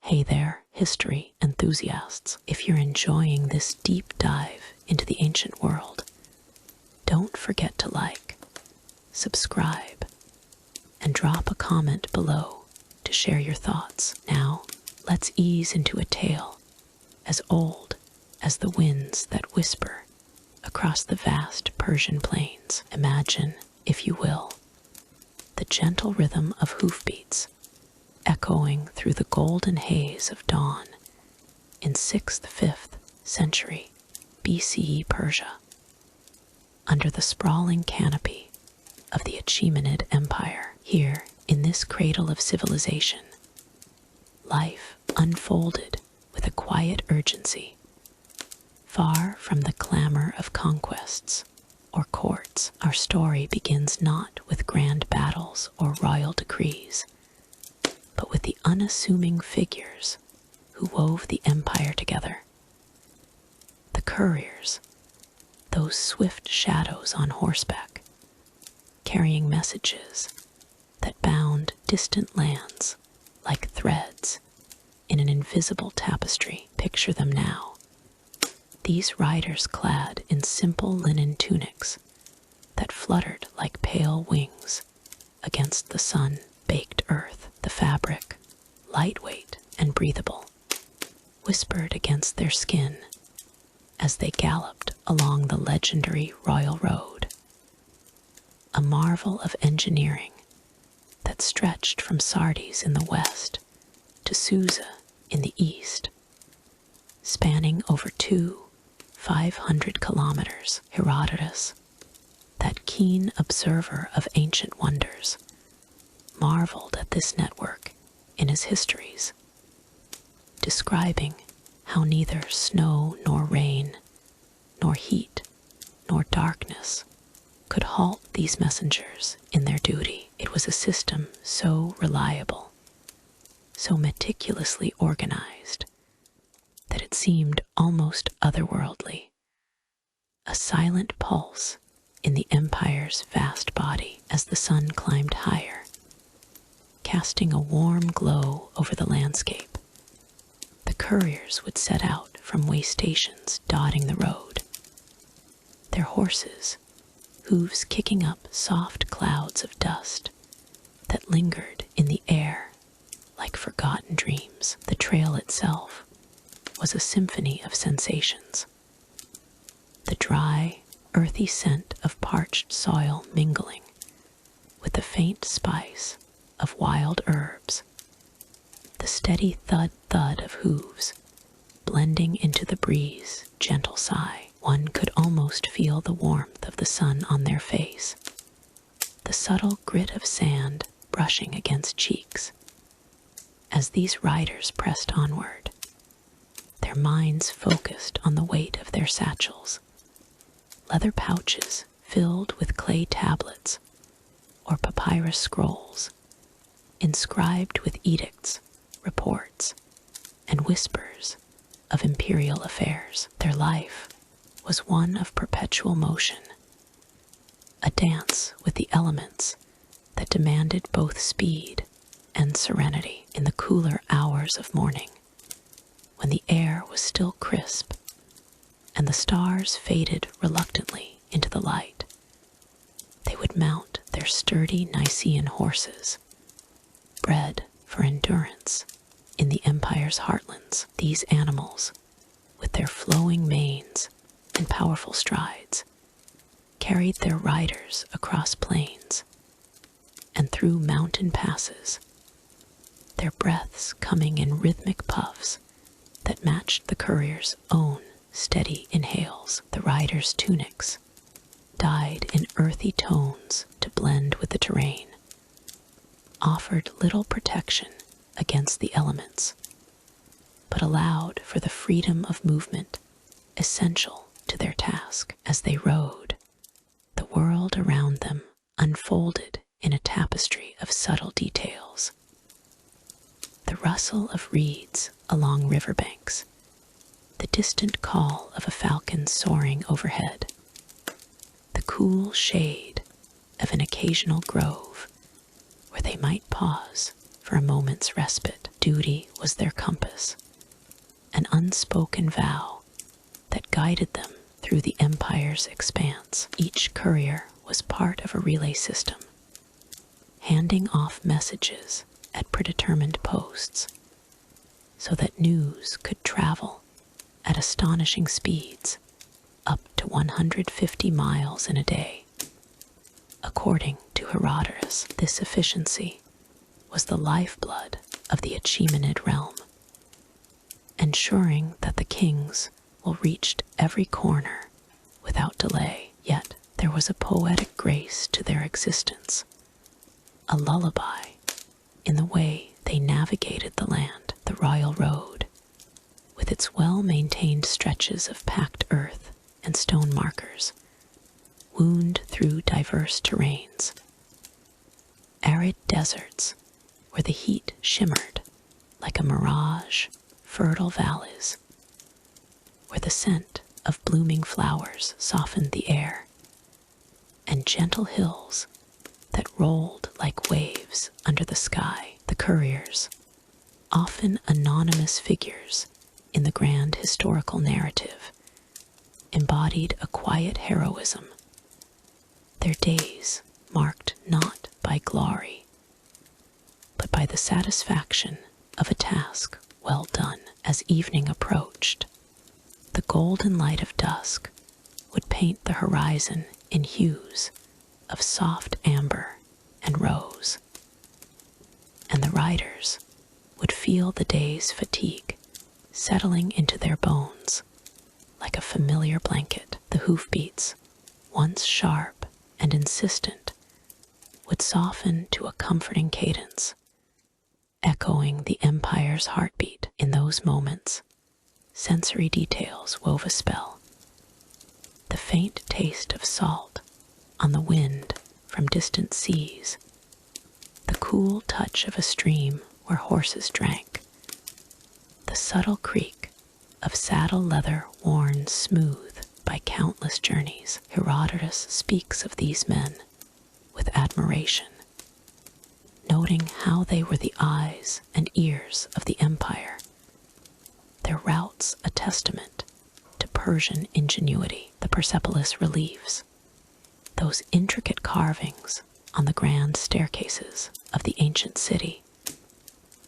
Hey there, history enthusiasts. If you're enjoying this deep dive into the ancient world, don't forget to like, subscribe, and drop a comment below to share your thoughts. Now, let's ease into a tale as old as the winds that whisper across the vast Persian plains. Imagine, if you will, the gentle rhythm of hoofbeats echoing through the golden haze of dawn in 6th-5th century BCE Persia, under the sprawling canopy of the Achaemenid Empire. Here, in this cradle of civilization, life unfolded with a quiet urgency. Far from the clamor of conquests or courts, our story begins not with grand battles or royal decrees, but with the unassuming figures who wove the empire together. The couriers, those swift shadows on horseback, carrying messages that bound distant lands like threads in an invisible tapestry. Picture them now. These riders clad in simple linen tunics that fluttered like pale wings against the sun-baked earth. The fabric, lightweight and breathable, whispered against their skin as they galloped along the legendary Royal Road, a marvel of engineering that stretched from Sardis in the west to Susa in the east, spanning over 500 kilometers. Herodotus, that keen observer of ancient wonders, marveled at this network in his histories, describing how neither snow nor rain, nor heat nor darkness could halt these messengers in their duty. It was a system so reliable, so meticulously organized, that it seemed almost otherworldly, a silent pulse in the empire's vast body. As the sun climbed higher, casting a warm glow over the landscape, the couriers would set out from way stations dotting the road, their horses' hooves kicking up soft clouds of dust that lingered in the air like forgotten dreams. The trail itself was a symphony of sensations. The dry, earthy scent of parched soil mingling with the faint spice of wild herbs, the steady thud-thud of hooves blending into the breeze, gentle sigh. One could almost feel the warmth of the sun on their face, the subtle grit of sand brushing against cheeks. As these riders pressed onward, their minds focused on the weight of their satchels, leather pouches filled with clay tablets or papyrus scrolls, inscribed with edicts, reports, and whispers of imperial affairs. Their life was one of perpetual motion, a dance with the elements that demanded both speed and serenity. In the cooler hours of morning, when the air was still crisp and the stars faded reluctantly into the light, they would mount their sturdy Nicaean horses, bred for endurance in the empire's heartlands. These animals, with their flowing manes and powerful strides, carried their riders across plains and through mountain passes, their breaths coming in rhythmic puffs that matched the courier's own steady inhales. The riders' tunics, dyed in earthy tones to blend with the terrain, offered little protection against the elements, but allowed for the freedom of movement essential to their task. As they rode, the world around them unfolded in a tapestry of subtle details. The rustle of reeds along riverbanks, the distant call of a falcon soaring overhead, the cool shade of an occasional grove where they might pause for a moment's respite. duty was their compass, an unspoken vow that guided them through the empire's expanse. Each courier was part of a relay system, handing off messages at predetermined posts so that news could travel at astonishing speeds, up to 150 miles in a day. According to Herodotus, this efficiency was the lifeblood of the Achaemenid realm, ensuring that the kings reached every corner without delay. Yet there was a poetic grace to their existence, a lullaby in the way they navigated the land. The royal road, with its well-maintained stretches of packed earth and stone markers, wound through diverse terrains. Arid deserts where the heat shimmered like a mirage, fertile valleys where the scent of blooming flowers softened the air, and gentle hills that rolled like waves under the sky. The couriers, often anonymous figures in the grand historical narrative, embodied a quiet heroism, their days marked not by glory, but by the satisfaction of a task well done. As evening approached, the golden light of dusk would paint the horizon in hues of soft amber and rose, and the riders would feel the day's fatigue settling into their bones like a familiar blanket. The hoofbeats, once sharp and insistent, would soften to a comforting cadence, echoing the empire's heartbeat. In those moments, sensory details wove a spell. The faint taste of salt on the wind from distant seas, the cool touch of a stream where horses drank, the subtle creak of saddle leather worn smooth by countless journeys. Herodotus speaks of these men with admiration, noting how they were the eyes and ears of the empire, their routes a testament to Persian ingenuity. The Persepolis reliefs, those intricate carvings on the grand staircases of the ancient city,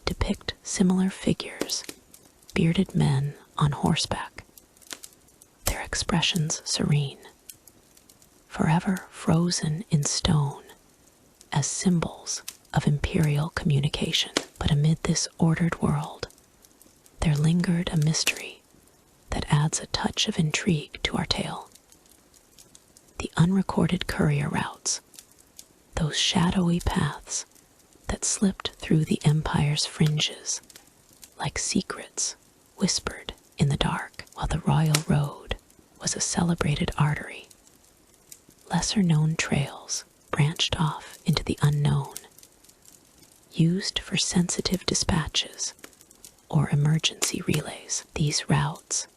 depict similar figures, bearded men on horseback, their expressions serene, forever frozen in stone as symbols of imperial communication. But amid this ordered world, there lingered a mystery that adds a touch of intrigue to our tale. The unrecorded courier routes, those shadowy paths that slipped through the empire's fringes like secrets whispered in the dark. While the royal road was a celebrated artery, lesser-known trails branched off into the unknown, used for sensitive dispatches or emergency relays. These routes,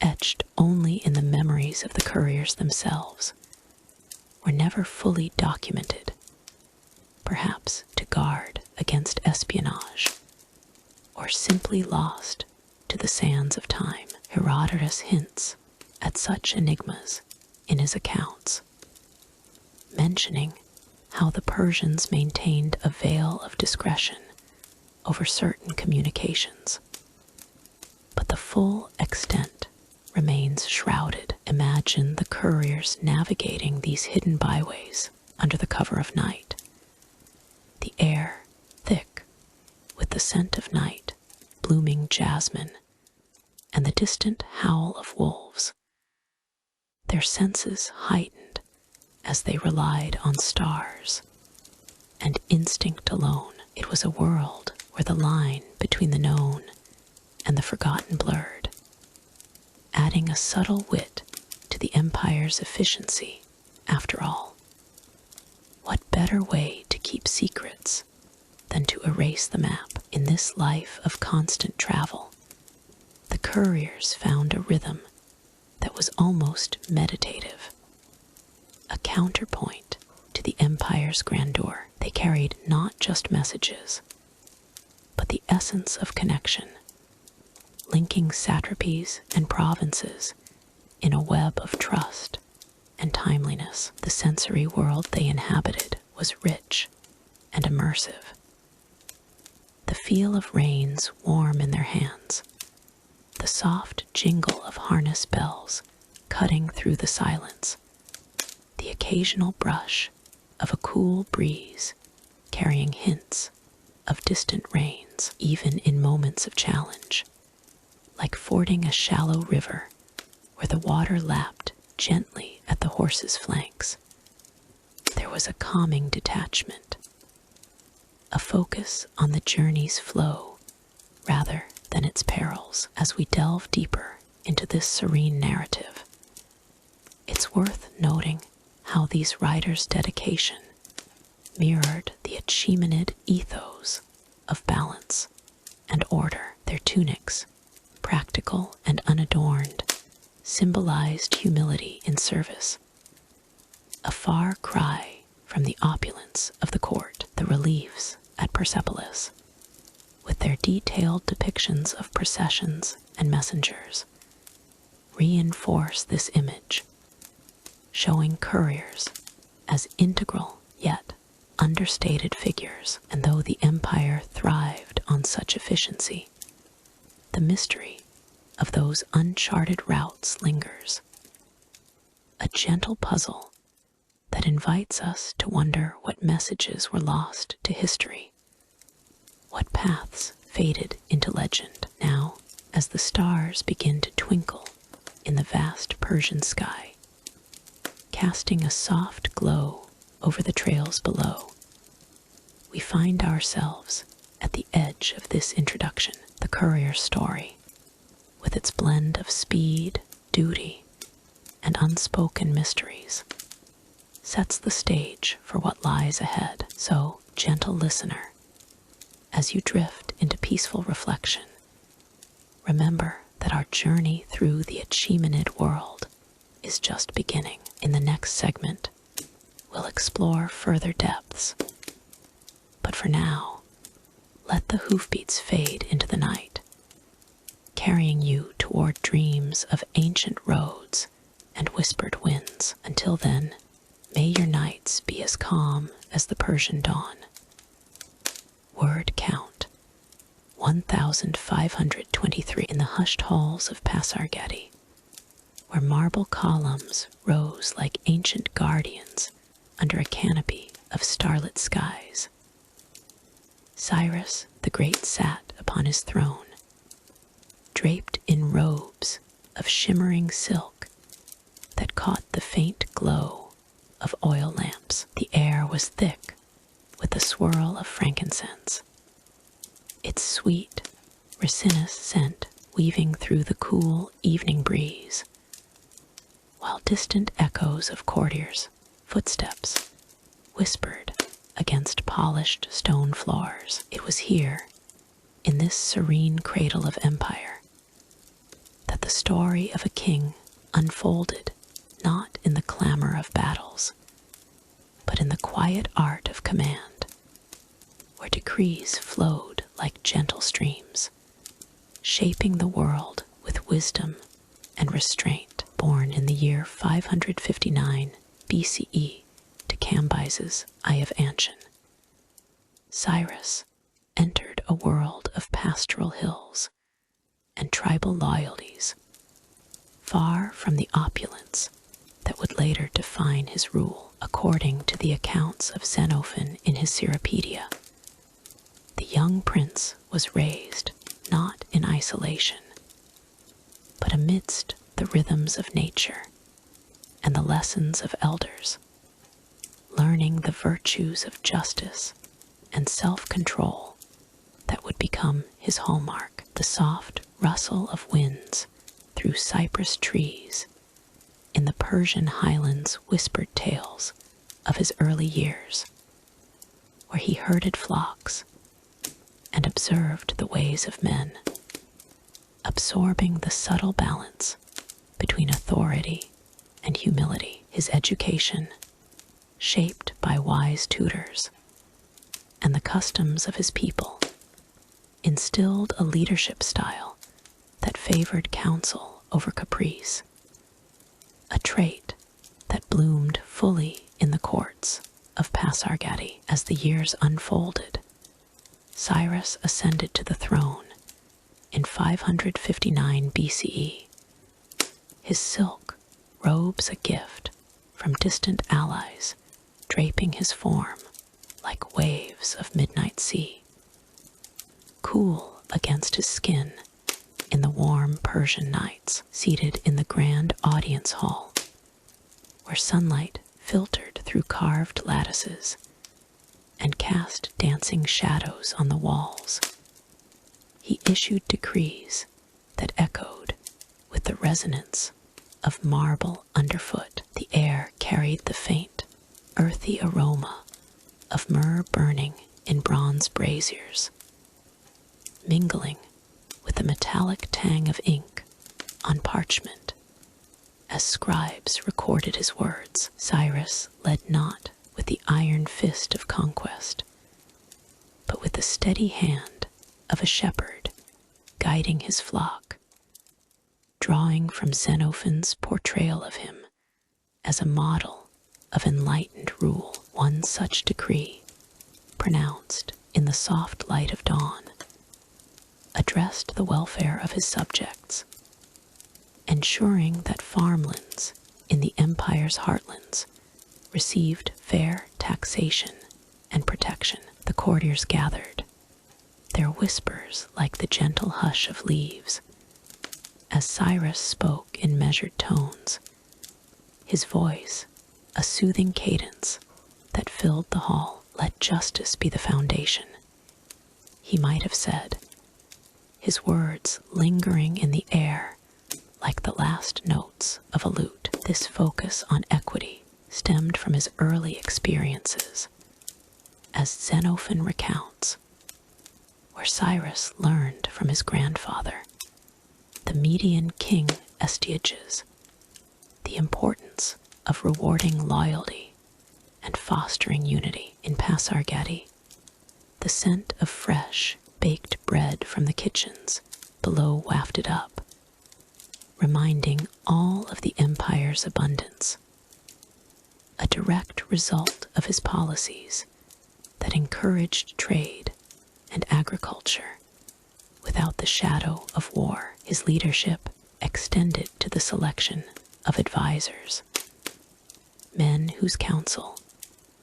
etched only in the memories of the couriers themselves, were never fully documented, perhaps to guard against espionage, or simply lost to the sands of time. Herodotus hints at such enigmas in his accounts, mentioning how the Persians maintained a veil of discretion over certain communications. But the full extent remains shrouded. Imagine the couriers navigating these hidden byways under the cover of night, the air thick with the scent of night, blooming jasmine, and the distant howl of wolves, their senses heightened as they relied on stars and instinct alone. It was a world where the line between the known and the forgotten blurred, adding a subtle wit to the empire's efficiency. After all, what better way to keep secrets than to erase the map? In this life of constant travel, the couriers found a rhythm that was almost meditative, a counterpoint to the empire's grandeur. They carried not just messages, but the essence of connection, linking satrapies and provinces in a web of trust and timeliness. The sensory world they inhabited was rich and immersive. The feel of reins warm in their hands, the soft jingle of harness bells cutting through the silence, the occasional brush of a cool breeze carrying hints of distant rains, even in moments of challenge, like fording a shallow river where the water lapped gently at the horse's flanks. There was a calming detachment, a focus on the journey's flow rather than its perils. As we delve deeper into this serene narrative, it's worth noting how these riders' dedication mirrored the Achaemenid ethos of balance and order. Their tunics, practical and unadorned, symbolized humility in service, a far cry from the opulence of the court. The reliefs at Persepolis, with their detailed depictions of processions and messengers, reinforce this image, showing couriers as integral yet understated figures. And though the empire thrived on such efficiency, the mystery of those uncharted routes lingers, a gentle puzzle that invites us to wonder what messages were lost to history, what paths faded into legend. Now, as the stars begin to twinkle in the vast Persian sky, casting a soft glow over the trails below, we find ourselves at the edge of this introduction. The courier story, with its blend of speed, duty, and unspoken mysteries, sets the stage for what lies ahead. So, gentle listener, as you drift into peaceful reflection, remember that our journey through the Achaemenid world is just beginning. In the next segment, we'll explore further depths. But for now, let the hoofbeats fade into the night, carrying you toward dreams of ancient roads and whispered winds. Until then, may your nights be as calm as the Persian dawn. Word count 1,523. In the hushed halls of Pasargadae, where marble columns rose like ancient guardians under a canopy of starlit skies, Cyrus the Great sat upon his throne, draped in robes of shimmering silk that caught the faint glow of oil lamps. The air was thick with the swirl of frankincense, its sweet, resinous scent weaving through the cool evening breeze, while distant echoes of courtiers' footsteps whispered against polished stone floors. It was here, in this serene cradle of empire, that the story of a king unfolded, not in the clamor of battles, but in the quiet art of command, where decrees flowed like gentle streams, shaping the world with wisdom and restraint. Born in the year 559 BCE to Cambyses' Eye of Anshan, Cyrus entered a world of pastoral hills and tribal loyalties, far from the opulence that would later define his rule. According to the accounts of Xenophon in his Cyropaedia, the young prince was raised not in isolation, but amidst the rhythms of nature and the lessons of elders, learning the virtues of justice and self-control that would become his hallmark. The soft rustle of winds through cypress trees in the Persian highlands whispered tales of his early years, where he herded flocks and observed the ways of men, absorbing the subtle balance between authority and humility. His education, shaped by wise tutors and the customs of his people, instilled a leadership style that favored counsel over caprice, a trait that bloomed fully in the courts of Pasargadae. As the years unfolded, Cyrus ascended to the throne in 559 BCE, his silk robes a gift from distant allies, draping his form like waves of midnight sea. Cool against his skin in the warm Persian nights, seated in the grand audience hall, where sunlight filtered through carved lattices and cast dancing shadows on the walls, he issued decrees that echoed with the resonance of marble underfoot. The air carried the faint, earthy aroma of myrrh burning in bronze braziers, mingling with the metallic tang of ink on parchment. As scribes recorded his words, Cyrus led not with the iron fist of conquest, but with the steady hand of a shepherd guiding his flock, drawing from Xenophon's portrayal of him as a model of enlightened rule. One such decree, pronounced in the soft light of dawn, addressed the welfare of his subjects, ensuring that farmlands in the empire's heartlands received fair taxation and protection. The courtiers gathered, their whispers like the gentle hush of leaves, as Cyrus spoke in measured tones, his voice a soothing cadence that filled the hall. Let justice be the foundation, he might have said, his words lingering in the air like the last notes of a lute. This focus on equity stemmed from his early experiences, as Xenophon recounts, where Cyrus learned from his grandfather, the Median king Astyages, the importance of rewarding loyalty and fostering unity. In Pasargadae, the scent of fresh, baked bread from the kitchens below wafted up, reminding all of the empire's abundance, a direct result of his policies that encouraged trade and agriculture without the shadow of war. His leadership extended to the selection of advisors, men whose counsel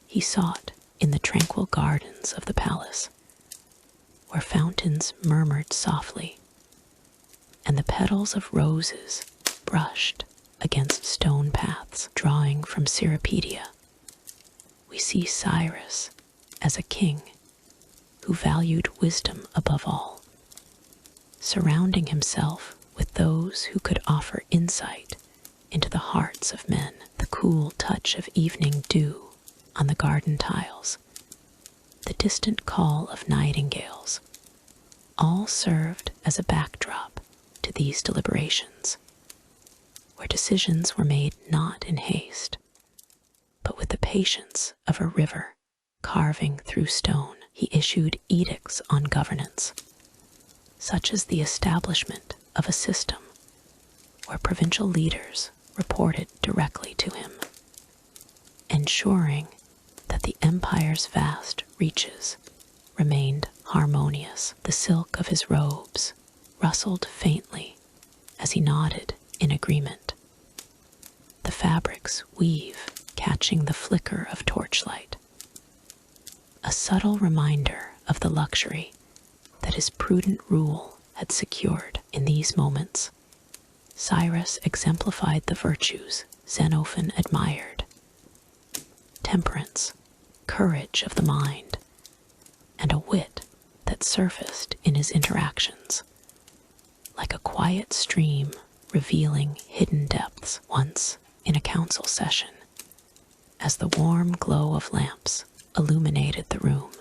he sought in the tranquil gardens of the palace, where fountains murmured softly and the petals of roses brushed against stone paths. Drawing from Cyropedia, we see Cyrus as a king who valued wisdom above all, surrounding himself with those who could offer insight into the hearts of men. The cool touch of evening dew on the garden tiles, the distant call of nightingales, all served as a backdrop to these deliberations, where decisions were made not in haste, but with the patience of a river carving through stone. He issued edicts on governance, such as the establishment of a system where provincial leaders reported directly to him, ensuring that the empire's vast reaches remained harmonious. The silk of his robes rustled faintly as he nodded in agreement, the fabric's weave catching the flicker of torchlight, a subtle reminder of the luxury that his prudent rule had secured. In these moments, Cyrus exemplified the virtues Xenophon admired: temperance, courage of the mind, and a wit that surfaced in his interactions, like a quiet stream revealing hidden depths. Once in a council session, as the warm glow of lamps illuminated the room,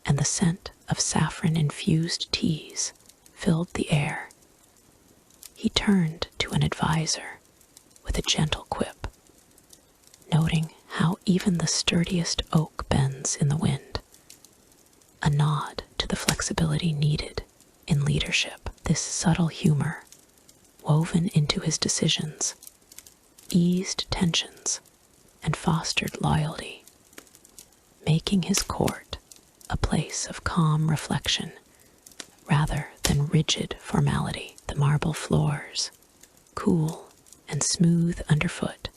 and the scent of saffron-infused teas filled the air, he turned to an advisor with a gentle quip, noting how even the sturdiest oak bends in the wind, a nod to the the flexibility needed in leadership. This subtle humor, woven into his decisions, eased tensions and fostered loyalty, making his court a place of calm reflection rather than rigid formality. The marble floors, cool and smooth underfoot,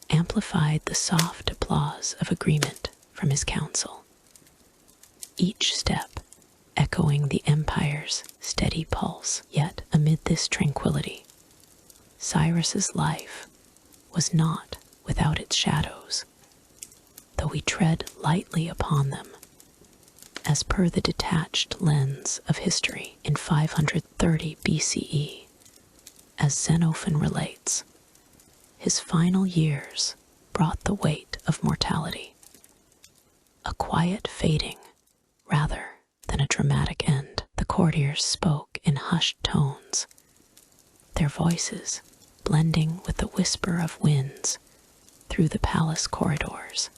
amplified the soft applause of agreement from his council, each step echoing the empire's steady pulse. Yet amid this tranquility, Cyrus's life was not without its shadows, though we tread lightly upon them. As per the detached lens of history in 530 BCE, as Xenophon relates, his final years brought the weight of mortality, a quiet fading rather than a dramatic end. The courtiers spoke in hushed tones, their voices blending with the whisper of winds through the palace corridors.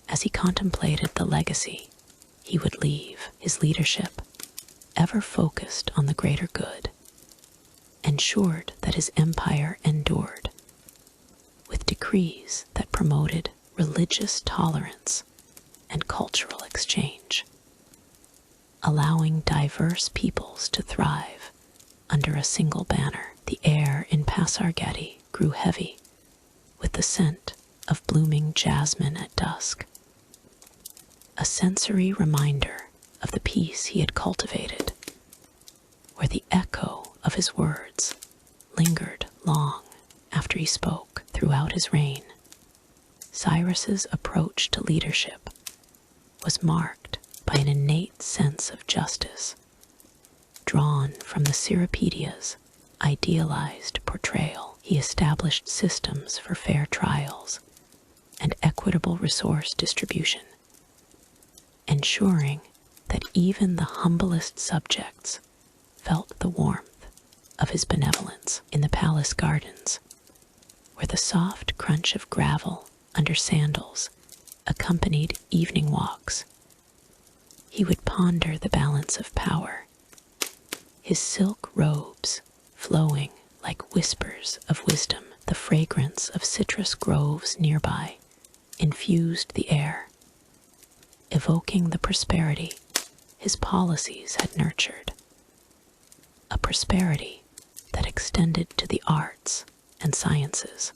As he contemplated the legacy he would leave, his leadership, ever focused on the greater good, ensured that his empire endured, with decrees that promoted religious tolerance and cultural exchange, allowing diverse peoples to thrive under a single banner. The air in Pasargadae grew heavy with the scent of blooming jasmine at dusk, a sensory reminder of the peace he had cultivated, where the echo of his words lingered long after he spoke. Throughout his reign, Cyrus's approach to leadership was marked by an innate sense of justice, drawn from the Cirripedia's idealized portrayal. He established systems for fair trials and equitable resource distribution, ensuring that even the humblest subjects felt the warmth of his benevolence. In the palace gardens, where the soft crunch of gravel under sandals accompanied evening walks, he would ponder the balance of power, his silk robes flowing like whispers of wisdom. The fragrance of citrus groves nearby infused the air, evoking the prosperity his policies had nurtured, a prosperity that extended to the arts and sciences,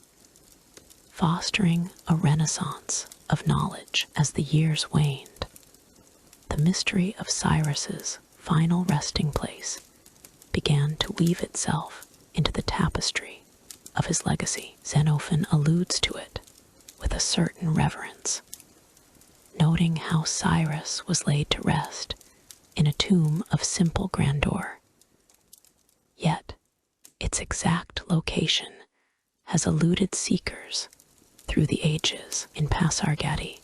fostering a renaissance of knowledge. As the years waned, the mystery of Cyrus's final resting place began to weave itself into the tapestry of his legacy. Xenophon alludes to it with a certain reverence, noting how Cyrus was laid to rest in a tomb of simple grandeur. Yet, its exact location has eluded seekers through the ages. In Pasargadae,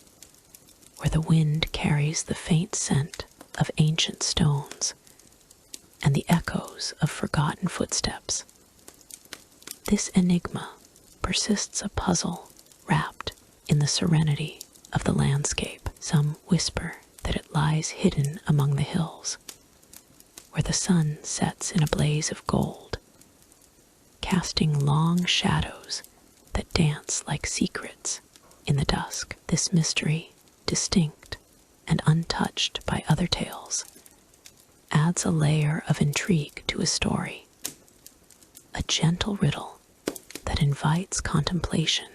where the wind carries the faint scent of ancient stones and the echoes of forgotten footsteps, this enigma persists, a puzzle wrapped in the serenity of the landscape. Some whisper that it lies hidden among the hills, where the sun sets in a blaze of gold, casting long shadows that dance like secrets in the dusk. This mystery, distinct and untouched by other tales, adds a layer of intrigue to his story, a gentle riddle that invites contemplation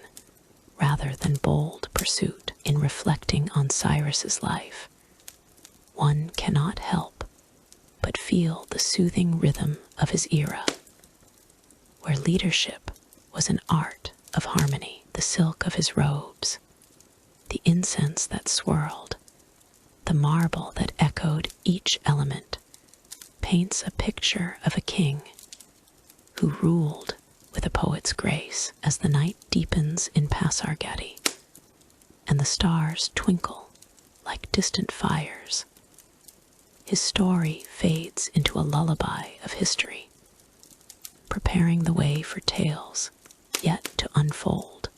rather than bold pursuit. In reflecting on Cyrus's life, one cannot help but feel the soothing rhythm of his era, where leadership was an art of harmony. The silk of his robes, the incense that swirled, the marble that echoed each element, paints a picture of a king who ruled with a poet's grace. As the night deepens in Pasargadae and the stars twinkle like distant fires, his story fades into a lullaby of history, preparing the way for tales yet to unfold,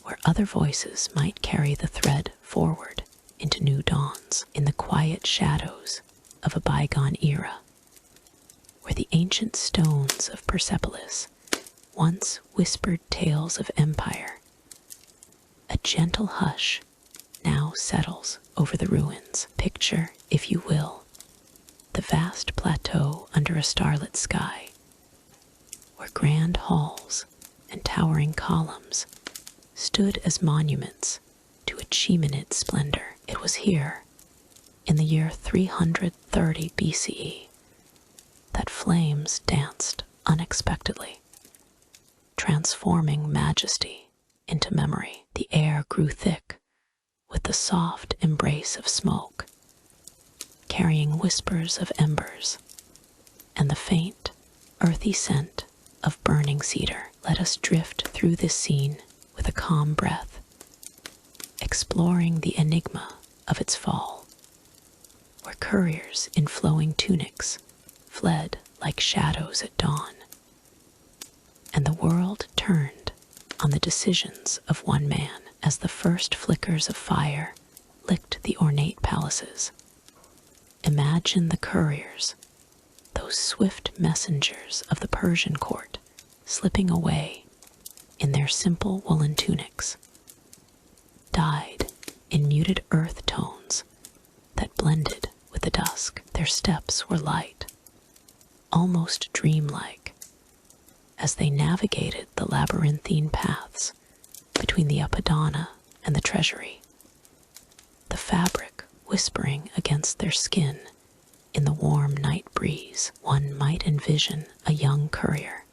where other voices might carry the thread forward into new dawns in the quiet shadows of a bygone era, where the ancient stones of Persepolis once whispered tales of empire. A gentle hush now settles over the ruins. Picture, if you will, the vast plateau under a starlit sky, where grand halls and towering columns stood as monuments to Achaemenid splendor. It was here, in the year 330 BCE, that flames danced unexpectedly, transforming majesty into memory. The air grew thick with the soft embrace of smoke, carrying whispers of embers and the faint, earthy scent of burning cedar. Let us drift through this scene with a calm breath, exploring the enigma of its fall, where couriers in flowing tunics fled like shadows at dawn, and the world turned on the decisions of one man as the first flickers of fire licked the ornate palaces. Imagine the couriers, those swift messengers of the Persian court, slipping away in their simple woolen tunics, dyed in muted earth tones that blended with the dusk. Their steps were light, almost dreamlike, as they navigated the labyrinthine paths between the Apadana and the treasury, the fabric whispering against their skin in the warm night breeze. One might envision a young courier,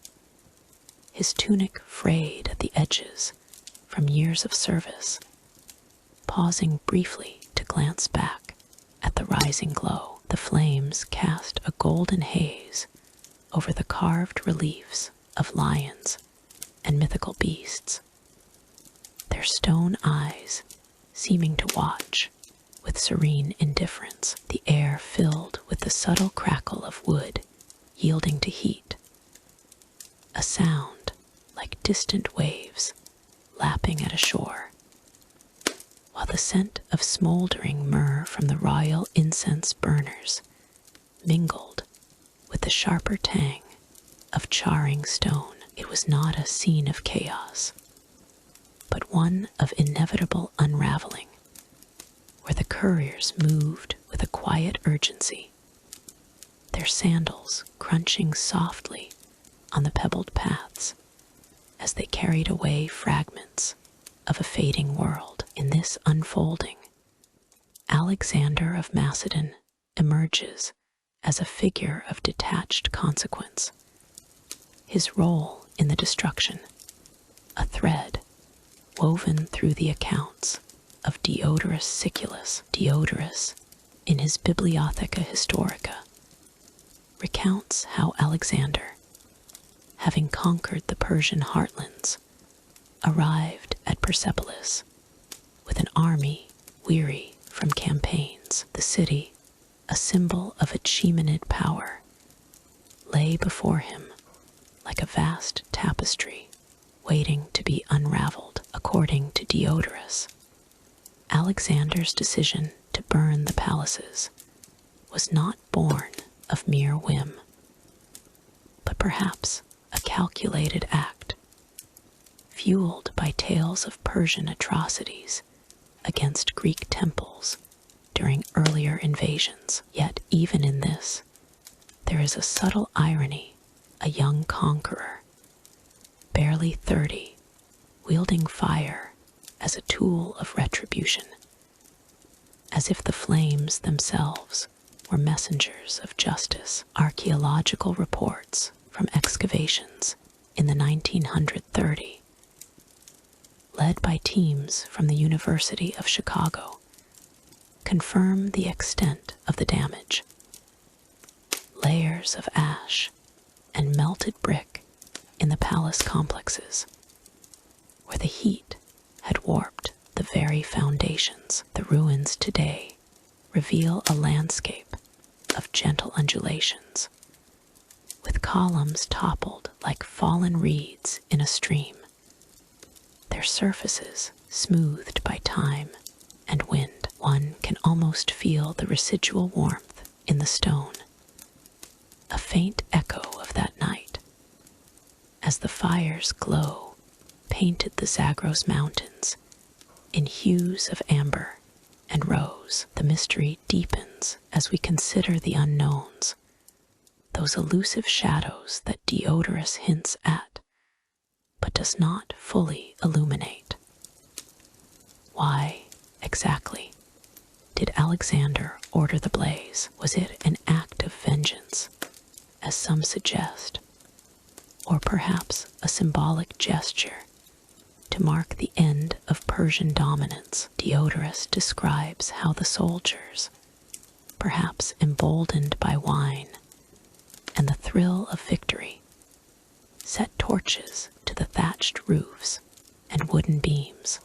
his tunic frayed at the edges from years of service, pausing briefly to glance back at the rising glow. The flames cast a golden haze over the carved reliefs of lions and mythical beasts, their stone eyes seeming to watch with serene indifference. The air filled with the subtle crackle of wood yielding to heat, a sound like distant waves lapping at a shore, while the scent of smoldering myrrh from the royal incense burners mingled with the sharper tang of charring stone. It was not a scene of chaos, but one of inevitable unraveling, where the couriers moved with a quiet urgency, their sandals crunching softly on the pebbled paths as they carried away fragments of a fading world. In this unfolding, Alexander of Macedon emerges as a figure of detached consequence, his role in the destruction a thread woven through the accounts of Diodorus Siculus. Diodorus, in his Bibliotheca Historica, recounts how Alexander, having conquered the Persian heartlands, arrived at Persepolis with an army weary from campaigns. The city, a symbol of Achaemenid power, lay before him like a vast tapestry waiting to be unraveled. According to Diodorus, Alexander's decision to burn the palaces was not born of mere whim, but perhaps a calculated act, fueled by tales of Persian atrocities against Greek temples during earlier invasions. Yet even in this, there is a subtle irony. A young conqueror, barely 30, wielding fire as a tool of retribution, as if the flames themselves were messengers of justice. Archaeological reports from excavations in the 1930, led by teams from the University of Chicago, confirm the extent of the damage. Layers of ash and melted brick in the palace complexes, where the heat had warped the very foundations. The ruins today reveal a landscape of gentle undulations, with columns toppled like fallen reeds in a stream, their surfaces smoothed by time and wind. One can almost feel the residual warmth in the stone, a faint echo of that night, as the fire's glow painted the Zagros Mountains in hues of amber and rose. The mystery deepens as we consider the unknowns, those elusive shadows that Diodorus hints at, but does not fully illuminate. Why, exactly, did Alexander order the blaze? Was it an act of vengeance, as some suggest, or perhaps a symbolic gesture to mark the end of Persian dominance? Diodorus describes how the soldiers, perhaps emboldened by wine and the thrill of victory, set torches to the thatched roofs and wooden beams.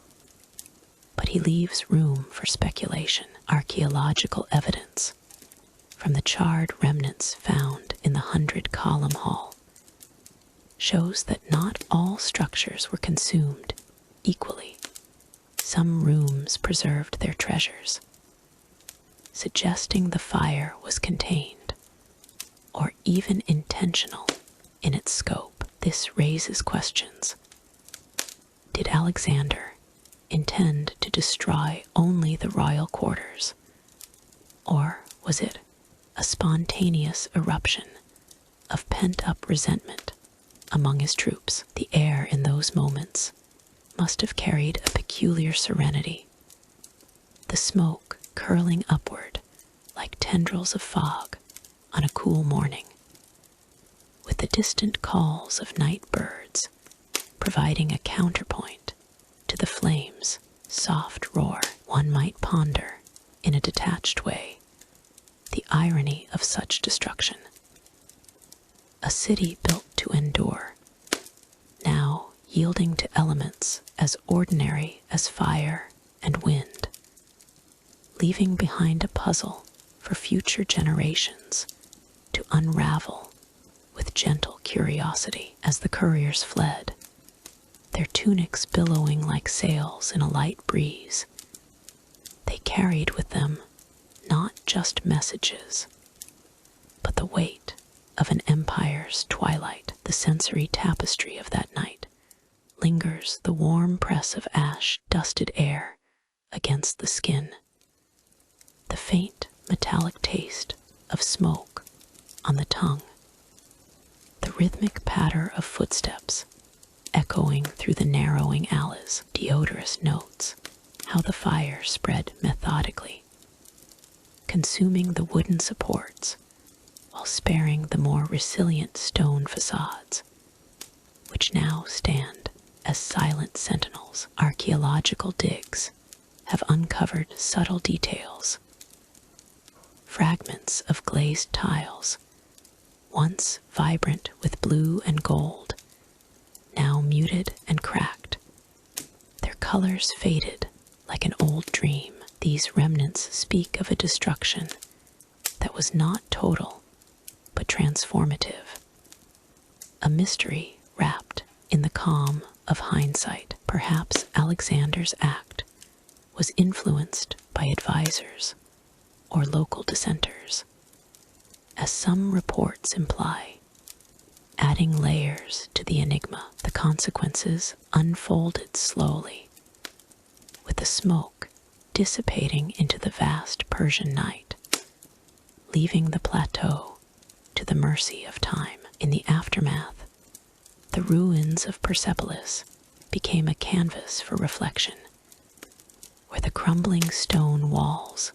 But he leaves room for speculation. Archaeological evidence from the charred remnants found in the 100-column hall shows that not all structures were consumed equally. Some rooms preserved their treasures, suggesting the fire was contained or even intentional in its scope. This raises questions. Did Alexander intend to destroy only the royal quarters, or was it a spontaneous eruption of pent-up resentment among his troops? The air in those moments must have carried a peculiar serenity, the smoke curling upward like tendrils of fog on a cool morning, with the distant calls of night birds providing a counterpoint to the flames' soft roar. One might ponder, in a detached way, the irony of such destruction. A city built to endure, now yielding to elements as ordinary as fire and wind, leaving behind a puzzle for future generations to unravel with gentle curiosity. As the couriers fled, their tunics billowing like sails in a light breeze, they carried with them not just messages, but the weight of an empire's twilight. The sensory tapestry of that night lingers, the warm press of ash-dusted air against the skin, the faint metallic taste of smoke on the tongue, the rhythmic patter of footsteps echoing through the narrowing alleys. Diodorus notes how the fire spread methodically, consuming the wooden supports while sparing the more resilient stone facades, which now stand as silent sentinels. Archaeological digs have uncovered subtle details. Fragments of glazed tiles, once vibrant with blue and gold, now muted and cracked, their colors faded like an old dream. These remnants speak of a destruction that was not total but transformative, a mystery wrapped in the calm of hindsight. Perhaps Alexander's act was influenced by advisors or local dissenters, as some reports imply, adding layers to the enigma. The consequences unfolded slowly, with the smoke dissipating into the vast Persian night, leaving the plateau to the mercy of time. In the aftermath, the ruins of Persepolis became a canvas for reflection, where the crumbling stone walls,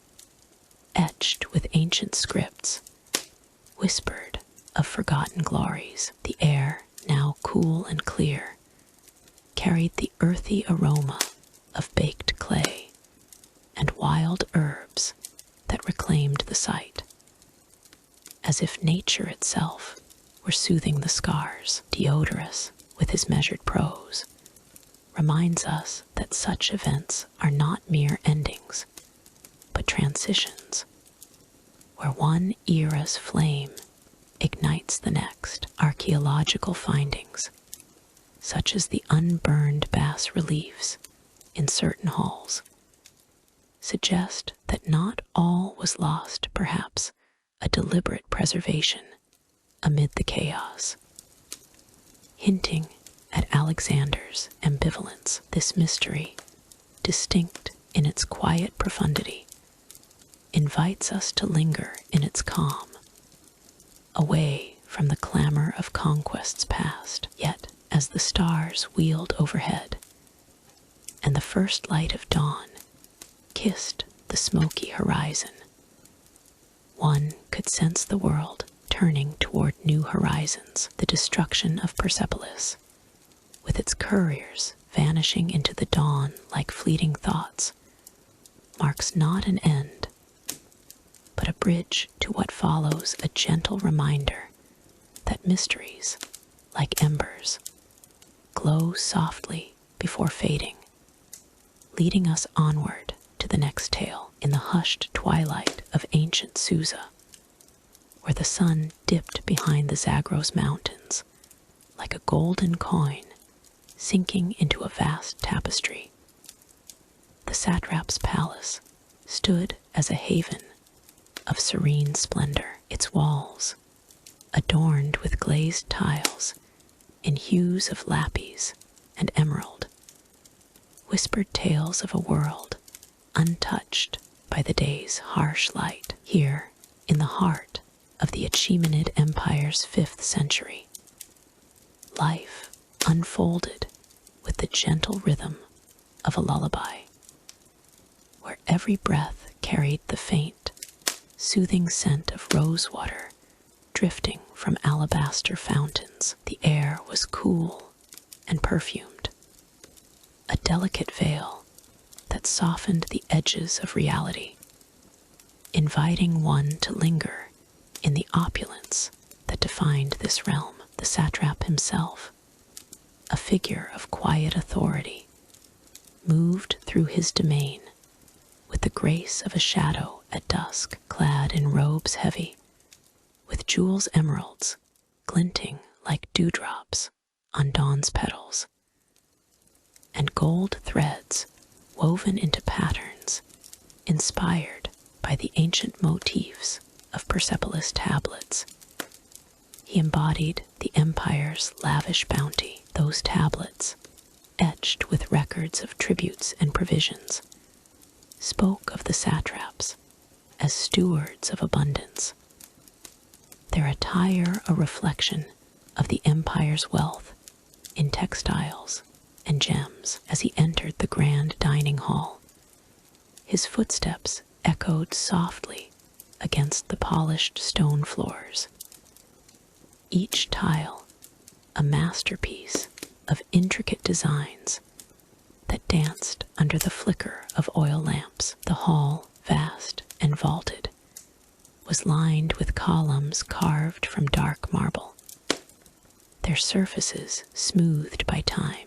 etched with ancient scripts, whispered of forgotten glories. The air, now cool and clear, carried the earthy aroma of baked clay and wild herbs that reclaimed the site, as if nature itself were soothing the scars. Diodorus, with his measured prose, reminds us that such events are not mere endings, but transitions, where one era's flame ignites the next. Archaeological findings, such as the unburned bas reliefs in certain halls, suggest that not all was lost, perhaps a deliberate preservation amid the chaos. Hinting at Alexander's ambivalence, this mystery, distinct in its quiet profundity, invites us to linger in its calm, away from the clamor of conquests past. Yet, as the stars wheeled overhead, and the first light of dawn kissed the smoky horizon, one could sense the world turning toward new horizons. The destruction of Persepolis, with its couriers vanishing into the dawn like fleeting thoughts, marks not an end, but a bridge to what follows, a gentle reminder that mysteries, like embers, glow softly before fading, leading us onward to the next tale. In the hushed twilight of ancient Susa, where the sun dipped behind the Zagros mountains like a golden coin sinking into a vast tapestry, the satrap's palace stood as a haven of serene splendor, its walls adorned with glazed tiles in hues of lapis and emerald, whispered tales of a world untouched by the day's harsh light. Here, in the heart of the Achaemenid Empire's 5th century, life unfolded with the gentle rhythm of a lullaby, where every breath carried the faint, soothing scent of rosewater drifting from alabaster fountains. The air was cool and perfumed, a delicate veil that softened the edges of reality, inviting one to linger in the opulence that defined this realm. The satrap himself, a figure of quiet authority, moved through his domain with the grace of a shadow at dusk, clad in robes heavy, with jewels emeralds glinting like dewdrops on dawn's petals, and gold threads woven into patterns inspired by the ancient motifs of Persepolis tablets. He embodied the empire's lavish bounty. Those tablets, etched with records of tributes and provisions, spoke of the satraps as stewards of abundance, their attire a reflection of the empire's wealth in textiles and gems. As he entered the grand dining hall, his footsteps echoed softly against the polished stone floors, each tile a masterpiece of intricate designs that danced under the flicker of oil lamps. The hall, vast and vaulted, was lined with columns carved from dark marble, their surfaces smoothed by time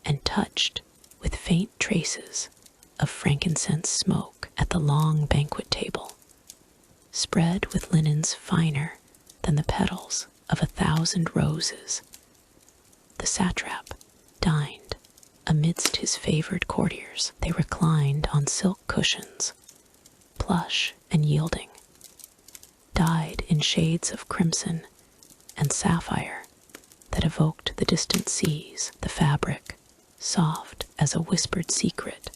and touched with faint traces of frankincense smoke. At the long banquet table, spread with linens finer than the petals of 1,000 roses, the satrap dined amidst his favored courtiers. They reclined on silk cushions, plush and yielding, dyed in shades of crimson and sapphire that evoked the distant seas. The fabric, soft as a whispered secret,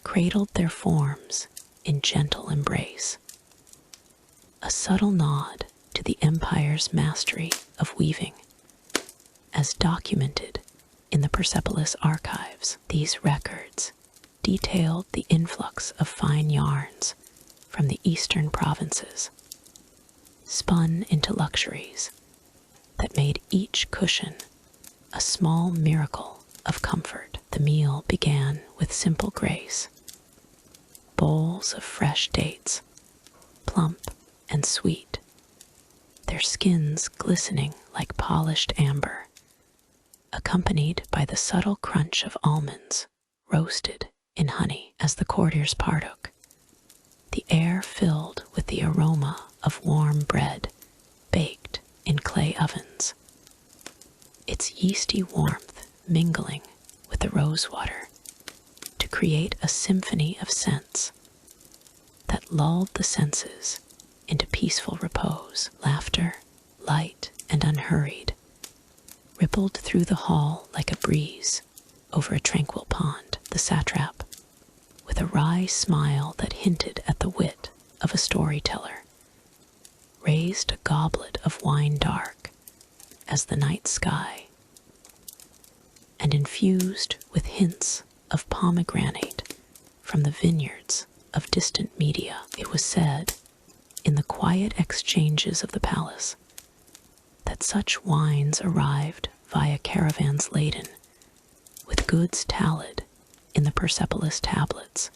cradled their forms in gentle embrace, a subtle nod to the empire's mastery of weaving, as documented in the Persepolis archives. These records detailed the influx of fine yarns from the eastern provinces, spun into luxuries that made each cushion a small miracle of comfort. The meal began with simple grace. Bowls of fresh dates, plump and sweet, their skins glistening like polished amber, accompanied by the subtle crunch of almonds roasted in honey. As the courtiers partook, the air filled with the aroma of warm bread baked in clay ovens, its yeasty warmth mingling with the rosewater to create a symphony of scents that lulled the senses into peaceful repose. Laughter, light and unhurried, rippled through the hall like a breeze over a tranquil pond. The satrap, with a wry smile that hinted at the wit of a storyteller, raised a goblet of wine dark as the night sky, and infused with hints of pomegranate from the vineyards of distant Media. It was said, in the quiet exchanges of the palace, that such wines arrived via caravans laden with goods tallied in the Persepolis tablets,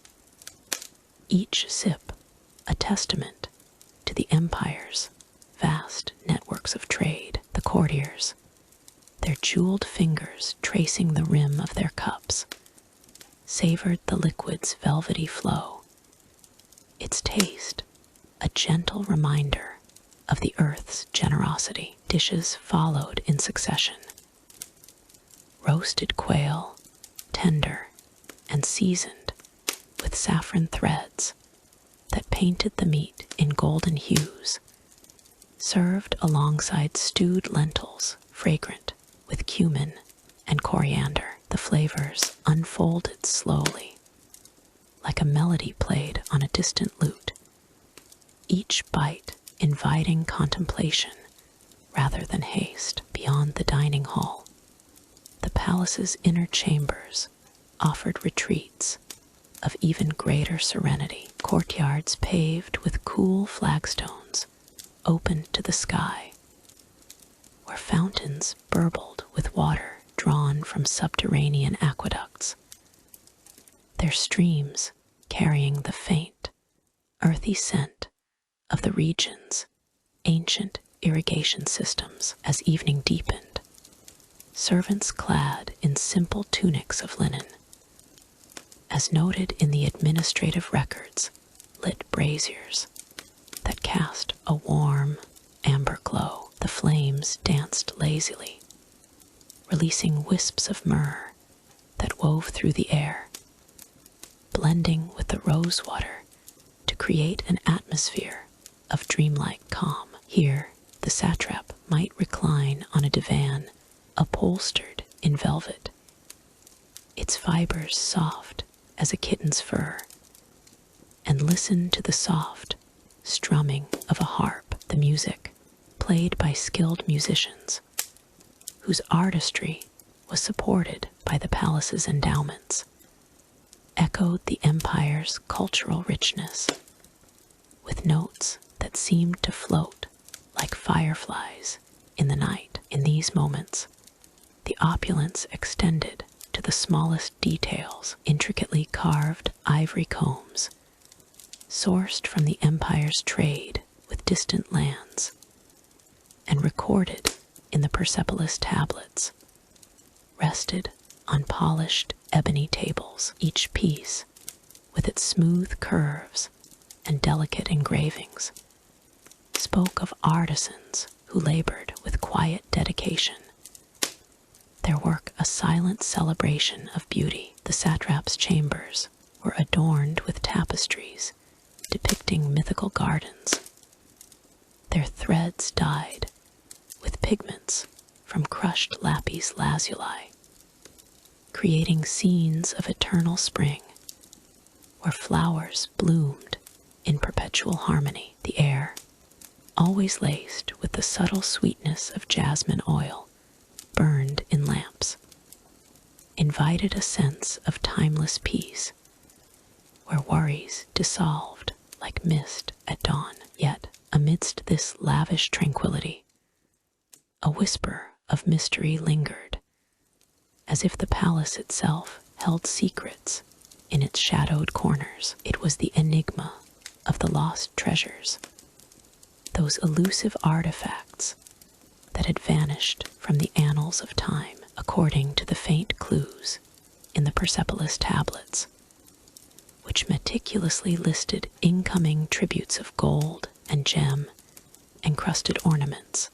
each sip a testament to the empire's vast networks of trade. The courtiers, their jeweled fingers tracing the rim of their cups, savored the liquid's velvety flow, its taste a gentle reminder of the earth's generosity. Dishes followed in succession. Roasted quail, tender and seasoned with saffron threads that painted the meat in golden hues, served alongside stewed lentils fragrant with cumin and coriander. The flavors unfolded slowly, like a melody played on a distant lute, each bite inviting contemplation rather than haste. Beyond the dining hall, the palace's inner chambers offered retreats of even greater serenity. Courtyards paved with cool flagstones opened to the sky, where fountains burbled with water drawn from subterranean aqueducts, their streams carrying the faint, earthy scent of the region's ancient irrigation systems. As evening deepened, servants clad in simple tunics of linen, as noted in the administrative records, lit braziers that cast a warm, amber glow. The flames danced lazily, releasing wisps of myrrh that wove through the air, blending with the rosewater to create an atmosphere of dreamlike calm. Here, the satrap might recline on a divan upholstered in velvet, its fibers soft as a kitten's fur, and listen to the soft strumming of a harp. The music, played by skilled musicians, whose artistry was supported by the palace's endowments, echoed the empire's cultural richness, with notes that seemed to float like fireflies in the night. In these moments, the opulence extended to the smallest details. Intricately carved ivory combs, sourced from the empire's trade with distant lands, and recorded in the Persepolis tablets, rested on polished ebony tables. Each piece, with its smooth curves and delicate engravings, spoke of artisans who labored with quiet dedication, their work a silent celebration of beauty. The satrap's chambers were adorned with tapestries depicting mythical gardens, their threads dyed with pigments from crushed lapis lazuli, creating scenes of eternal spring where flowers bloomed in perpetual harmony. The air, always laced with the subtle sweetness of jasmine oil burned in lamps, invited a sense of timeless peace where worries dissolved like mist at dawn. Yet, amidst this lavish tranquility, a whisper of mystery lingered, as if the palace itself held secrets in its shadowed corners. It was the enigma of the lost treasures, those elusive artifacts that had vanished from the annals of time. According to the faint clues in the Persepolis tablets, which meticulously listed incoming tributes of gold and gem encrusted ornaments,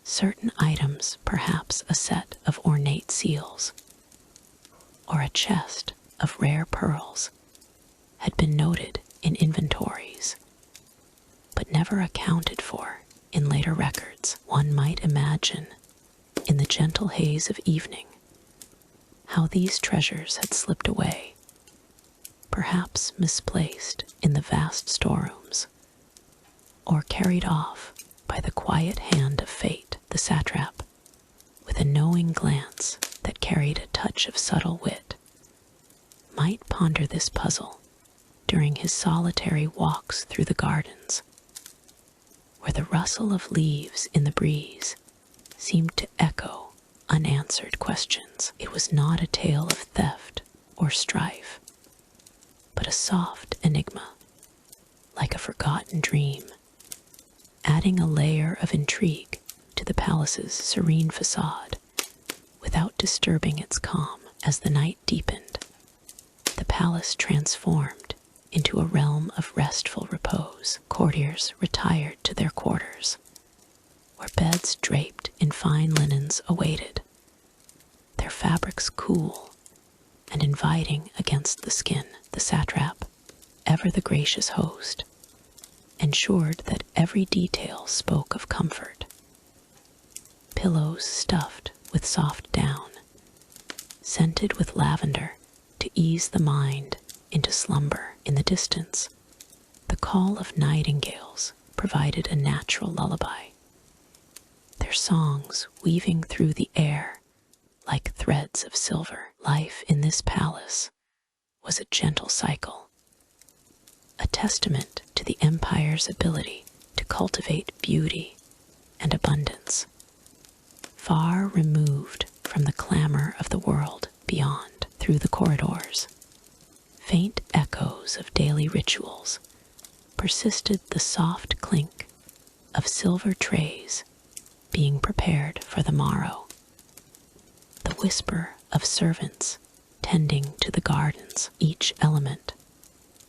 certain items, perhaps a set of ornate seals, or a chest of rare pearls had been noted in inventories, but never accounted for in later records. One might imagine, in the gentle haze of evening, how these treasures had slipped away, perhaps misplaced in the vast storerooms, or carried off by the quiet hand of fate. The satrap, with a knowing glance that carried a touch of subtle wit, might ponder this puzzle during his solitary walks through the gardens, where the rustle of leaves in the breeze seemed to echo unanswered questions. It was not a tale of theft or strife, but a soft enigma, like a forgotten dream, adding a layer of intrigue to the palace's serene facade without disturbing its calm. As the night deepened, the palace transformed into a realm of restful repose. Courtiers retired to their quarters, where beds draped in fine linens awaited, their fabrics cool and inviting against the skin. The satrap, ever the gracious host, ensured that every detail spoke of comfort. Pillows stuffed with soft down, scented with lavender to ease the mind into slumber. In the distance, the call of nightingales provided a natural lullaby, their songs weaving through the air like threads of silver. Life in this palace was a gentle cycle, a testament to the empire's ability to cultivate beauty and abundance, far removed from the clamor of the world beyond. Through the corridors, faint echoes of daily rituals persisted. The soft clink of silver trays being prepared for the morrow, the whisper of servants tending to the gardens, each element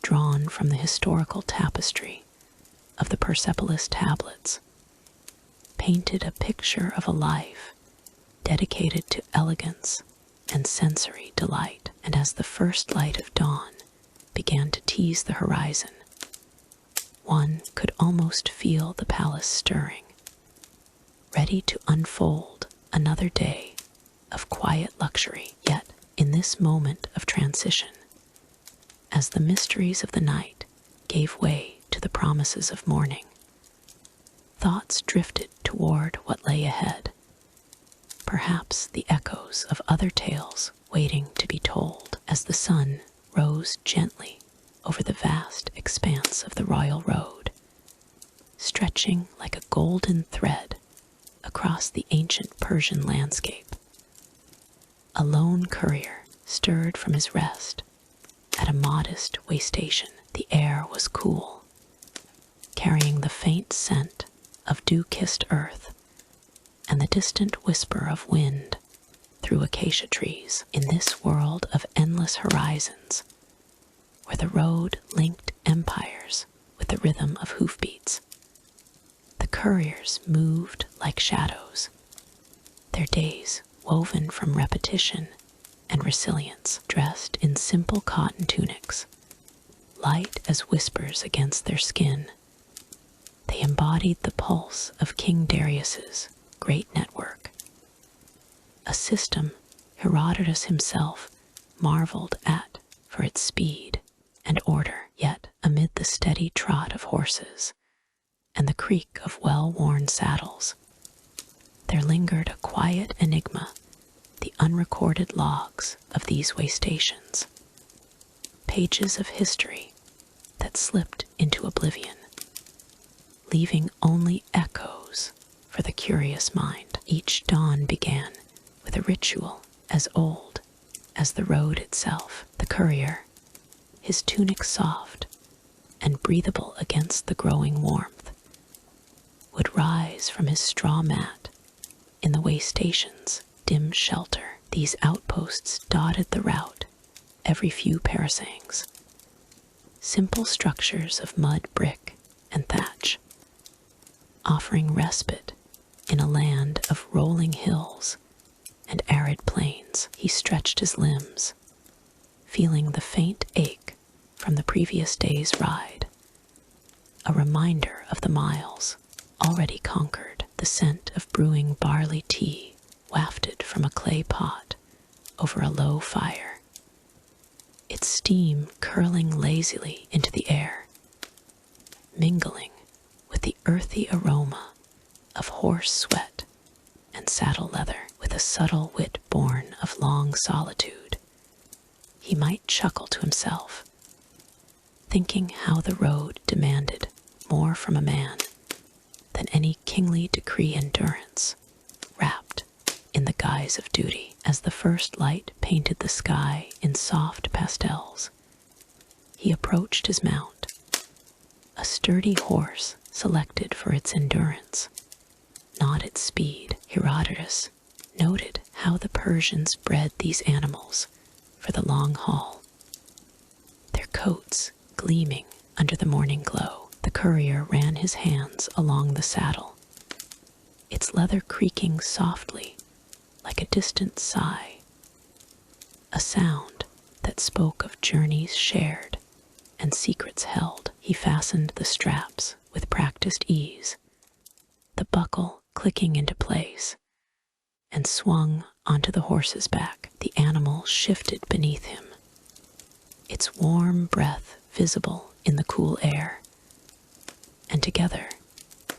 drawn from the historical tapestry of the Persepolis tablets, painted a picture of a life dedicated to elegance and sensory delight. And as the first light of dawn began to tease the horizon, one could almost feel the palace stirring, ready to unfold another day of quiet luxury. Yet, in this moment of transition, as the mysteries of the night gave way to the promises of morning, thoughts drifted toward what lay ahead, perhaps the echoes of other tales waiting to be told. As the sun rose gently over the vast expanse of the royal road, stretching like a golden thread across the ancient Persian landscape, a lone courier stirred from his rest at a modest way station. The air was cool, carrying the faint scent of dew-kissed earth and the distant whisper of wind through acacia trees. In this world of endless horizons, where the road linked empires with the rhythm of hoofbeats, the couriers moved like shadows, their days woven from repetition and resilience. Dressed in simple cotton tunics, light as whispers against their skin, they embodied the pulse of King Darius's great network, a system Herodotus himself marveled at for its speed and order. Yet, amid the steady trot of horses and the creak of well-worn saddles, there lingered a quiet enigma, the unrecorded logs of these way stations, pages of history that slipped into oblivion, leaving only echoes for the curious mind. Each dawn began with a ritual as old as the road itself. The courier, his tunic soft and breathable against the growing warmth, would rise from his straw mat in the way station's dim shelter. These outposts dotted the route every few parasangs, simple structures of mud, brick, and thatch, offering respite in a land of rolling hills and arid plains. He stretched his limbs, feeling the faint ache from the previous day's ride, a reminder of the miles already conquered. The scent of brewing barley tea wafted from a clay pot over a low fire, its steam curling lazily into the air, mingling with the earthy aroma of horse sweat and saddle leather. With a subtle wit born of long solitude, he might chuckle to himself, thinking how the road demanded more from a man than any kingly decree endurance, wrapped in the guise of duty. As the first light painted the sky in soft pastels, he approached his mount, a sturdy horse selected for its endurance, not its speed. Herodotus noted how the Persians bred these animals for the long haul, their coats gleaming under the morning glow. The courier ran his hands along the saddle, its leather creaking softly like a distant sigh, a sound that spoke of journeys shared and secrets held. He fastened the straps with practiced ease, the buckle clicking into place, and swung onto the horse's back. The animal shifted beneath him, its warm breath visible in the cool air, and together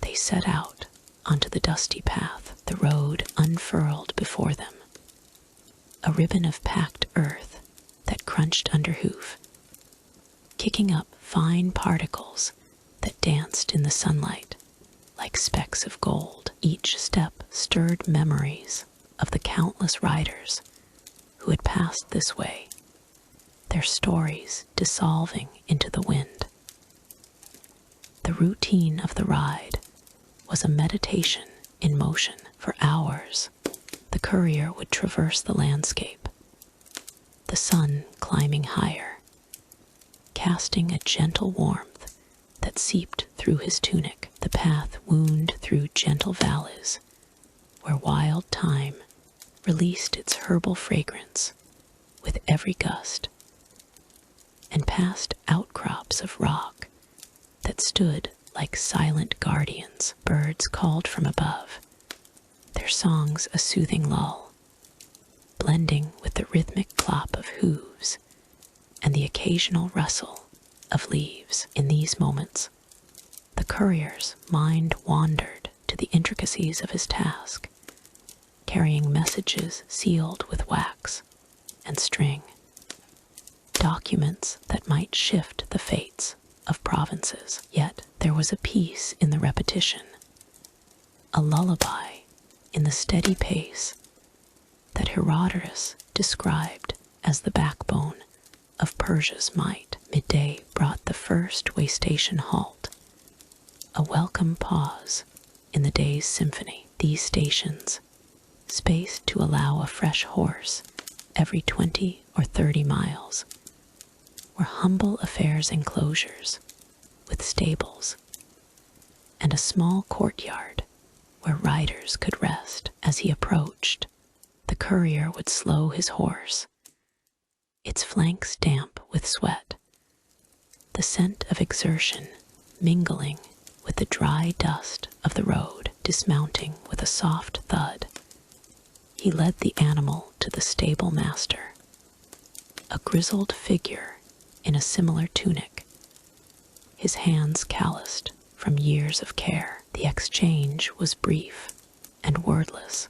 they set out onto the dusty path. The road unfurled before them, a ribbon of packed earth that crunched under hoof, kicking up fine particles that danced in the sunlight like specks of gold. Each step stirred memories of the countless riders who had passed this way, their stories dissolving into the wind. The routine of the ride was a meditation in motion. For hours, the courier would traverse the landscape, the sun climbing higher, casting a gentle warmth that seeped through his tunic. The path wound through gentle valleys where wild thyme released its herbal fragrance with every gust, and past outcrops of rock that stood like silent guardians. Birds called from above, their songs a soothing lull, blending with the rhythmic clop of hooves and the occasional rustle of leaves. In these moments, the courier's mind wandered to the intricacies of his task, carrying messages sealed with wax and string, documents that might shift the fates of provinces. Yet there was a peace in the repetition, a lullaby in the steady pace that Herodotus described as the backbone of Persia's might. Midday brought the first way station halt, a welcome pause in the day's symphony. These stations, spaced to allow a fresh horse every 20 or 30 miles, were humble affairs enclosures with stables and a small courtyard where riders could rest. As he approached, the courier would slow his horse, its flanks damp with sweat, the scent of exertion mingling with the dry dust of the road. Dismounting with a soft thud, he led the animal to the stable master, a grizzled figure in a similar tunic, his hands calloused from years of care. The exchange was brief and wordless,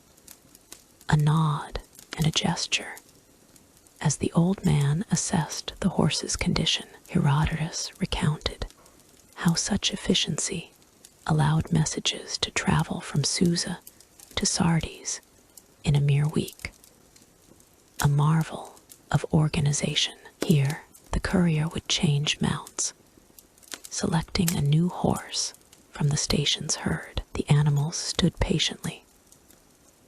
a nod and a gesture, as the old man assessed the horse's condition. Herodotus recounted how such efficiency allowed messages to travel from Susa to Sardes in a mere week, a marvel of organization. Here, the courier would change mounts, selecting a new horse from the station's herd. The animals stood patiently,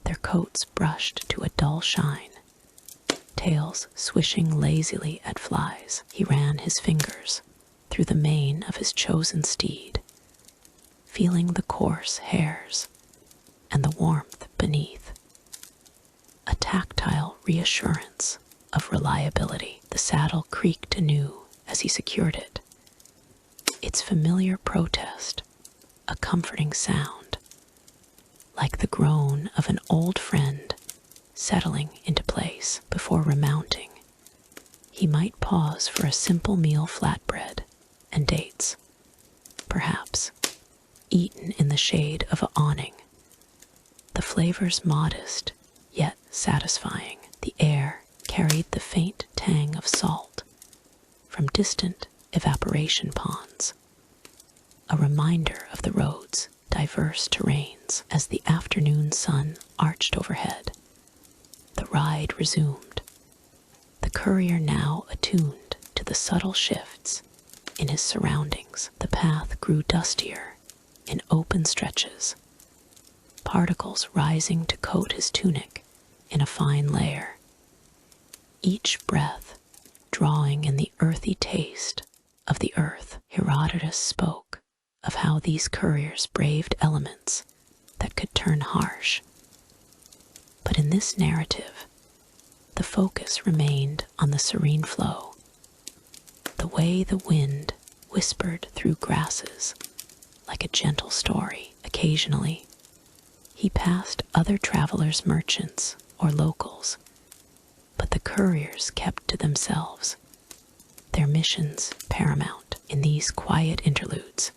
their coats brushed to a dull shine, tails swishing lazily at flies. He ran his fingers through the mane of his chosen steed, feeling the coarse hairs and the warmth beneath, a tactile reassurance of reliability. The saddle creaked anew as he secured it, its familiar protest a comforting sound, like the groan of an old friend settling into place. Before remounting, he might pause for a simple meal, flatbread and dates, perhaps eaten in the shade of an awning. The flavors modest, yet satisfying. The air carried the faint tang of salt from distant evaporation ponds, a reminder of the road's diverse terrains. As the afternoon sun arched overhead, the ride resumed, the courier now attuned to the subtle shifts in his surroundings. The path grew dustier in open stretches, particles rising to coat his tunic in a fine layer, each breath drawing in the earthy taste of the earth. Herodotus spoke of how these couriers braved elements that could turn harsh. But in this narrative, the focus remained on the serene flow, the way the wind whispered through grasses like a gentle story. Occasionally, he passed other travelers, merchants, or locals, but the couriers kept to themselves, their missions paramount. In these quiet interludes,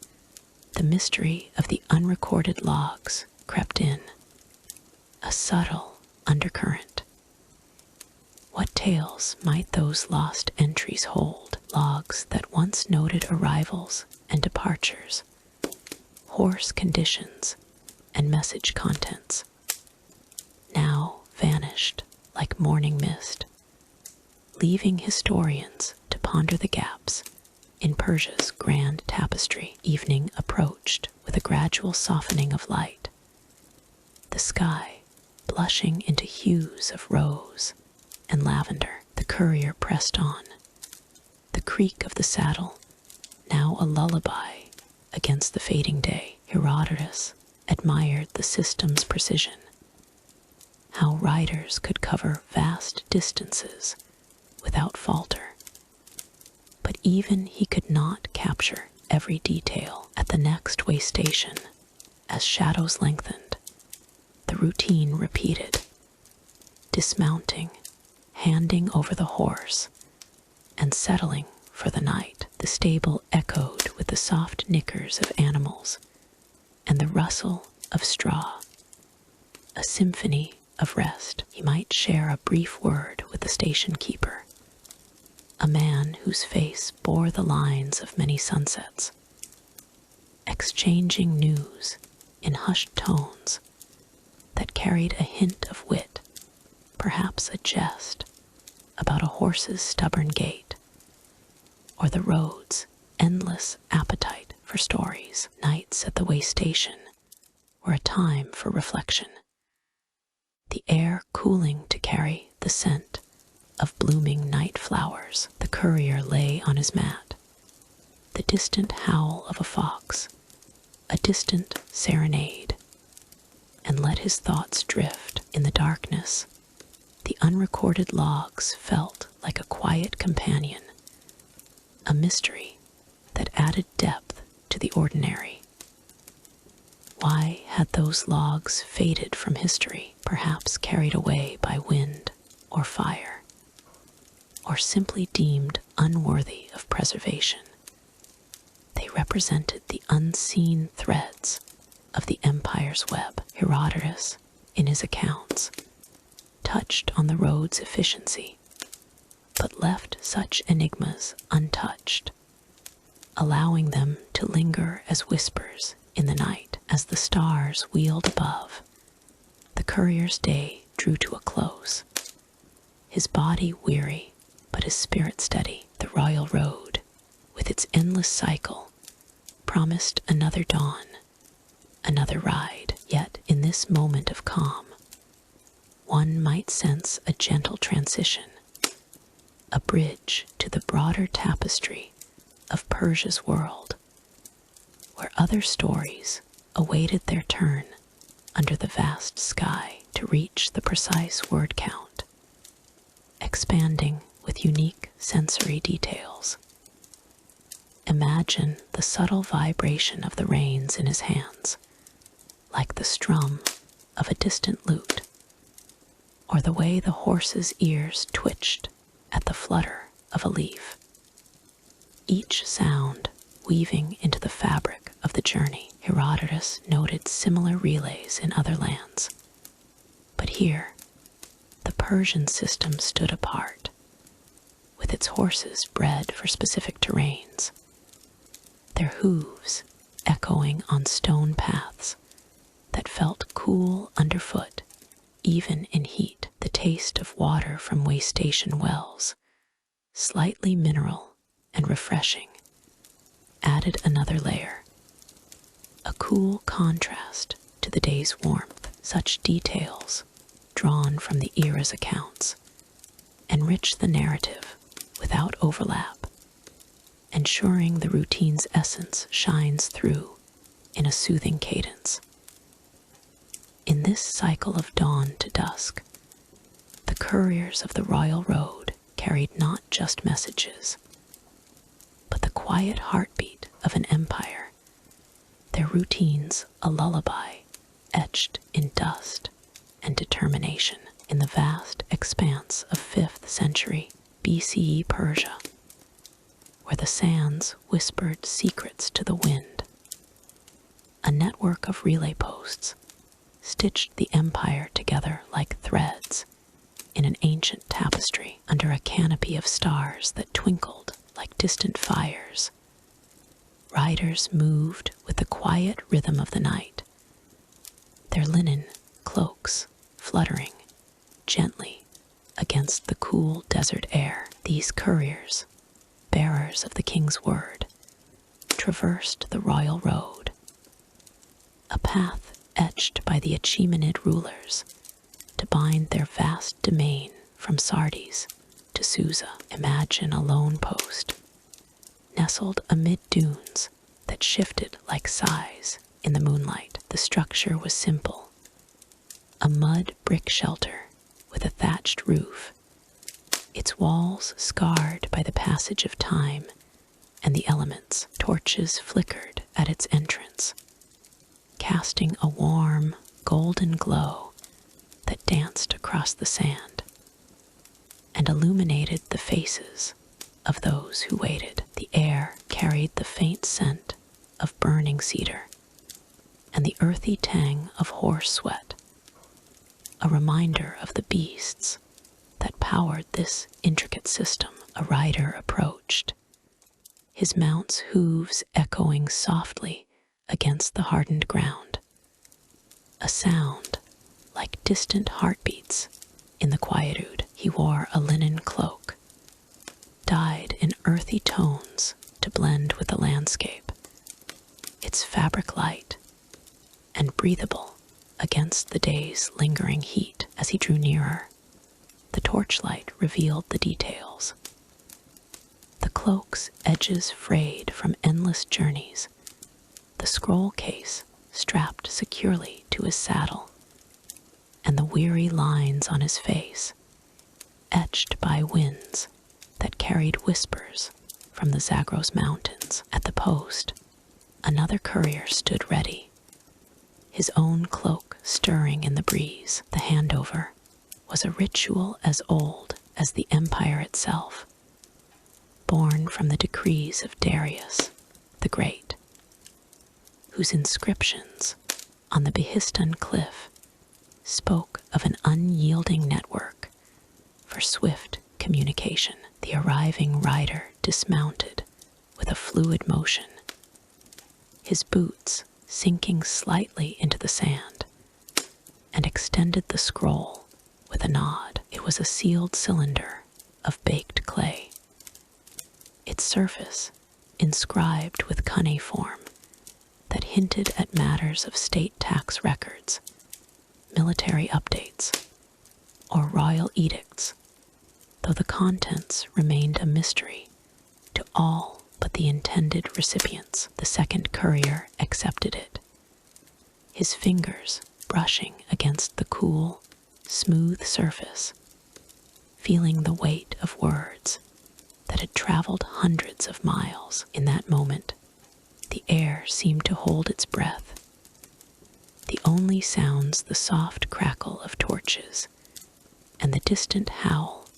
the mystery of the unrecorded logs crept in, a subtle undercurrent. What tales might those lost entries hold? Logs that once noted arrivals and departures, horse conditions, and message contents, now vanished like morning mist, leaving historians to ponder the gaps in Persia's grand tapestry. Evening approached with a gradual softening of light, the sky blushing into hues of rose and lavender. The courier pressed on, the creak of the saddle now a lullaby against the fading day. Herodotus admired the system's precision, how riders could cover vast distances without falter. But even he could not capture every detail. At the next way station, as shadows lengthened, the routine repeated, dismounting, handing over the horse, and settling for the night. The stable echoed with the soft nickers of animals and the rustle of straw, a symphony of rest. He might share a brief word with the station keeper, a man whose face bore the lines of many sunsets, exchanging news in hushed tones that carried a hint of wit, perhaps a jest about a horse's stubborn gait, or the road's endless appetite for stories. Nights at the way station were a time for reflection, the air cooling to carry the scent of blooming night flowers. The courier lay on his mat, the distant howl of a fox, a distant serenade, and let his thoughts drift. In the darkness, the unrecorded logs felt like a quiet companion, a mystery that added depth to the ordinary. Why had those logs faded from history, perhaps carried away by wind or fire, or simply deemed unworthy of preservation? They represented the unseen threads of the empire's web. Herodotus, in his accounts, touched on the road's efficiency, but left such enigmas untouched, allowing them to linger as whispers in the night. As the stars wheeled above, the courier's day drew to a close, his body weary but his spirit steady. The royal road, with its endless cycle, promised another dawn, another ride. Yet in this moment of calm, one might sense a gentle transition, a bridge to the broader tapestry of Persia's world, where other stories awaited their turn under the vast sky. To reach the precise word count, expanding with unique sensory details. Imagine the subtle vibration of the reins in his hands, like the strum of a distant lute, or the way the horse's ears twitched at the flutter of a leaf. Each sound weaving into the fabric of the journey. Herodotus noted similar relays in other lands. But here, the Persian system stood apart, with its horses bred for specific terrains, their hooves echoing on stone paths that felt cool underfoot, even in heat. The taste of water from way station wells, slightly mineral and refreshing, added another layer, a cool contrast to the day's warmth. Such details, drawn from the era's accounts, enrich the narrative without overlap, ensuring the routine's essence shines through in a soothing cadence. In this cycle of dawn to dusk, the couriers of the royal road carried not just messages, but the quiet heartbeat of an empire, their routines a lullaby etched in dust and determination. In the vast expanse of 5th century BCE Persia, where the sands whispered secrets to the wind, a network of relay posts stitched the empire together like threads in an ancient tapestry. Under a canopy of stars that twinkled like distant fires, riders moved with the quiet rhythm of the night, their linen cloaks fluttering gently against the cool desert air. These couriers, bearers of the king's word, traversed the royal road, a path etched by the Achaemenid rulers to bind their vast domain from Sardis to Susa. Imagine a lone post, nestled amid dunes that shifted like sighs in the moonlight. The structure was simple, a mud brick shelter with a thatched roof, its walls scarred by the passage of time and the elements. Torches flickered at its entrance, casting a warm, golden glow that danced across the sand and illuminated the faces of those who waited. The air carried the faint scent of burning cedar and the earthy tang of horse sweat, a reminder of the beasts that powered this intricate system. A rider approached, his mount's hooves echoing softly against the hardened ground, a sound like distant heartbeats in the quietude. He wore a linen cloak, dyed in earthy tones to blend with the landscape, its fabric light and breathable against the day's lingering heat. As he drew nearer, the torchlight revealed the details. The cloak's edges frayed from endless journeys, the scroll case strapped securely to his saddle, and the weary lines on his face, etched by winds that carried whispers from the Zagros Mountains. At the post, another courier stood ready, his own cloak stirring in the breeze. The handover was a ritual as old as the empire itself, born from the decrees of Darius the Great, whose inscriptions on the Behistun cliff spoke of an unyielding network for swift communication. The arriving rider dismounted with a fluid motion, his boots sinking slightly into the sand, and extended the scroll with a nod. It was a sealed cylinder of baked clay, its surface inscribed with cuneiform that hinted at matters of state tax records, military updates, or royal edicts, though the contents remained a mystery to all but the intended recipients. The second courier accepted it, his fingers brushing against the cool, smooth surface, feeling the weight of words that had traveled hundreds of miles. In that moment, the air seemed to hold its breath. The only sounds the soft crackle of torches and the distant howl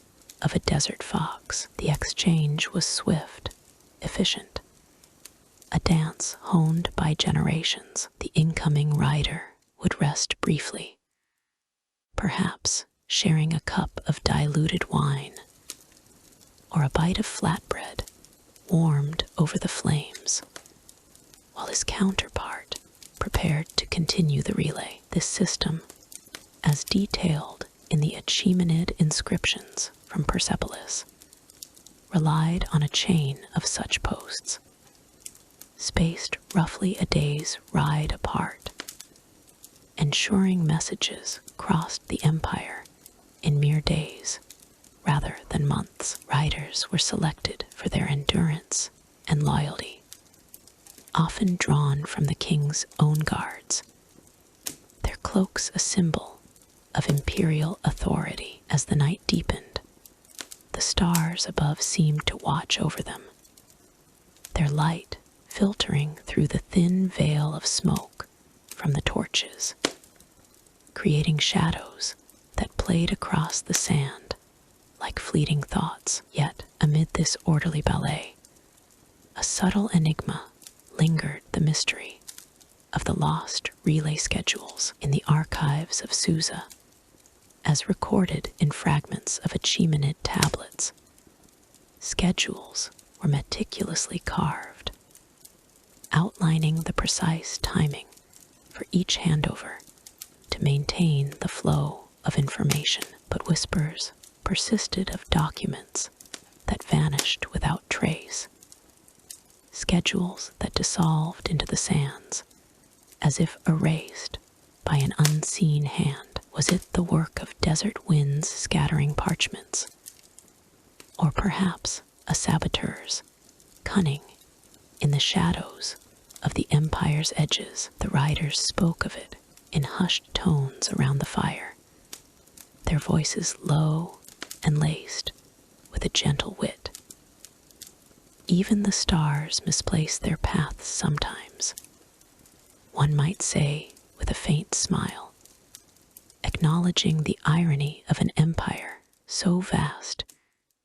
of a desert fox. The exchange was swift, efficient, a dance honed by generations. The incoming rider would rest briefly, perhaps sharing a cup of diluted wine or a bite of flatbread warmed over the flames, while his counterpart prepared to continue the relay. This system, as detailed in the Achaemenid inscriptions from Persepolis, relied on a chain of such posts, spaced roughly a day's ride apart, ensuring messages crossed the empire in mere days rather than months. Riders were selected for their endurance and loyalty, often drawn from the king's own guards, their cloaks a symbol of imperial authority. As the night deepened, the stars above seemed to watch over them, their light filtering through the thin veil of smoke from the torches, creating shadows that played across the sand like fleeting thoughts. Yet, amid this orderly ballet, a subtle enigma lingered: the mystery of the lost relay schedules in the archives of Susa, as recorded in fragments of Achaemenid tablets. Schedules were meticulously carved, outlining the precise timing for each handover to maintain the flow of information. But whispers persisted of documents that vanished without trace, schedules that dissolved into the sands as if erased by an unseen hand. Was it the work of desert winds scattering parchments, or perhaps a saboteur's cunning in the shadows of the empire's edges? The riders spoke of it in hushed tones around the fire, their voices low and laced with a gentle wit. Even the stars misplaced their paths sometimes, one might say with a faint smile, acknowledging the irony of an empire so vast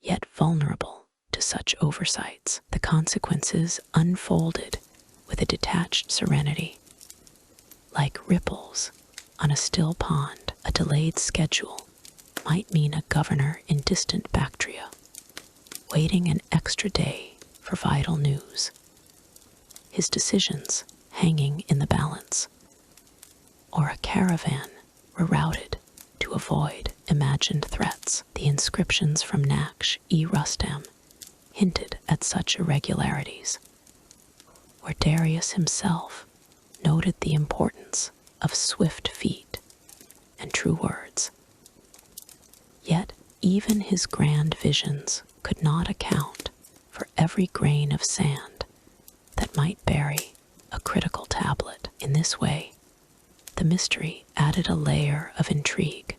yet vulnerable to such oversights. The consequences unfolded with a detached serenity, like ripples on a still pond. A delayed schedule might mean a governor in distant Bactria waiting an extra day for vital news, his decisions hanging in the balance, or a caravan rerouted to avoid imagined threats. The inscriptions from Naksh-e-Rustam hinted at such irregularities, where Darius himself noted the importance of swift feet and true words. Yet even his grand visions could not account for every grain of sand that might bury a critical tablet. In this way, the mystery added a layer of intrigue,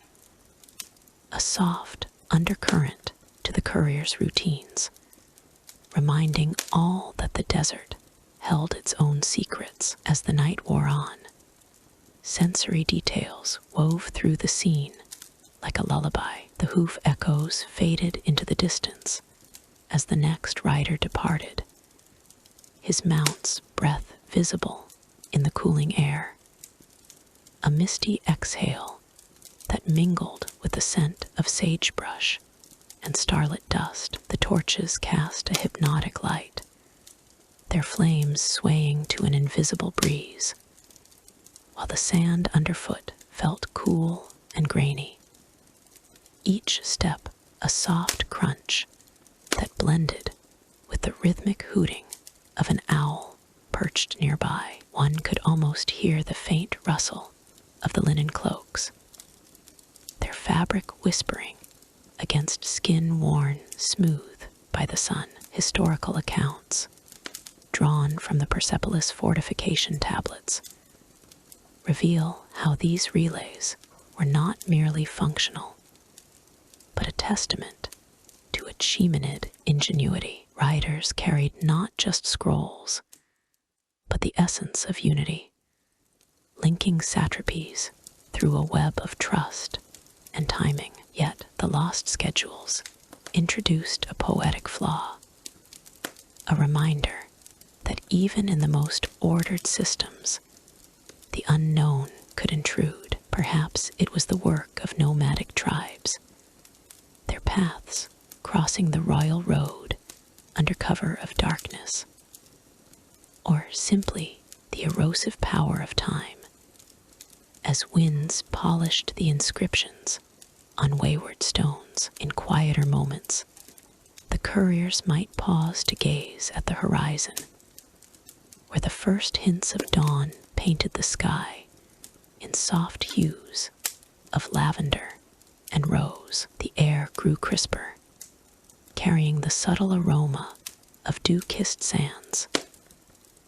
a soft undercurrent to the courier's routines, reminding all that the desert held its own secrets. As the night wore on, sensory details wove through the scene like a lullaby. The hoof echoes faded into the distance as the next rider departed, his mount's breath visible in the cooling air, a misty exhale that mingled with the scent of sagebrush and starlit dust. The torches cast a hypnotic light, their flames swaying to an invisible breeze, while the sand underfoot felt cool and grainy, each step a soft crunch that blended with the rhythmic hooting of an owl perched nearby. One could almost hear the faint rustle of the linen cloaks, their fabric whispering against skin worn smooth by the sun. Historical accounts, drawn from the Persepolis fortification tablets, reveal how these relays were not merely functional. but a testament to Achaemenid ingenuity. Riders carried not just scrolls, but the essence of unity, linking satrapies through a web of trust and timing. Yet the lost schedules introduced a poetic flaw, a reminder that even in the most ordered systems, the unknown could intrude. Perhaps it was the work of nomadic tribes, their paths crossing the royal road under cover of darkness, or simply the erosive power of time, as winds polished the inscriptions on wayward stones. In quieter moments, the couriers might pause to gaze at the horizon, where the first hints of dawn painted the sky in soft hues of lavender and rose. The air grew crisper, carrying the subtle aroma of dew-kissed sands,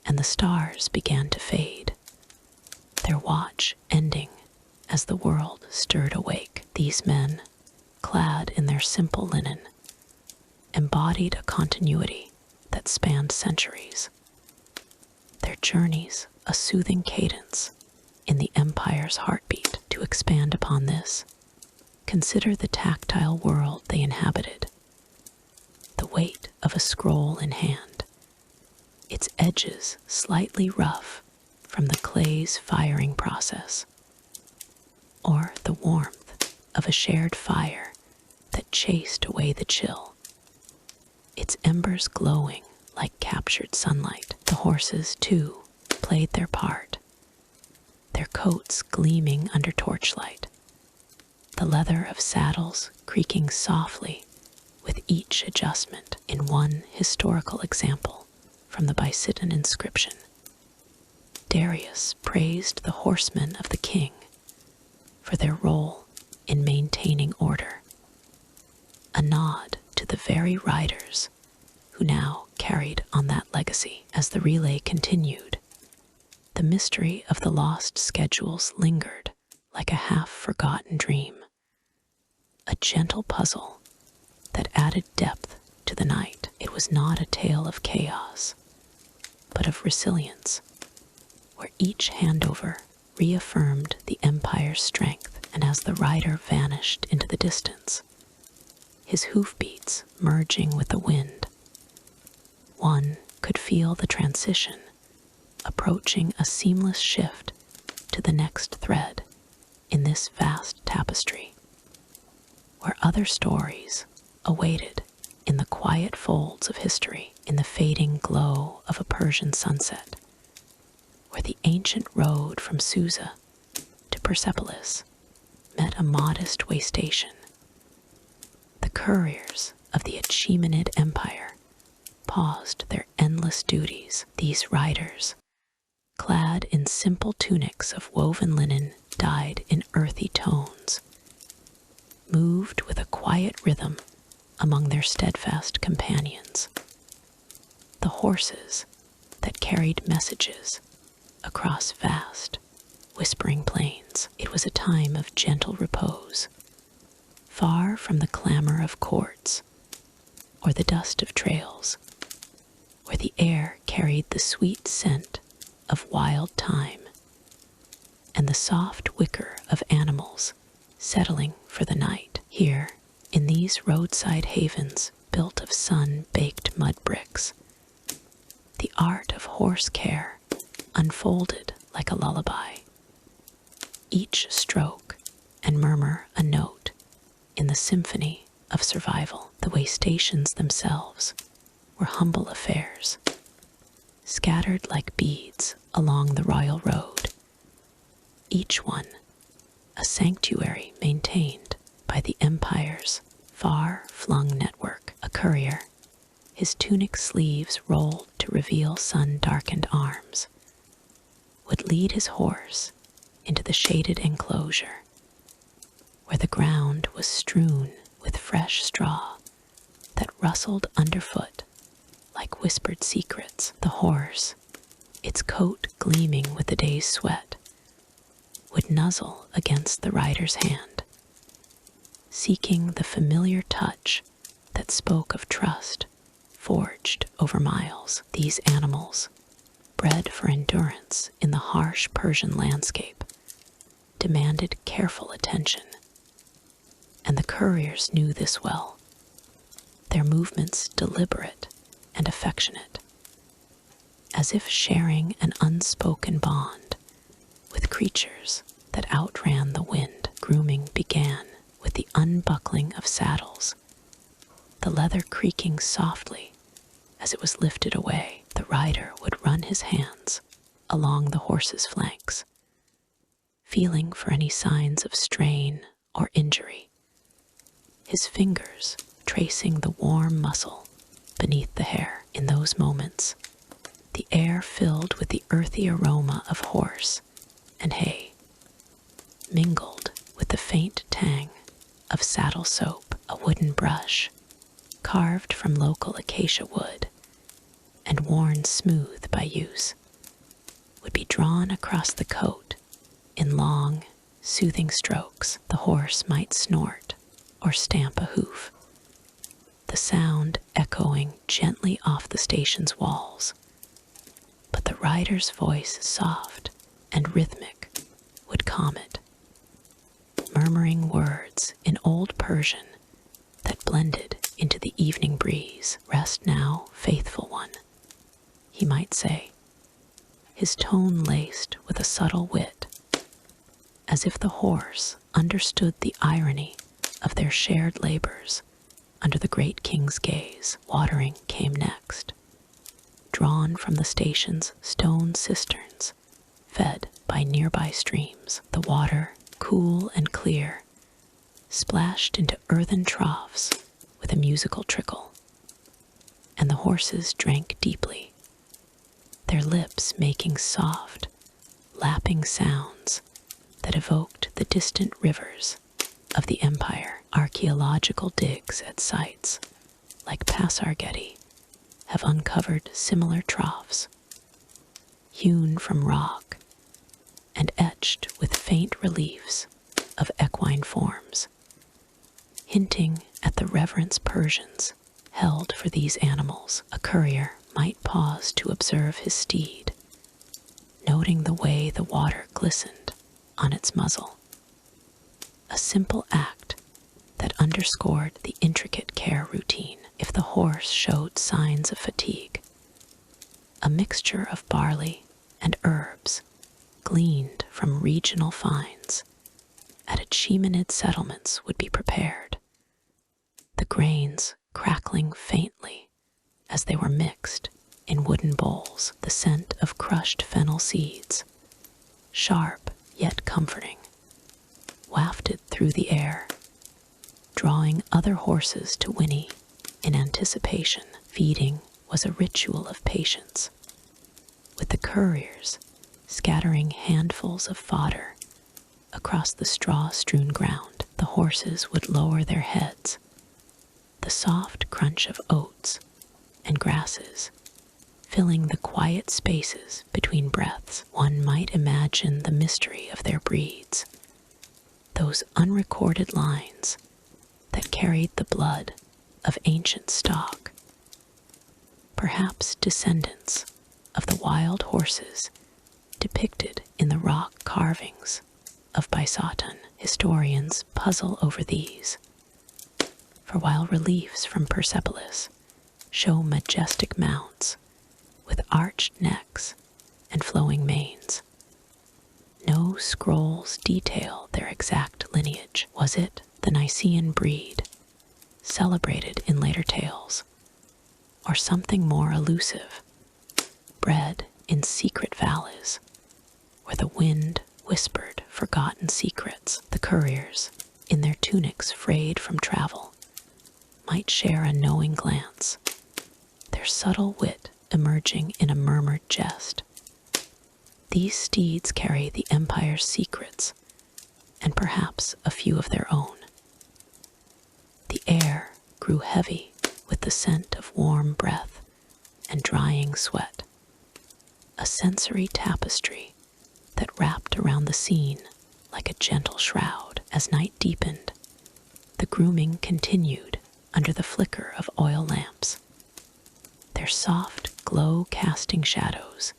and the stars began to fade, their watch ending as the world stirred awake. These men, clad in their simple linen, embodied a continuity that spanned centuries, their journeys a soothing cadence in the empire's heartbeat. To expand upon this, consider the tactile world they inhabited. The weight of a scroll in hand, its edges slightly rough from the clay's firing process, or the warmth of a shared fire that chased away the chill, its embers glowing like captured sunlight. The horses, too, played their part, their coats gleaming under torchlight, the leather of saddles creaking softly with each adjustment. In one historical example from the Byzantine inscription, Darius praised the horsemen of the king for their role in maintaining order, a nod to the very riders who now carried on that legacy. As the relay continued, the mystery of the lost schedules lingered like a half-forgotten dream, a gentle puzzle that added depth to the night. It was not a tale of chaos, but of resilience, where each handover reaffirmed the empire's strength. And as the rider vanished into the distance, his hoofbeats merging with the wind, one could feel the transition, approaching a seamless shift to the next thread in this vast tapestry, where other stories awaited in the quiet folds of history. In the fading glow of a Persian sunset, where the ancient road from Susa to Persepolis met a modest way station, the couriers of the Achaemenid Empire paused their endless duties. These riders, clad in simple tunics of woven linen dyed in earthy tones, moved with a quiet rhythm among their steadfast companions, the horses that carried messages across vast, whispering plains. It was a time of gentle repose, far from the clamor of courts or the dust of trails, where the air carried the sweet scent of wild thyme and the soft wicker of animals settling for the night. Here, in these roadside havens built of sun-baked mud bricks, the art of horse care unfolded like a lullaby, each stroke and murmur a note in the symphony of survival. The way stations themselves were humble affairs, scattered like beads along the royal road, each one a sanctuary maintained by the empire's far-flung network. A courier, his tunic sleeves rolled to reveal sun-darkened arms, would lead his horse into the shaded enclosure, where the ground was strewn with fresh straw that rustled underfoot like whispered secrets. The horse, its coat gleaming with the day's sweat, would nuzzle against the rider's hand, seeking the familiar touch that spoke of trust forged over miles. These animals, bred for endurance in the harsh Persian landscape, demanded careful attention, and the couriers knew this well, their movements deliberate and affectionate, as if sharing an unspoken bond with creatures that outran the wind. Grooming began with the unbuckling of saddles, the leather creaking softly as it was lifted away. The rider would run his hands along the horse's flanks, feeling for any signs of strain or injury, his fingers tracing the warm muscle beneath the hair. In those moments, the air filled with the earthy aroma of horse and hay, mingled with the faint tang of saddle soap. A wooden brush, carved from local acacia wood and worn smooth by use, would be drawn across the coat in long, soothing strokes. The horse might snort or stamp a hoof, the sound echoing gently off the station's walls. But the rider's voice, soft and rhythmic, would calm it, murmuring words in Old Persian that blended into the evening breeze. "Rest now, faithful one," he might say, his tone laced with a subtle wit, as if the horse understood the irony of their shared labors under the great king's gaze. Watering came next, drawn from the station's stone cisterns, fed by nearby streams. The water, cool and clear, splashed into earthen troughs with a musical trickle, and the horses drank deeply, their lips making soft, lapping sounds that evoked the distant rivers of the empire. Archaeological digs at sites like Pasargadae have uncovered similar troughs, hewn from rock and etched with faint reliefs of equine forms, hinting at the reverence Persians held for these animals. A courier might pause to observe his steed, noting the way the water glistened on its muzzle, a simple act that underscored the intricate care routine. If the horse showed signs of fatigue, a mixture of barley and herbs gleaned from regional finds at Achaemenid settlements would be prepared, the grains crackling faintly as they were mixed in wooden bowls. The scent of crushed fennel seeds, sharp yet comforting, wafted through the air, drawing other horses to whinny in anticipation. Feeding was a ritual of patience, with the couriers scattering handfuls of fodder across the straw-strewn ground. The horses would lower their heads, the soft crunch of oats and grasses filling the quiet spaces between breaths. One might imagine the mystery of their breeds, those unrecorded lines that carried the blood of ancient stock, perhaps descendants of the wild horses depicted in the rock carvings of Byzantium. Historians puzzle over these, for while reliefs from Persepolis show majestic mounts with arched necks and flowing manes, no scrolls detail their exact lineage. Was it the Nicaean breed, celebrated in later tales, or something more elusive, bred in secret valleys where the wind whispered forgotten secrets? The couriers, in their tunics frayed from travel, might share a knowing glance, their subtle wit emerging in a murmured jest. These steeds carry the empire's secrets, and perhaps a few of their own. The air grew heavy with the scent of warm breath and drying sweat, a sensory tapestry that wrapped around the scene like a gentle shroud. As night deepened, The grooming continued under the flicker of oil lamps, their soft, glow-casting shadows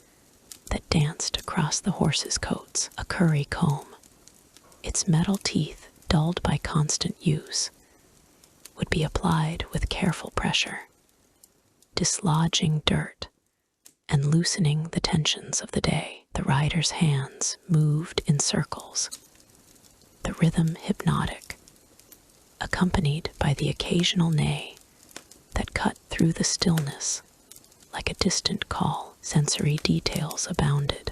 that danced across the horses' coats. A curry comb, its metal teeth dulled by constant use, would be applied with careful pressure, dislodging dirt and loosening the tensions of the day. The rider's hands moved in circles, the rhythm hypnotic, accompanied by the occasional neigh that cut through the stillness like a distant call. Sensory details abounded.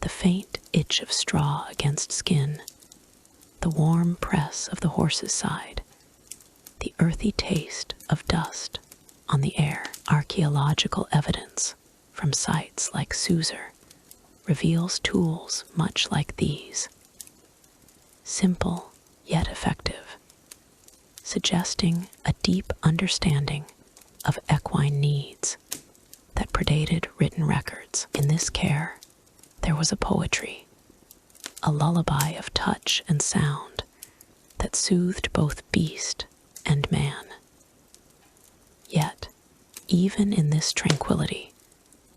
The faint itch of straw against skin, the warm press of the horse's side, the earthy taste of dust on the air. Archaeological evidence from sites like Suzer reveals tools much like these, simple yet effective, suggesting a deep understanding of equine needs that predated written records. In this care, there was a poetry, a lullaby of touch and sound that soothed both beast and man. Yet, even in this tranquility,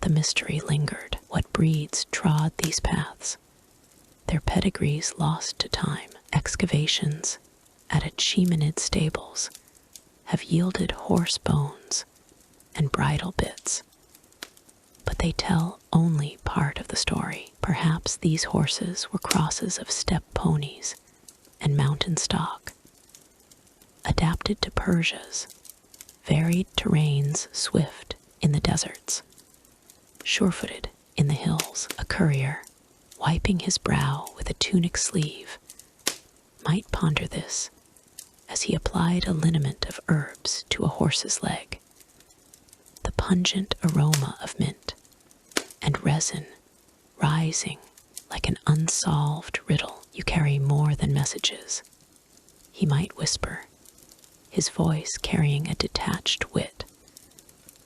the mystery lingered. What breeds trod these paths? Their pedigrees lost to time. Excavations at Achaemenid stables have yielded horse bones and bridle bits, but they tell only part of the story. Perhaps these horses were crosses of steppe ponies and mountain stock, adapted to Persia's varied terrains, swift in the deserts, sure-footed in the hills. A courier, wiping his brow with a tunic sleeve, might ponder this as he applied a liniment of herbs to a horse's leg. The pungent aroma of mint and resin rising like an unsolved riddle. You carry more than messages, he might whisper, his voice carrying a detached wit,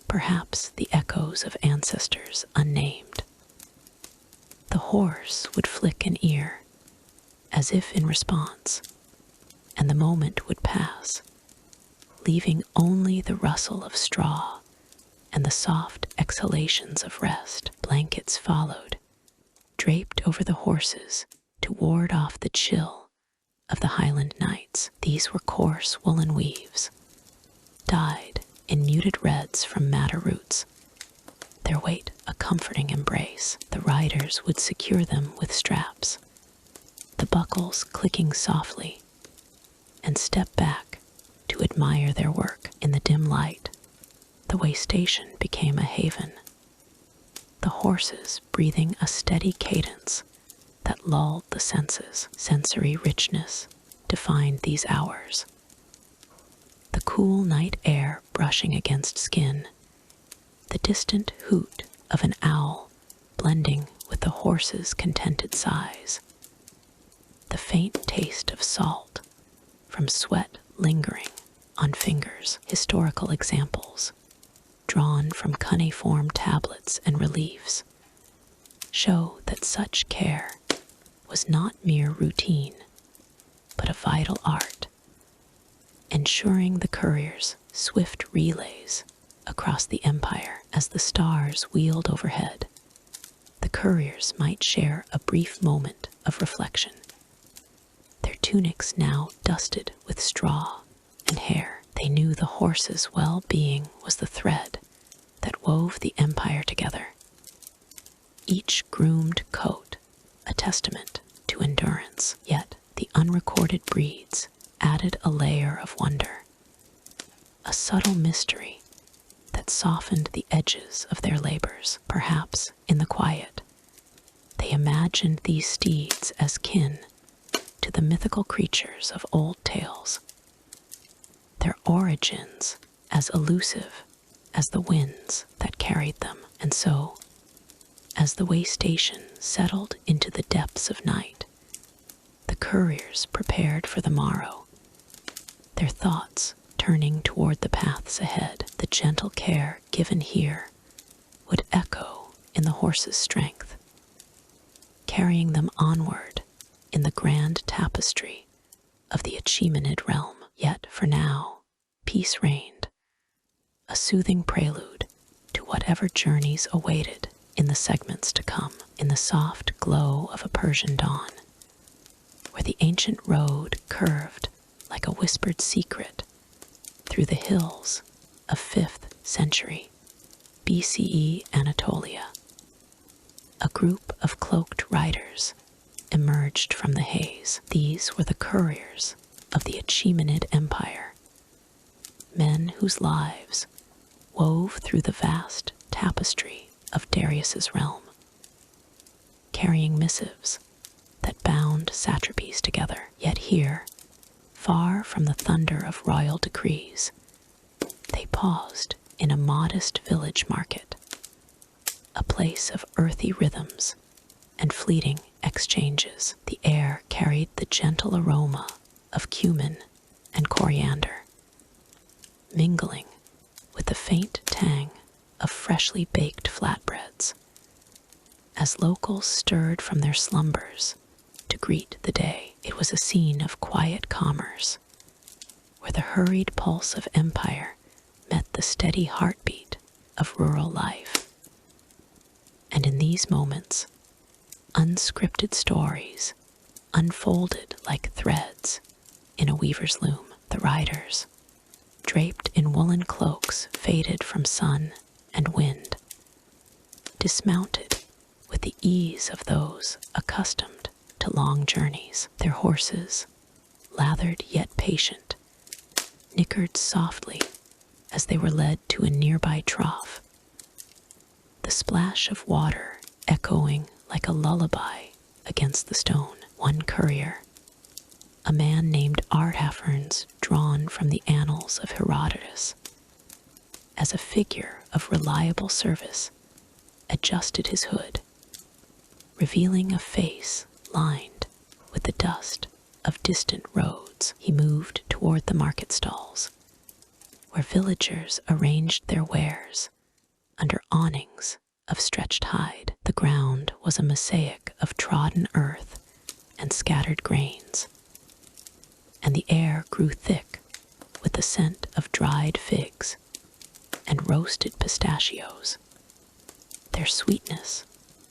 perhaps the echoes of ancestors unnamed. The horse would flick an ear, as if in response, and the moment would pass, leaving only the rustle of straw and the soft exhalations of rest. Blankets followed, draped over the horses to ward off the chill of the Highland nights. These were coarse woolen weaves, dyed in muted reds from madder roots, their weight a comforting embrace. The riders would secure them with straps, the buckles clicking softly, and step back to admire their work. In the dim light, the way station became a haven, the horses breathing a steady cadence that lulled the senses. Sensory richness defined these hours, the cool night air brushing against skin, the distant hoot of an owl blending with the horse's contented sighs, the faint taste of salt from sweat lingering on fingers. Historical examples, drawn from cuneiform tablets and reliefs, show that such care was not mere routine, but a vital art, ensuring the courier's swift relays across the empire. As the stars wheeled overhead, the couriers might share a brief moment of reflection, their tunics now dusted with straw and hair. They knew the horse's well-being was the thread that wove the empire together, each groomed coat a testament to endurance. Yet the unrecorded breeds added a layer of wonder, a subtle mystery that softened the edges of their labors. Perhaps in the quiet, they imagined these steeds as kin to the mythical creatures of old tales, their origins as elusive as the winds that carried them. And so, as the way station settled into the depths of night, the couriers prepared for the morrow, their thoughts turning toward the paths ahead. The gentle care given here would echo in the horse's strength, carrying them onward in the grand tapestry of the Achaemenid realm. Yet, for now, peace reigned, a soothing prelude to whatever journeys awaited in the segments to come. In the soft glow of a Persian dawn, where the ancient road curved like a whispered secret through the hills of 5th century BCE Anatolia, a group of cloaked riders emerged from the haze. These were the couriers of the Achaemenid Empire, men whose lives wove through the vast tapestry of Darius's realm, carrying missives that bound satrapies together. Yet here, far from the thunder of royal decrees, they paused in a modest village market, a place of earthy rhythms and fleeting exchanges. The air carried the gentle aroma of cumin and coriander, mingling with the faint tang of freshly baked flatbreads, as locals stirred from their slumbers to greet the day. It was a scene of quiet commerce, where the hurried pulse of empire met the steady heartbeat of rural life. And in these moments, unscripted stories unfolded like threads in a weaver's loom. The riders, draped in woolen cloaks faded from sun and wind, dismounted with the ease of those accustomed to long journeys. Their horses, lathered yet patient, nickered softly as they were led to a nearby trough, the splash of water echoing like a lullaby against the stone. One courier, a man named Artafernes, drawn from the annals of Herodotus as a figure of reliable service, adjusted his hood, revealing a face lined with the dust of distant roads. He moved toward the market stalls, where villagers arranged their wares under awnings of stretched hide. The ground was a mosaic of trodden earth and scattered grains, and the air grew thick with the scent of dried figs and roasted pistachios, their sweetness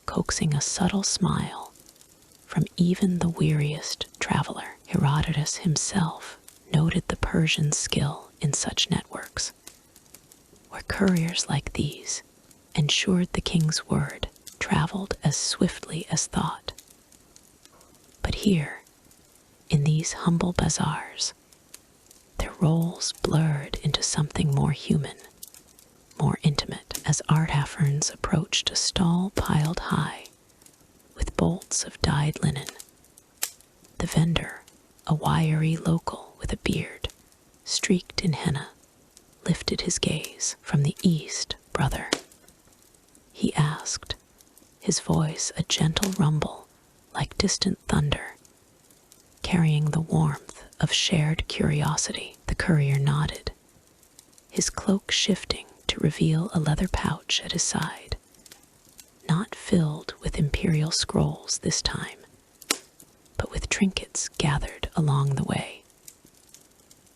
coaxing a subtle smile from even the weariest traveler. Herodotus himself noted the Persian skill in such networks, where couriers like these ensured the king's word traveled as swiftly as thought. But here, in these humble bazaars, their roles blurred into something more human, more intimate. As Artafernes approached a stall piled high with bolts of dyed linen, the vendor, a wiry local with a beard streaked in henna, lifted his gaze. "From the east, brother?" he asked, his voice a gentle rumble like distant thunder, carrying the warmth of shared curiosity. The courier nodded, his cloak shifting to reveal a leather pouch at his side, not filled with imperial scrolls this time, but with trinkets gathered along the way.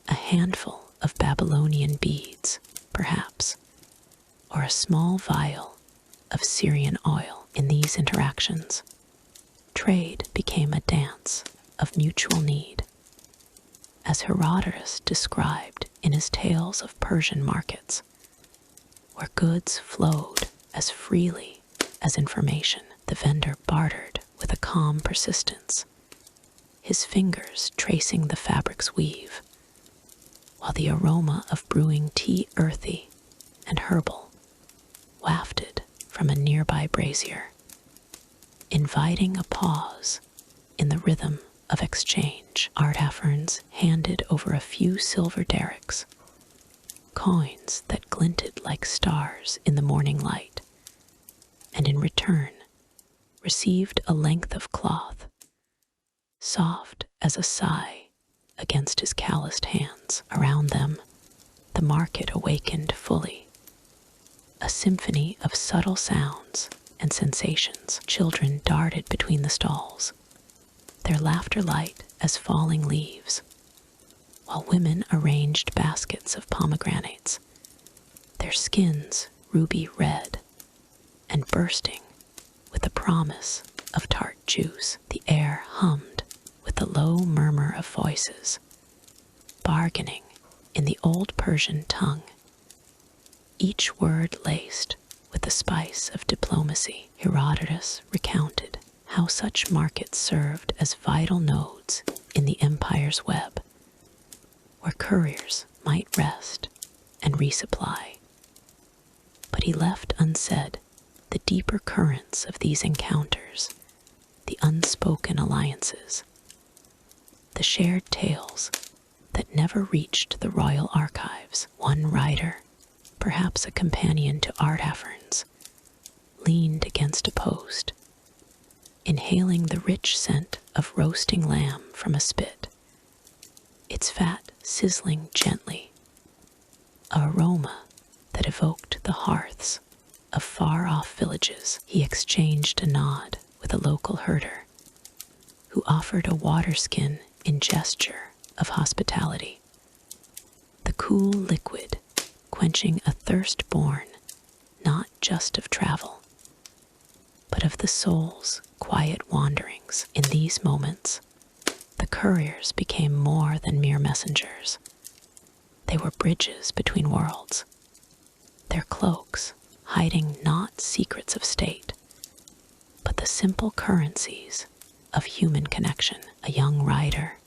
A handful of Babylonian beads, perhaps, or a small vial of Syrian oil. In these interactions, trade became a dance of mutual need, as Herodotus described in his tales of Persian markets, where goods flowed as freely as information. The vendor bartered with a calm persistence, his fingers tracing the fabric's weave, while the aroma of brewing tea, earthy and herbal, wafted from a nearby brazier, inviting a pause in the rhythm of exchange. Artafernes handed over a few silver derricks, coins that glinted like stars in the morning light, and in return received a length of cloth, soft as a sigh against his calloused hands. Around them, the market awakened fully, a symphony of subtle sounds and sensations. Children darted between the stalls, their laughter light as falling leaves, while women arranged baskets of pomegranates, their skins ruby red and bursting with the promise of tart juice. The air hummed with the low murmur of voices, bargaining in the old Persian tongue, each word laced with the spice of diplomacy. Herodotus recounted how such markets served as vital nodes in the empire's web, where couriers might rest and resupply. But he left unsaid the deeper currents of these encounters, the unspoken alliances, the shared tales that never reached the royal archives. One rider, perhaps a companion to Artaferns, leaned against a post, inhaling the rich scent of roasting lamb from a spit, its fat sizzling gently, an aroma that evoked the hearths of far-off villages. He exchanged a nod with a local herder, who offered a water skin in gesture of hospitality, the cool liquid quenching a thirst born not just of travel, but of the soul's quiet wanderings. In these moments, the couriers became more than mere messengers. They were bridges between worlds, their cloaks hiding not secrets of state, but the simple currencies of human connection. A young rider,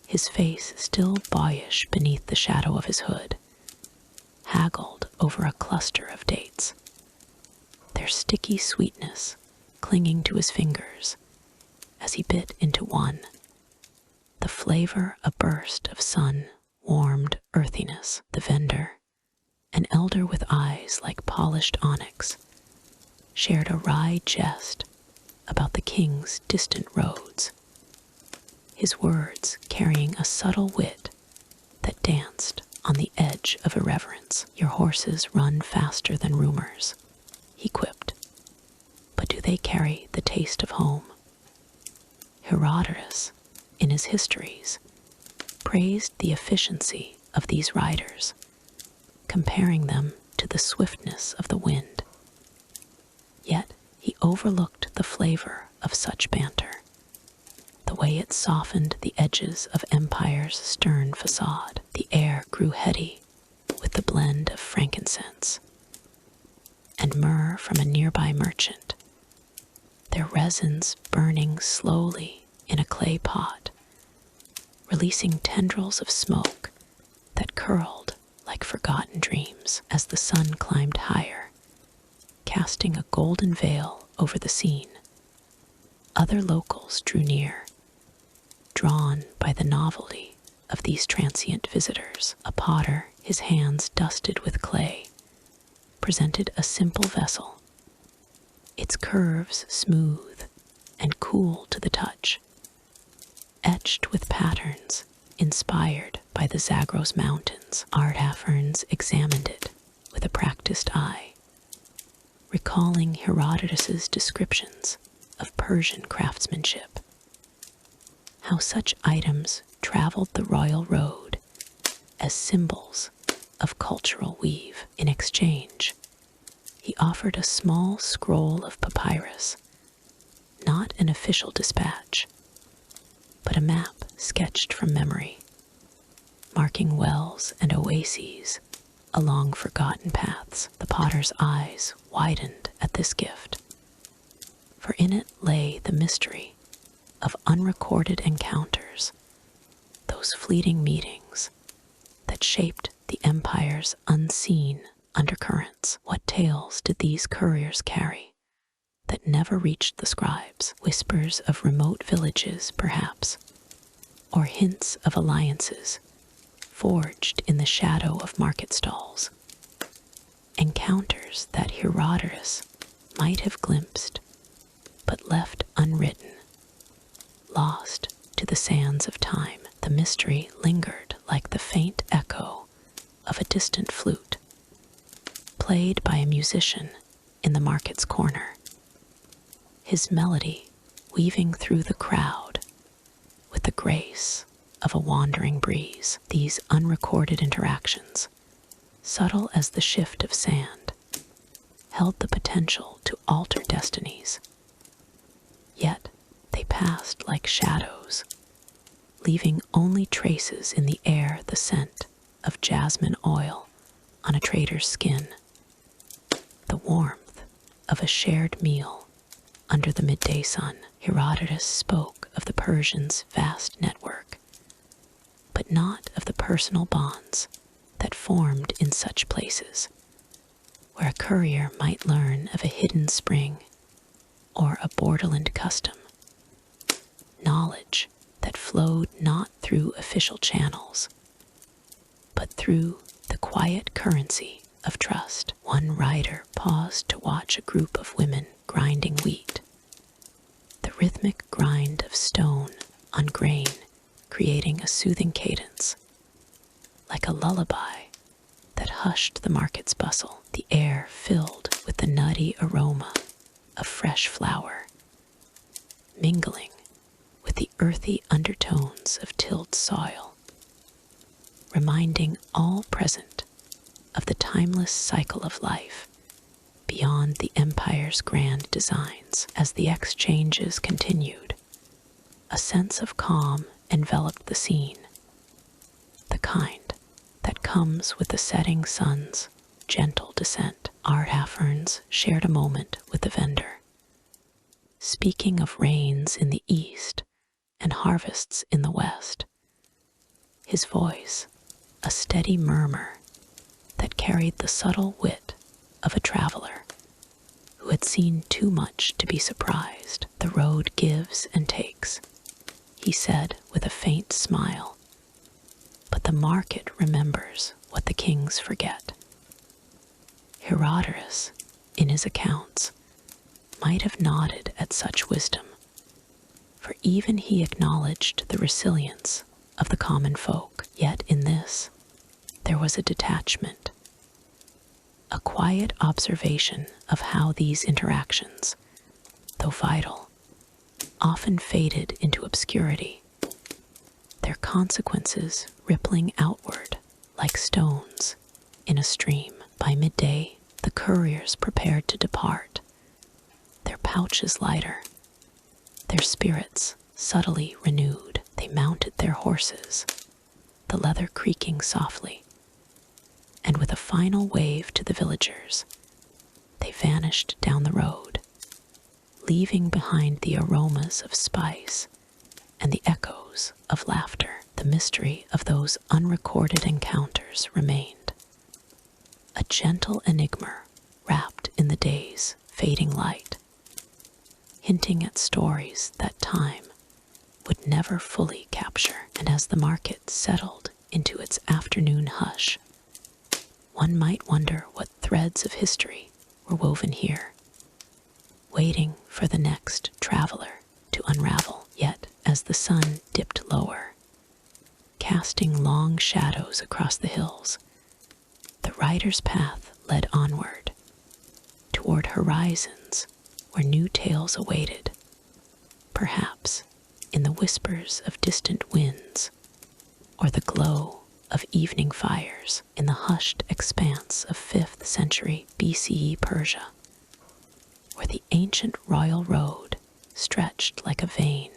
his face still boyish beneath the shadow of his hood, haggled over a cluster of dates, their sticky sweetness clinging to his fingers as he bit into one, the flavor a burst of sun-warmed earthiness. The vendor, an elder with eyes like polished onyx, shared a wry jest about the king's distant roads, his words carrying a subtle wit that danced on the edge of irreverence. Your horses run faster than rumors, he quipped, but do they carry the taste of home? Herodotus, in his histories, praised the efficiency of these riders, comparing them to the swiftness of the wind. Yet he overlooked the flavor of such banter, the way it softened the edges of empire's stern facade. The air grew heady with the blend of frankincense and myrrh from a nearby merchant, their resins burning slowly in a clay pot, releasing tendrils of smoke that curled like forgotten dreams. As the sun climbed higher, casting a golden veil over the scene, other locals drew near, drawn by the novelty of these transient visitors. A potter, his hands dusted with clay, presented a simple vessel, its curves smooth and cool to the touch, etched with patterns inspired by the Zagros Mountains. Artaferns examined it with a practiced eye, recalling Herodotus's descriptions of Persian craftsmanship, how such items traveled the royal road as symbols of cultural weave. In exchange, he offered a small scroll of papyrus, not an official dispatch, but a map sketched from memory, marking wells and oases along forgotten paths. The potter's eyes widened at this gift, for in it lay the mystery of unrecorded encounters, those fleeting meetings that shaped the empire's unseen undercurrents. What tales did these couriers carry that never reached the scribes? Whispers of remote villages, perhaps, or hints of alliances forged in the shadow of market stalls. Encounters that Herodotus might have glimpsed, but left unwritten, lost to the sands of time. The mystery lingered like the faint echo of a distant flute, played by a musician in the market's corner, his melody weaving through the crowd with the grace of a wandering breeze. These unrecorded interactions, subtle as the shift of sand, held the potential to alter destinies. Yet they passed like shadows, leaving only traces in the air, the scent of jasmine oil on a trader's skin, the warmth of a shared meal under the midday sun. Herodotus spoke of the Persians' vast network, but not of the personal bonds that formed in such places, where a courier might learn of a hidden spring or a borderland custom. Knowledge that flowed not through official channels, but through the quiet currency of trust. One rider paused to watch a group of women grinding wheat. The rhythmic grind of stone on grain creating a soothing cadence, like a lullaby that hushed the market's bustle. The air filled with the nutty aroma of fresh flour, mingling with the earthy undertones of tilled soil, reminding all present of the timeless cycle of life beyond the empire's grand designs. As the exchanges continued, a sense of calm enveloped the scene, the kind that comes with the setting sun's gentle descent. Art Hafferns shared a moment with the vendor, speaking of rains in the east and harvests in the west. His voice, a steady murmur that carried the subtle wit of a traveler who had seen too much to be surprised. The road gives and takes, he said with a faint smile, but the market remembers what the kings forget. Herodotus, in his accounts, might have nodded at such wisdom, for even he acknowledged the resilience of the common folk. Yet in this, there was a detachment, a quiet observation of how these interactions, though vital, often faded into obscurity, their consequences rippling outward like stones in a stream. By midday, the couriers prepared to depart, their pouches lighter, their spirits subtly renewed. They mounted their horses, the leather creaking softly, and with a final wave to the villagers, they vanished down the road, leaving behind the aromas of spice and the echoes of laughter. The mystery of those unrecorded encounters remained, a gentle enigma wrapped in the day's fading light, hinting at stories that time would never fully capture. And as the market settled into its afternoon hush, one might wonder what threads of history were woven here, waiting for the next traveler to unravel. Yet, as the sun dipped lower, casting long shadows across the hills, the rider's path led onward, toward horizons where new tales awaited, perhaps in the whispers of distant winds or the glow of evening fires in the hushed expanse of 5th century BCE Persia, where the ancient royal road stretched like a vein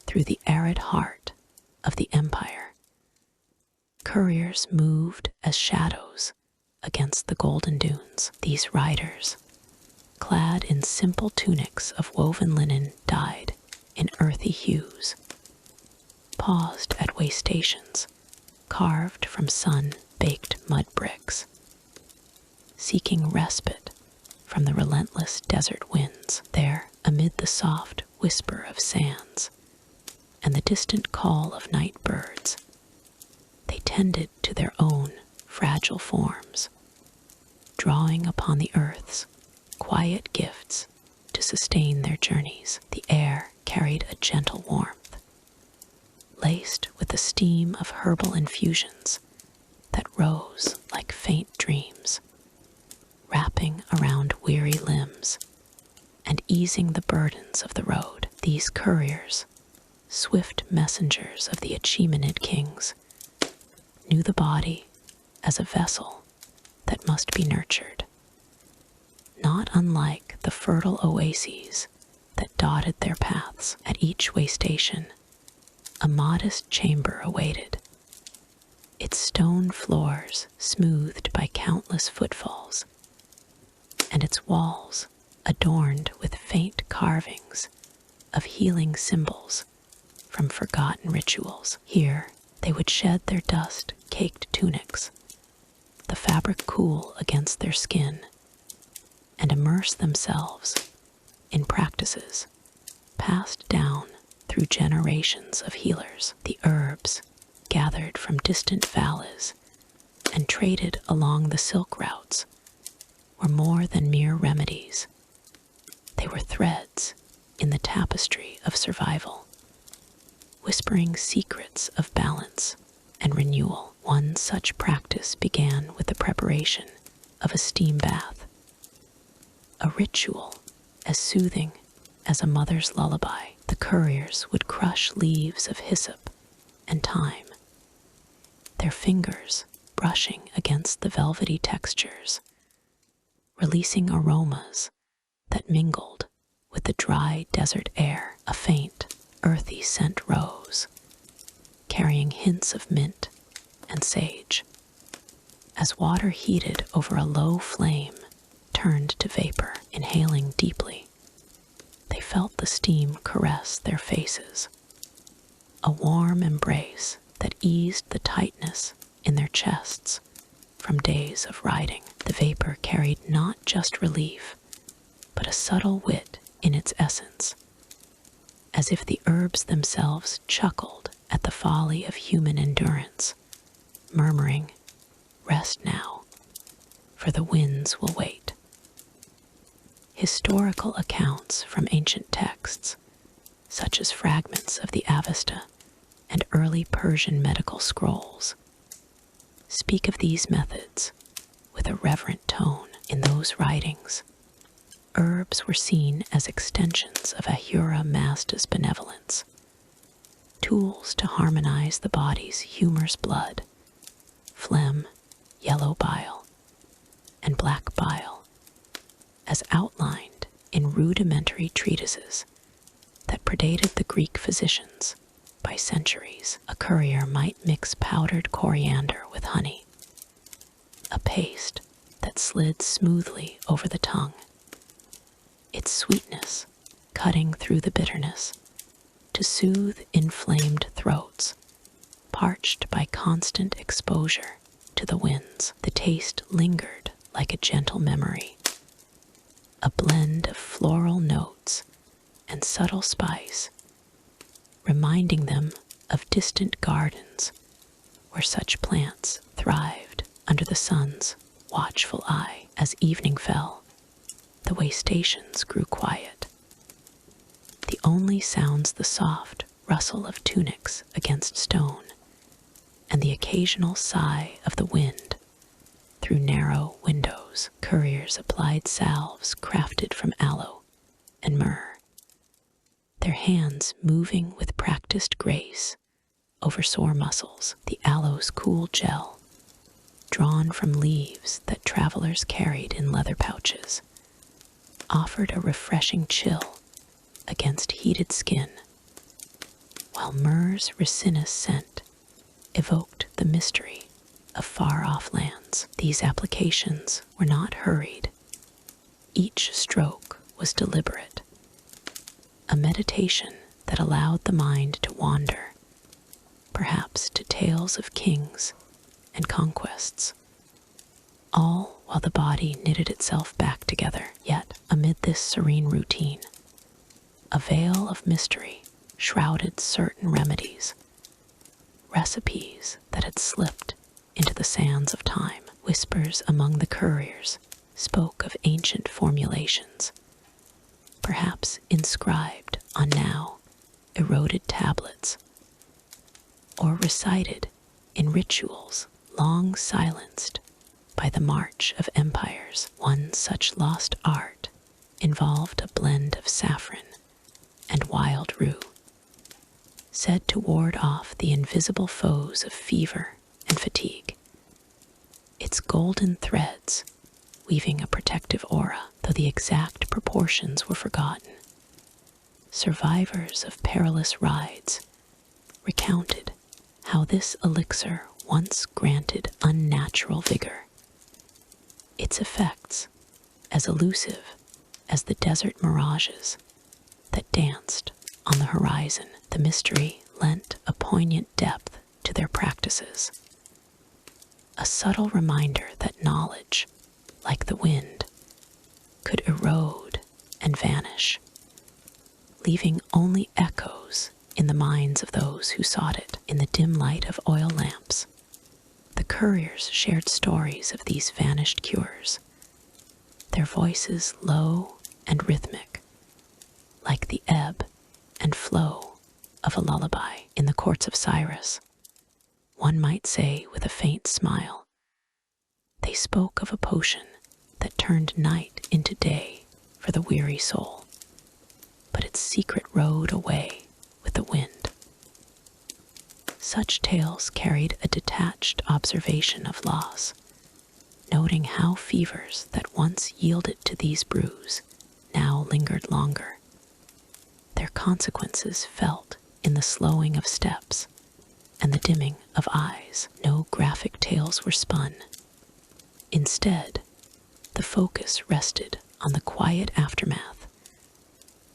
through the arid heart of the empire. Couriers moved as shadows against the golden dunes. These riders, clad in simple tunics of woven linen dyed in earthy hues, paused at way stations carved from sun-baked mud bricks, seeking respite from the relentless desert winds. There, amid the soft whisper of sands and the distant call of night birds, they tended to their own fragile forms, drawing upon the earth's quiet gifts to sustain their journeys. The air carried a gentle warmth, laced with the steam of herbal infusions that rose like faint dreams, wrapping around weary limbs and easing the burdens of the road. These couriers, swift messengers of the Achaemenid kings, knew the body as a vessel that must be nurtured. Not unlike the fertile oases that dotted their paths, at each way station, a modest chamber awaited, its stone floors smoothed by countless footfalls, and its walls adorned with faint carvings of healing symbols from forgotten rituals. Here they would shed their dust-caked tunics, the fabric cool against their skin, and immerse themselves in practices passed down through generations of healers. The herbs gathered from distant valleys and traded along the silk routes were more than mere remedies. They were threads in the tapestry of survival, whispering secrets of balance and renewal. One such practice began with the preparation of a steam bath, a ritual as soothing as a mother's lullaby. The couriers would crush leaves of hyssop and thyme, their fingers brushing against the velvety textures, releasing aromas that mingled with the dry desert air. A faint, earthy scent rose, carrying hints of mint and sage. As water heated over a low flame turned to vapor, inhaling deeply, they felt the steam caress their faces, a warm embrace that eased the tightness in their chests from days of riding. The vapor carried not just relief, but a subtle wit in its essence, as if the herbs themselves chuckled at the folly of human endurance, murmuring, "Rest now, for the winds will wait." Historical accounts from ancient texts, such as fragments of the Avesta and early Persian medical scrolls, speak of these methods with a reverent tone. In those writings, herbs were seen as extensions of Ahura Mazda's benevolence, tools to harmonize the body's humorous blood, phlegm, yellow bile, and black bile, as outlined in rudimentary treatises that predated the Greek physicians by centuries. A courier might mix powdered coriander with honey, a paste that slid smoothly over the tongue, its sweetness cutting through the bitterness to soothe inflamed throats parched by constant exposure to the winds. The taste lingered like a gentle memory, a blend of floral notes and subtle spice, reminding them of distant gardens where such plants thrived under the sun's watchful eye. As evening fell, the way stations grew quiet. The only sounds the soft rustle of tunics against stone and the occasional sigh of the wind through narrow windows. Couriers applied salves crafted from aloe and myrrh, their hands moving with practiced grace over sore muscles. The aloe's cool gel, drawn from leaves that travelers carried in leather pouches, offered a refreshing chill against heated skin, while myrrh's resinous scent evoked the mystery of far-off lands. These applications were not hurried. Each stroke was deliberate, a meditation that allowed the mind to wander, perhaps to tales of kings and conquests, all while the body knitted itself back together. Yet, amid this serene routine, a veil of mystery shrouded certain remedies, recipes that had slipped into the sands of time. Whispers among the couriers spoke of ancient formulations, perhaps inscribed on now eroded tablets, or recited in rituals long silenced by the march of empires. One such lost art involved a blend of saffron and wild rue, said to ward off the invisible foes of fever and fatigue. Its golden threads weaving a protective aura, though the exact proportions were forgotten. Survivors of perilous rides recounted how this elixir once granted unnatural vigor. Its effects, as elusive as the desert mirages that danced on the horizon, the mystery lent a poignant depth to their practices. A subtle reminder that knowledge, like the wind, could erode and vanish, leaving only echoes in the minds of those who sought it. In the dim light of oil lamps, the couriers shared stories of these vanished cures, their voices low and rhythmic, like the ebb and flow of a lullaby. In the courts of Cyrus, one might say with a faint smile, they spoke of a potion that turned night into day for the weary soul, but its secret rode away with the wind. Such tales carried a detached observation of loss, noting how fevers that once yielded to these brews now lingered longer, their consequences felt in the slowing of steps and the dimming of eyes. No graphic tales were spun. Instead, the focus rested on the quiet aftermath,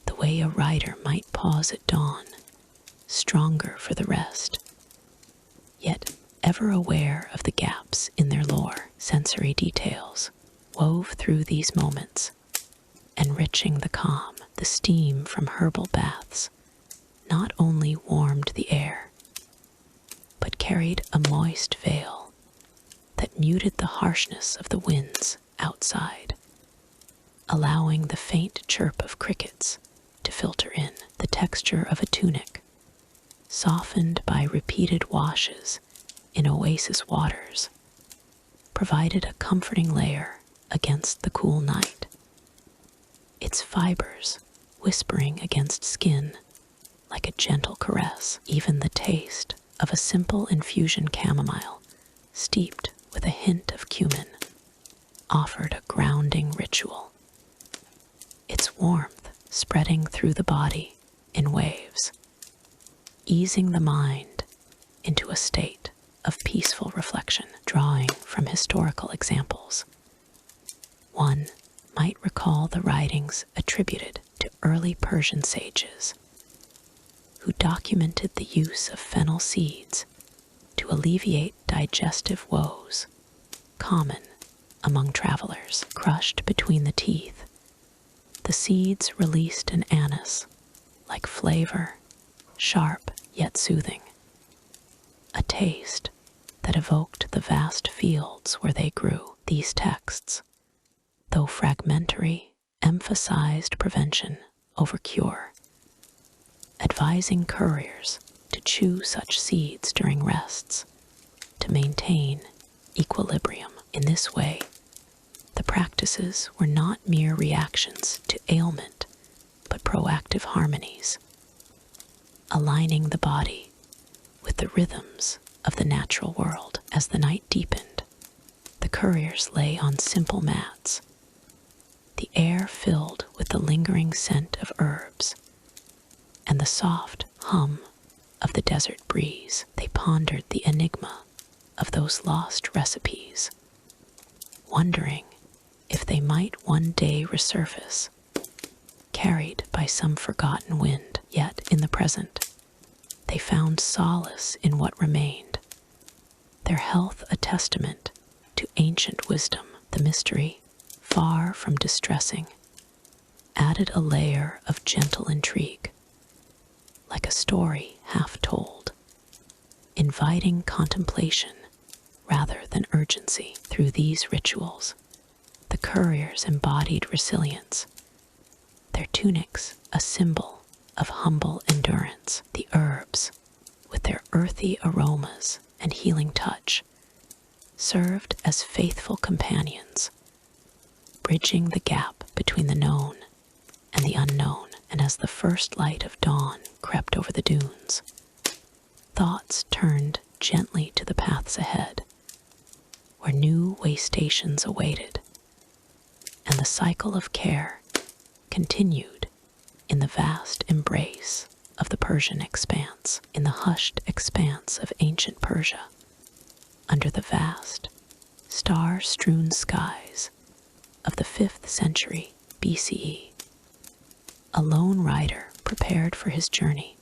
the way a rider might pause at dawn, stronger for the rest, yet ever aware of the gaps in their lore. Sensory details wove through these moments, enriching the calm. The steam from herbal baths not only warmed the air, but carried a moist veil that muted the harshness of the winds outside, allowing the faint chirp of crickets to filter in. The texture of a tunic, softened by repeated washes in oasis waters, provided a comforting layer against the cool night. Its fibers whispering against skin like a gentle caress. Even the taste of a simple infusion chamomile, steeped with a hint of cumin, offered a grounding ritual, its warmth spreading through the body in waves, easing the mind into a state of peaceful reflection. Drawing from historical examples, one might recall the writings attributed to early Persian sages who documented the use of fennel seeds to alleviate digestive woes common among travelers. Crushed between the teeth, the seeds released an anise-like flavor, sharp yet soothing, a taste that evoked the vast fields where they grew. These texts, though fragmentary, emphasized prevention over cure, advising couriers to chew such seeds during rests to maintain equilibrium. In this way, the practices were not mere reactions to ailment, but proactive harmonies, aligning the body with the rhythms of the natural world. As the night deepened, the couriers lay on simple mats, the air filled with the lingering scent of herbs and the soft hum of the desert breeze. They pondered the enigma of those lost recipes, wondering if they might one day resurface, carried by some forgotten wind. Yet in the present, they found solace in what remained, their health a testament to ancient wisdom. The mystery, far from distressing, added a layer of gentle intrigue, like a story half told, inviting contemplation rather than urgency. Through these rituals, the couriers embodied resilience, their tunics a symbol of humble endurance. The herbs, with their earthy aromas and healing touch, served as faithful companions, bridging the gap between the known and the unknown. And as the first light of dawn crept over the dunes, thoughts turned gently to the paths ahead, where new way stations awaited, and the cycle of care continued in the vast embrace of the Persian expanse, in the hushed expanse of ancient Persia, under the vast, star-strewn skies of the 5th century BCE. A lone rider prepared for his journey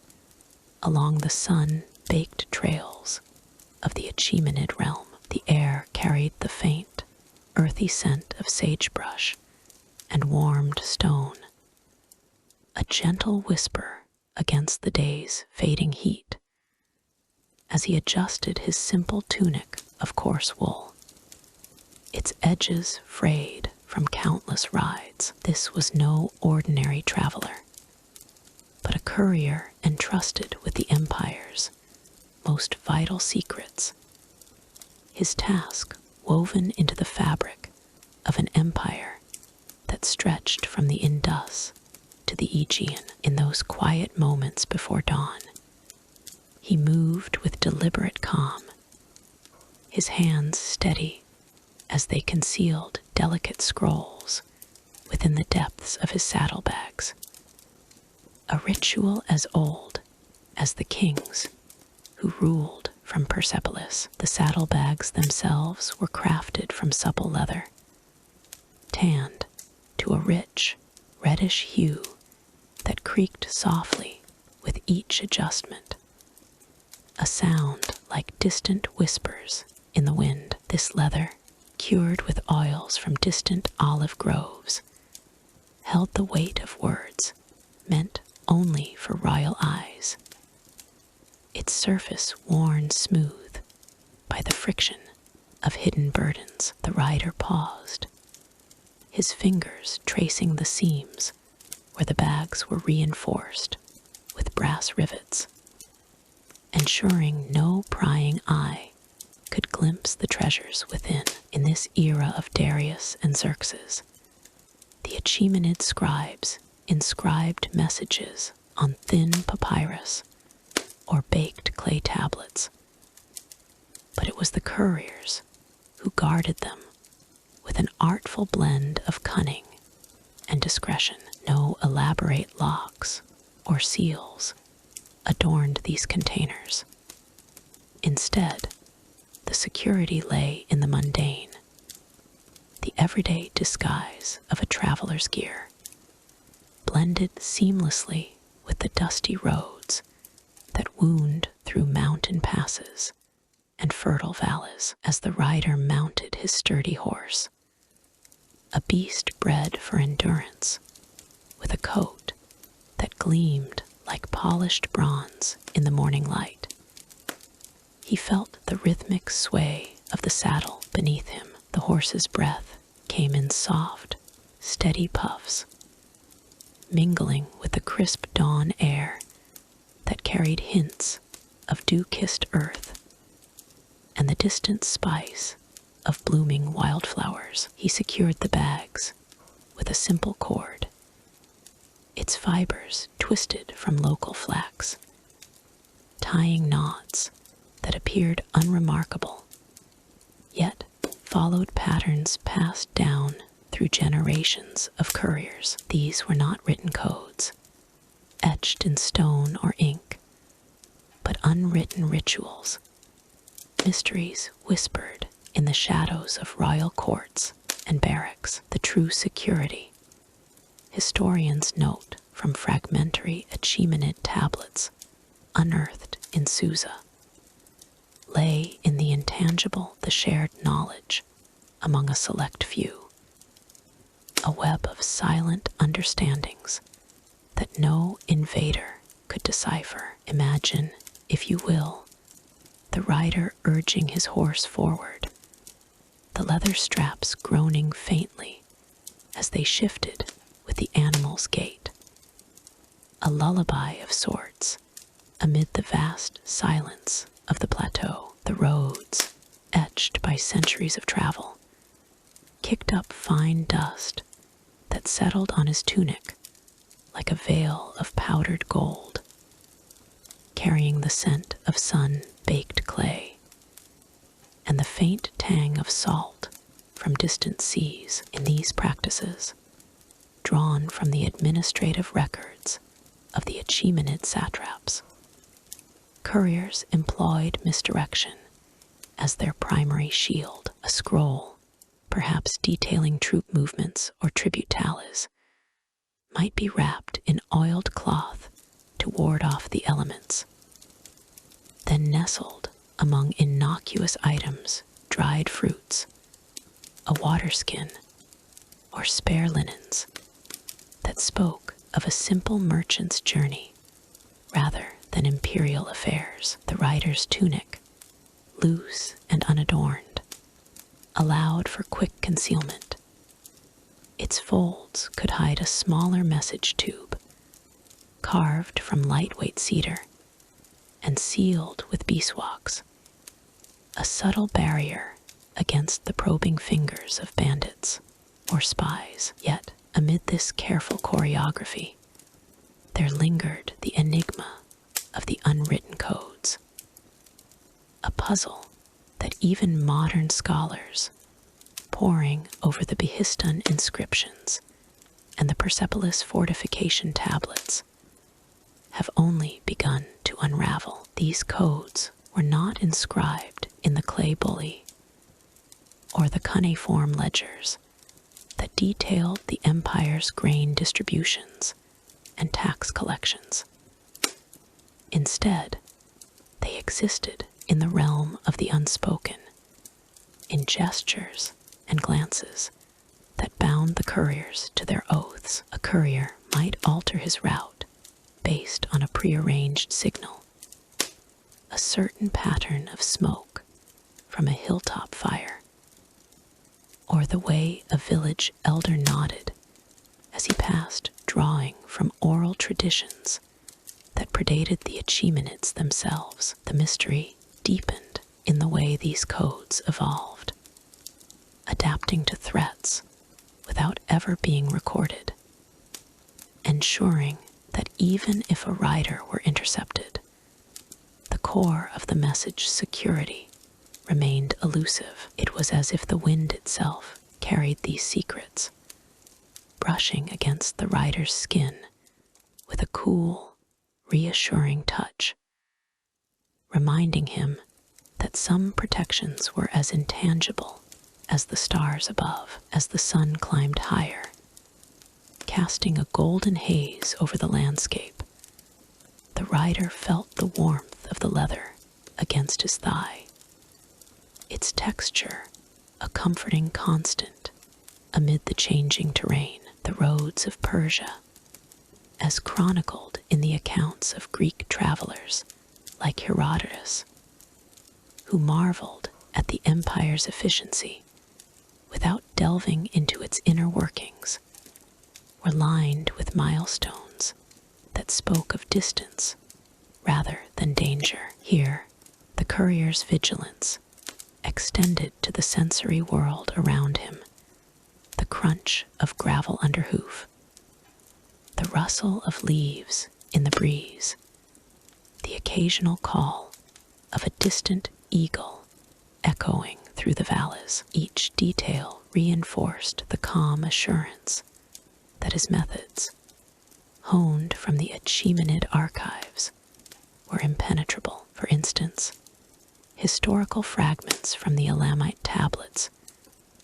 along the sun-baked trails of the Achaemenid realm. The air carried the faint, earthy scent of sagebrush and warmed stone, a gentle whisper against the day's fading heat. As he adjusted his simple tunic of coarse wool, its edges frayed from countless rides, this was no ordinary traveler, but a courier entrusted with the empire's most vital secrets. His task woven into the fabric of an empire that stretched from the Indus to the Aegean. In those quiet moments before dawn, he moved with deliberate calm, his hands steady as they concealed delicate scrolls within the depths of his saddlebags. A ritual as old as the kings who ruled from Persepolis. The saddlebags themselves were crafted from supple leather, tanned to a rich, reddish hue that creaked softly with each adjustment, a sound like distant whispers in the wind. This leather, cured with oils from distant olive groves, held the weight of words meant only for royal eyes. Its surface worn smooth by the friction of hidden burdens. The rider paused, his fingers tracing the seams where the bags were reinforced with brass rivets, ensuring no prying eye could glimpse the treasures within. In this era of Darius and Xerxes, the Achaemenid scribes inscribed messages on thin papyrus or baked clay tablets, but it was the couriers who guarded them with an artful blend of cunning and discretion. No elaborate locks or seals adorned these containers. Instead, the security lay in the mundane, the everyday disguise of a traveler's gear, blended seamlessly with the dusty roads that wound through mountain passes and fertile valleys. As the rider mounted his sturdy horse, a beast bred for endurance, with a coat that gleamed like polished bronze in the morning light, he felt the rhythmic sway of the saddle beneath him. The horse's breath came in soft, steady puffs, mingling with the crisp dawn air that carried hints of dew-kissed earth and the distant spice of blooming wildflowers. He secured the bags with a simple cord, its fibers twisted from local flax, tying knots that appeared unremarkable, yet followed patterns passed down through generations of couriers. These were not written codes, etched in stone or ink, but unwritten rituals, mysteries whispered in the shadows of royal courts and barracks. The true security, historians note from fragmentary Achaemenid tablets unearthed in Susa, lay in the intangible, the shared knowledge among a select few, a web of silent understandings that no invader could decipher. Imagine, if you will, the rider urging his horse forward, the leather straps groaning faintly as they shifted with the animal's gait, a lullaby of sorts amid the vast silence of the plateau. The roads, etched by centuries of travel, kicked up fine dust that settled on his tunic like a veil of powdered gold. carrying the scent of sun-baked clay and the faint tang of salt from distant seas. In these practices, drawn from the administrative records of the Achaemenid satraps, couriers employed misdirection as their primary shield. A scroll, perhaps detailing troop movements or tribute tallies, might be wrapped in oiled cloth to ward off the elements. Then nestled among innocuous items, dried fruits, a water skin, or spare linens that spoke of a simple merchant's journey rather than imperial affairs. The rider's tunic, loose and unadorned, allowed for quick concealment. Its folds could hide a smaller message tube, carved from lightweight cedar and sealed with beeswax, a subtle barrier against the probing fingers of bandits or spies. Yet, amid this careful choreography, there lingered the enigma of the unwritten codes, a puzzle that even modern scholars, poring over the Behistun inscriptions and the Persepolis fortification tablets, have only begun to unravel. These codes were not inscribed in the clay bully or the cuneiform ledgers that detailed the empire's grain distributions and tax collections. Instead, they existed in the realm of the unspoken, in gestures and glances that bound the couriers to their oaths. A courier might alter his route based on a prearranged signal, a certain pattern of smoke from a hilltop fire, or the way a village elder nodded as he passed, drawing from oral traditions that predated the Achaemenids themselves. The mystery deepened in the way these codes evolved, adapting to threats without ever being recorded, ensuring that even if a rider were intercepted, the core of the message's security remained elusive. It was as if the wind itself carried these secrets, brushing against the rider's skin with a cool, reassuring touch, reminding him that some protections were as intangible as the stars above. As the sun climbed higher, casting a golden haze over the landscape, the rider felt the warmth of the leather against his thigh, its texture a comforting constant amid the changing terrain. The roads of Persia, as chronicled in the accounts of Greek travelers like Herodotus, who marveled at the empire's efficiency without delving into its inner workings, were lined with milestones that spoke of distance rather than danger. Here, the courier's vigilance extended to the sensory world around him, the crunch of gravel under hoof, the rustle of leaves in the breeze, the occasional call of a distant eagle echoing through the valleys. Each detail reinforced the calm assurance that his methods, honed from the Achaemenid archives, were impenetrable. For instance, historical fragments from the Elamite tablets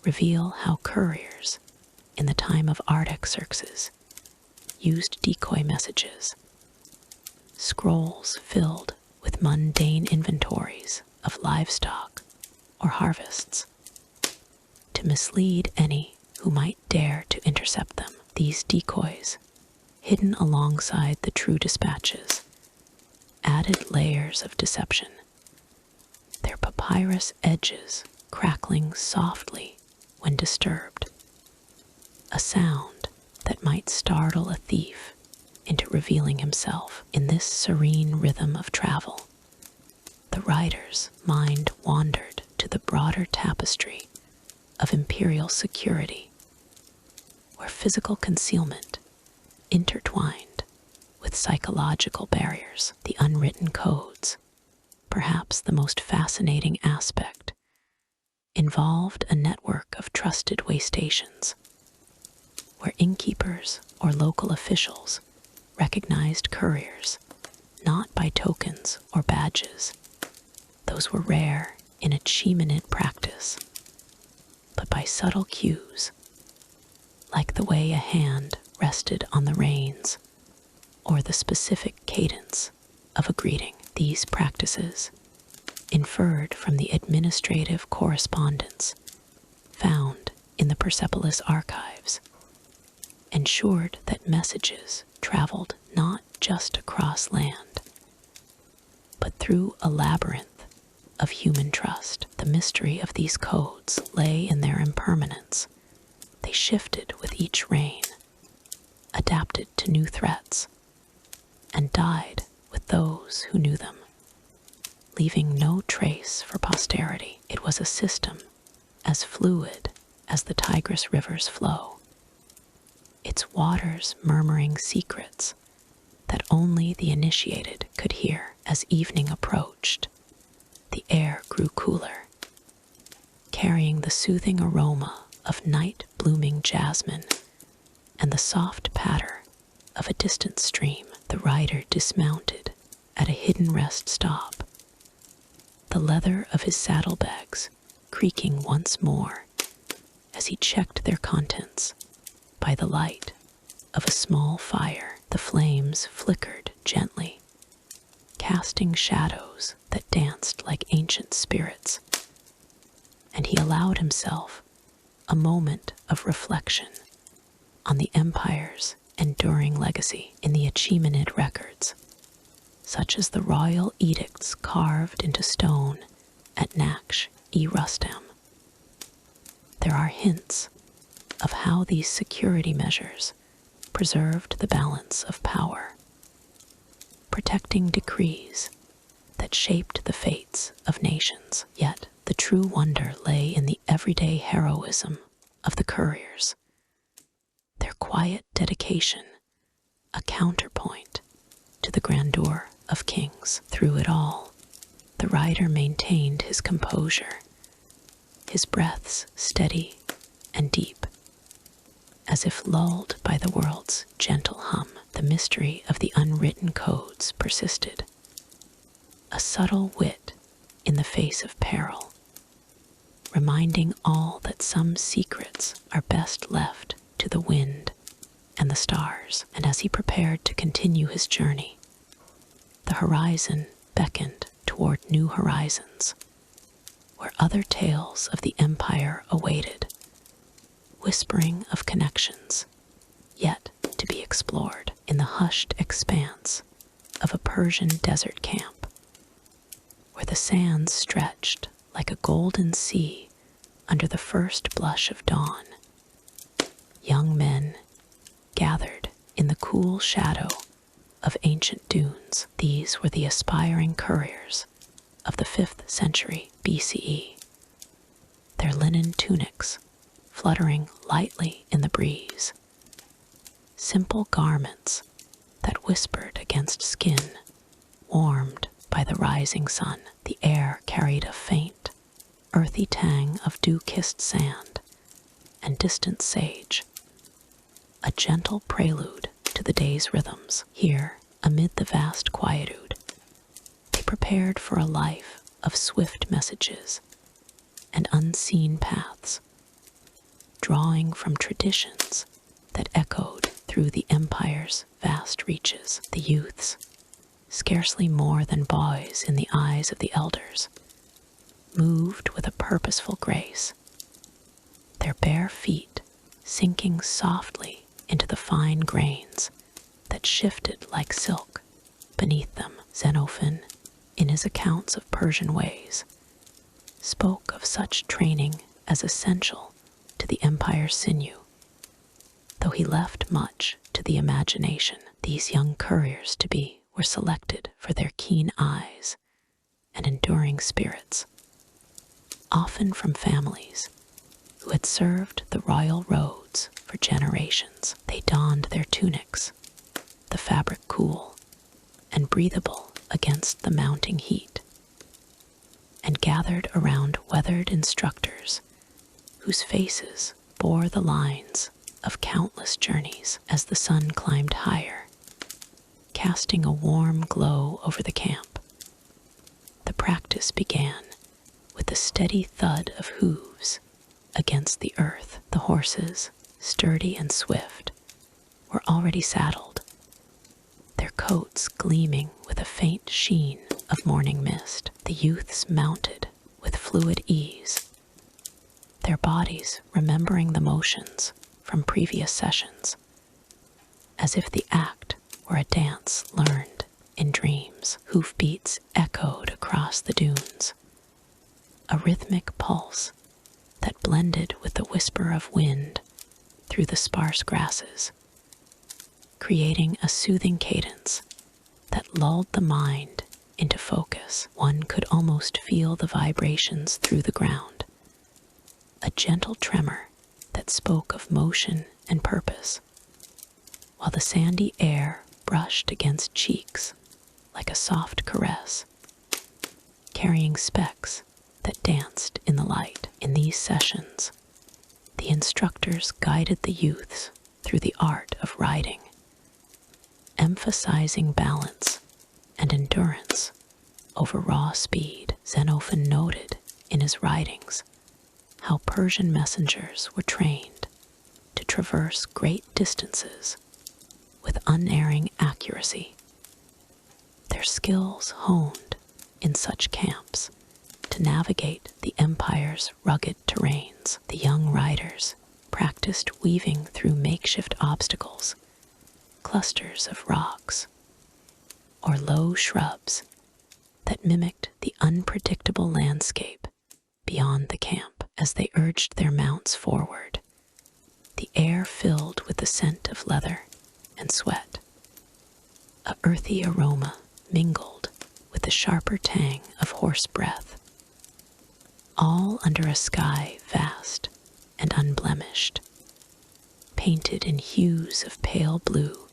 reveal how couriers, in the time of Artaxerxes, used decoy messages, scrolls filled with mundane inventories of livestock or harvests, to mislead any who might dare to intercept them. These decoys, hidden alongside the true dispatches, added layers of deception, their papyrus edges crackling softly when disturbed, a sound that might startle a thief into revealing himself. In this serene rhythm of travel, the rider's mind wandered to the broader tapestry of imperial security, where physical concealment intertwined with with psychological barriers, the unwritten codes. Perhaps the most fascinating aspect involved a network of trusted way stations, where innkeepers or local officials recognized couriers not by tokens or badges. Those were rare in achievement practice, but by subtle cues, like the way a hand rested on the reins or the specific cadence of a greeting. These practices, inferred from the administrative correspondence found in the Persepolis archives, ensured that messages traveled not just across land, but through a labyrinth of human trust. The mystery of these codes lay in their impermanence. They shifted with each reign, adapted to new threats, and died with those who knew them, leaving no trace for posterity. It was a system as fluid as the Tigris River's flow, its waters murmuring secrets that only the initiated could hear. As evening approached, the air grew cooler, carrying the soothing aroma of night-blooming jasmine and the soft patter of a distant stream. The rider dismounted at a hidden rest stop, the leather of his saddlebags creaking once more as he checked their contents by the light of a small fire. The flames flickered gently, casting shadows that danced like ancient spirits, and he allowed himself a moment of reflection on the empire's enduring legacy. In the Achaemenid records, such as the royal edicts carved into stone at Naksh-e-Rustam, there are hints of how these security measures preserved the balance of power, protecting decrees that shaped the fates of nations. Yet the true wonder lay in the everyday heroism of the couriers, their quiet dedication, a counterpoint to the grandeur of kings. Through it all, the rider maintained his composure, his breaths steady and deep, as if lulled by the world's gentle hum. The mystery of the unwritten codes persisted, a subtle wit in the face of peril, reminding all that some secrets are best left to the wind and the stars. And as he prepared to continue his journey, the horizon beckoned toward new horizons, where other tales of the empire awaited, whispering of connections yet to be explored. In the hushed expanse of a Persian desert camp, where the sands stretched like a golden sea under the first blush of dawn, young men gathered in the cool shadow of ancient dunes. These were the aspiring couriers of the 5th century BCE, their linen tunics fluttering lightly in the breeze, simple garments that whispered against skin warmed by the rising sun. The air carried a faint, earthy tang of dew-kissed sand and distant sage, a gentle prelude to the day's rhythms. Here, amid the vast quietude, they prepared for a life of swift messages and unseen paths, drawing from traditions that echoed through the empire's vast reaches. The youths, scarcely more than boys in the eyes of the elders, moved with a purposeful grace, their bare feet sinking softly into the fine grains that shifted like silk beneath them. Xenophon, in his accounts of Persian ways, spoke of such training as essential to the empire's sinew. Though he left much to the imagination, these young couriers to be were selected for their keen eyes and enduring spirits, often from families who had served the royal roads for generations. They donned their tunics, the fabric cool and breathable against the mounting heat, and gathered around weathered instructors whose faces bore the lines of countless journeys as the sun climbed higher, casting a warm glow over the camp. The practice began with the steady thud of hooves against the earth. The horses, sturdy and swift, were already saddled, their coats gleaming with a faint sheen of morning mist. The youths mounted with fluid ease, their bodies remembering the motions from previous sessions, as if the act were a dance learned in dreams. Hoofbeats echoed across the dunes, a rhythmic pulse that blended with the whisper of wind through the sparse grasses, creating a soothing cadence that lulled the mind into focus. One could almost feel the vibrations through the ground, a gentle tremor that spoke of motion and purpose, while the sandy air brushed against cheeks like a soft caress, carrying specks that danced in the light. In these sessions, the instructors guided the youths through the art of riding, emphasizing balance and endurance over raw speed. Xenophon noted in his writings how Persian messengers were trained to traverse great distances with unerring accuracy, their skills honed in such camps to navigate the empire's rugged terrains. The young riders practiced weaving through makeshift obstacles, clusters of rocks, or low shrubs that mimicked the unpredictable landscape beyond the camp. As they urged their mounts forward, the air filled with the scent of leather and sweat. A earthy aroma mingled with the sharper tang of horse breath, all under a sky vast and unblemished, painted in hues of pale blue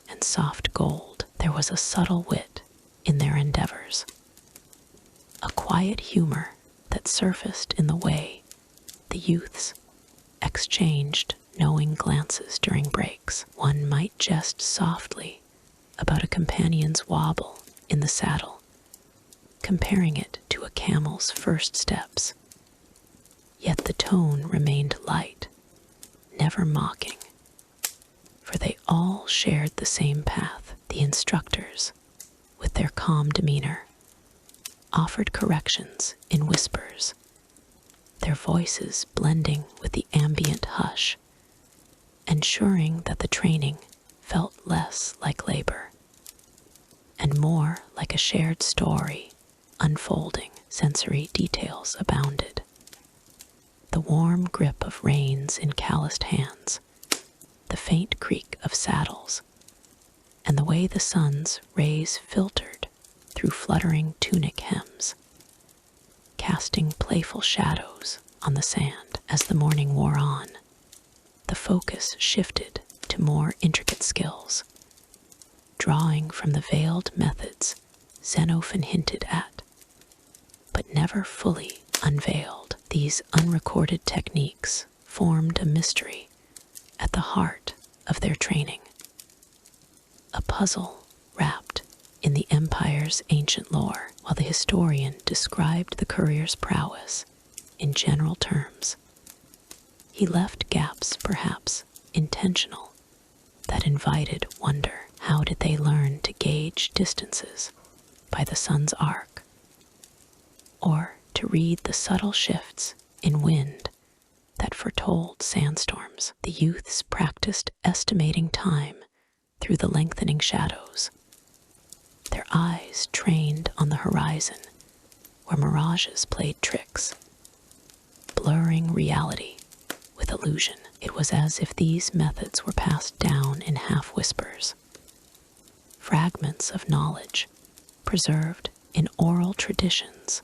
and soft gold. There was a subtle wit in their endeavors, a quiet humor that surfaced in the way the youths exchanged knowing glances during breaks. One might jest softly about a companion's wobble in the saddle, comparing it to a camel's first steps. Yet the tone remained light, never mocking, for they all shared the same path. The instructors, with their calm demeanor, offered corrections in whispers, their voices blending with the ambient hush, ensuring that the training felt less like labor and more like a shared story unfolding. Sensory details abounded. The warm grip of reins in calloused hands, the faint creak of saddles, and the way the sun's rays filtered through fluttering tunic hems, casting playful shadows on the sand. As the morning wore on, the focus shifted to more intricate skills, drawing from the veiled methods Xenophon hinted at, but never fully unveiled. These unrecorded techniques formed a mystery at the heart of their training, a puzzle wrapped in the empire's ancient lore. While the historian described the courier's prowess in general terms, he left gaps, perhaps intentional, that invited wonder. How did they learn to gauge distances by the sun's arc, or to read the subtle shifts in wind that foretold sandstorms? The youths practiced estimating time through the lengthening shadows, their eyes trained on the horizon where mirages played tricks, blurring reality with illusion. It was as if these methods were passed down in half-whispers, fragments of knowledge preserved in oral traditions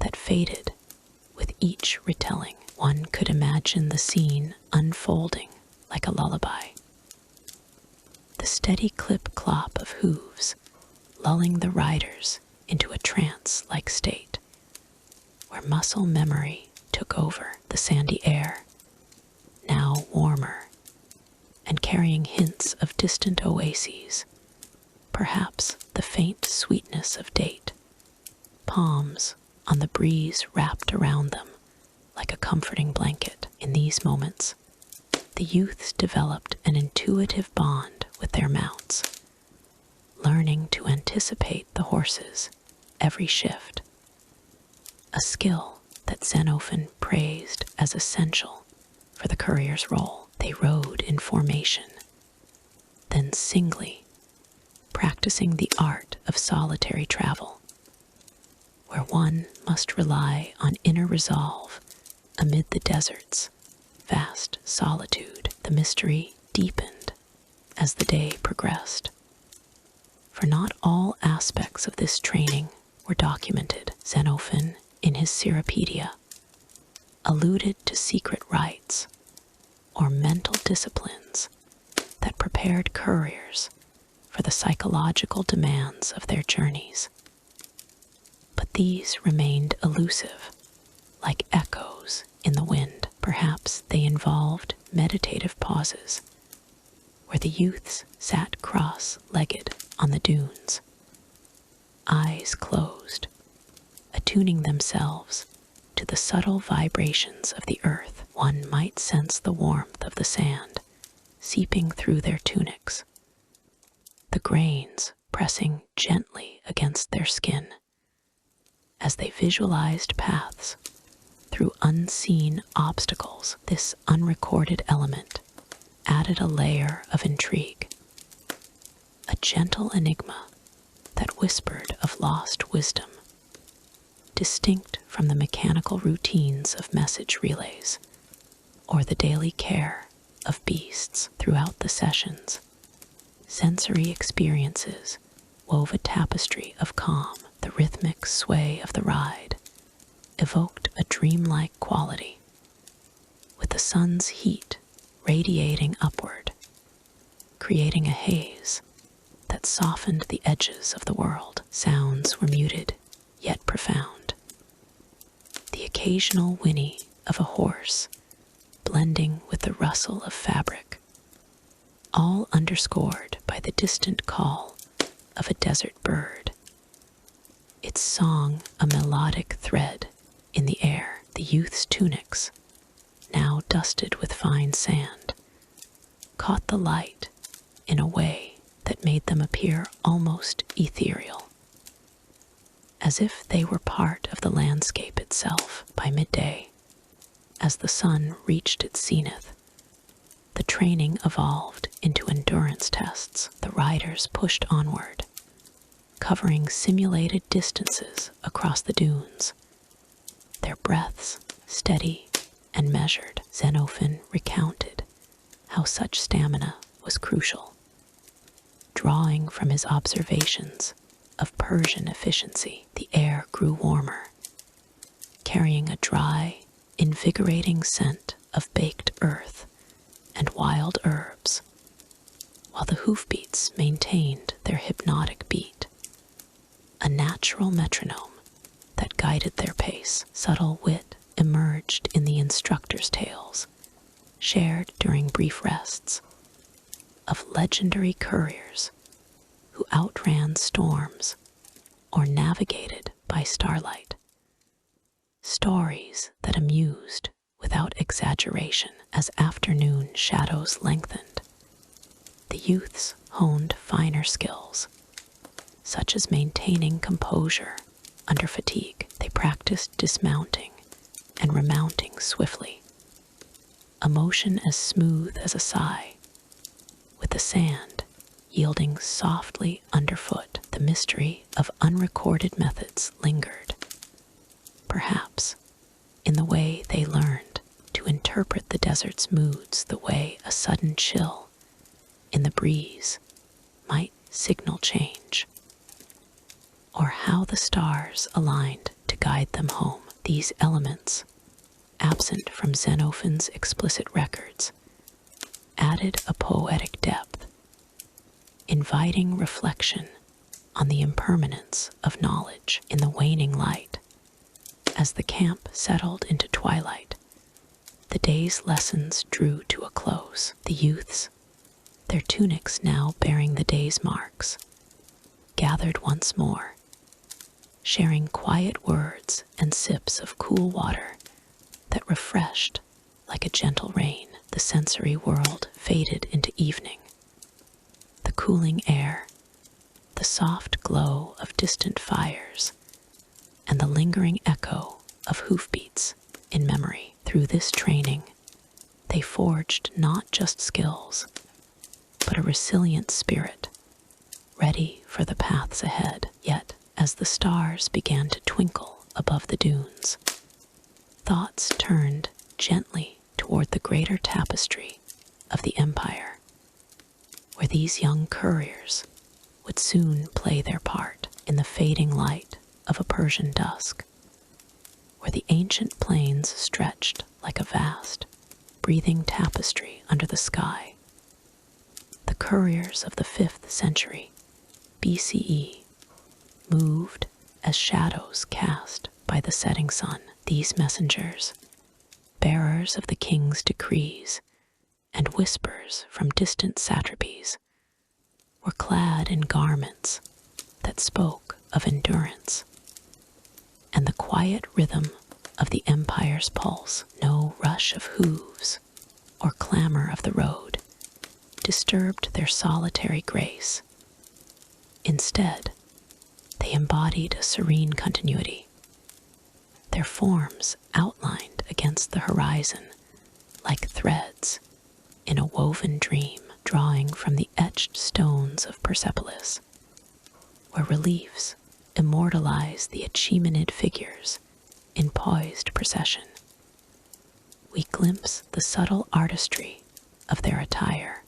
that faded with each retelling. One could imagine the scene unfolding like a lullaby, the steady clip-clop of hooves, lulling the riders into a trance-like state, where muscle memory took over the sandy air, now warmer, and carrying hints of distant oases, perhaps the faint sweetness of date, palms on the breeze wrapped around them like a comforting blanket. In these moments, the youths developed an intuitive bond with their mounts, learning to anticipate the horses' every shift, a skill that Xenophon praised as essential for the courier's role. They rode in formation, then singly, practicing the art of solitary travel, where one must rely on inner resolve amid the desert's vast solitude. The mystery deepened as the day progressed, for not all aspects of this training were documented. Xenophon, in his Cyropedia, alluded to secret rites or mental disciplines that prepared couriers for the psychological demands of their journeys. But these remained elusive, like echoes in the wind. Perhaps they involved meditative pauses, where the youths sat cross-legged on the dunes, eyes closed, attuning themselves to the subtle vibrations of the earth. One might sense the warmth of the sand seeping through their tunics, the grains pressing gently against their skin, as they visualized paths through unseen obstacles. This unrecorded element added a layer of intrigue, a gentle enigma that whispered of lost wisdom, distinct from the mechanical routines of message relays or the daily care of beasts. Throughout the sessions, sensory experiences wove a tapestry of calm. The rhythmic sway of the ride evoked a dreamlike quality, with the sun's heat radiating upward, creating a haze that softened the edges of the world. Sounds were muted, yet profound. The occasional whinny of a horse blending with the rustle of fabric, all underscored by the distant call of a desert bird, its song a melodic thread in the air. The youth's tunics, now dusted with fine sand, caught the light in a way that made them appear almost ethereal, as if they were part of the landscape itself. By midday, as the sun reached its zenith, the training evolved into endurance tests. The riders pushed onward, covering simulated distances across the dunes, their breaths steady and measured. Xenophon recounted how such stamina was crucial, drawing from his observations of Persian efficiency. The air grew warmer, carrying a dry, invigorating scent of baked earth and wild herbs, while the hoofbeats maintained their hypnotic beat, a natural metronome that guided their pace. Subtle wit emerged in the instructors' tales, shared during brief rests, of legendary couriers who outran storms or navigated by starlight. Stories that amused without exaggeration. As afternoon shadows lengthened, the youths honed finer skills, such as maintaining composure under fatigue. They practiced dismounting and remounting swiftly, a motion as smooth as a sigh, with the sand yielding softly underfoot. The mystery of unrecorded methods lingered, perhaps in the way they learned to interpret the desert's moods, the way a sudden chill in the breeze might signal change, or how the stars aligned to guide them home. These elements, absent from Xenophon's explicit records, added a poetic depth, inviting reflection on the impermanence of knowledge. In the waning light, as the camp settled into twilight, the day's lessons drew to a close. The youths, their tunics now bearing the day's marks, gathered once more, sharing quiet words and sips of cool water that refreshed like a gentle rain. The sensory world faded into evening. The cooling air, the soft glow of distant fires, and the lingering echo of hoofbeats in memory. Through this training, they forged not just skills, but a resilient spirit, ready for the paths ahead. Yet, as the stars began to twinkle above the dunes, thoughts turned gently toward the greater tapestry of the empire, where these young couriers would soon play their part. In the fading light of a Persian dusk, where the ancient plains stretched like a vast, breathing tapestry under the sky, the couriers of the 5th century BCE moved as shadows cast by the setting sun. These messengers, bearers of the king's decrees and whispers from distant satrapies, were clad in garments that spoke of endurance and the quiet rhythm of the empire's pulse. No rush of hooves or clamor of the road disturbed their solitary grace. Instead, they embodied a serene continuity, their forms outlined against the horizon like threads in a woven dream, drawing from the etched stones of Persepolis, where reliefs immortalize the Achaemenid figures in poised procession. We glimpse the subtle artistry of their attire,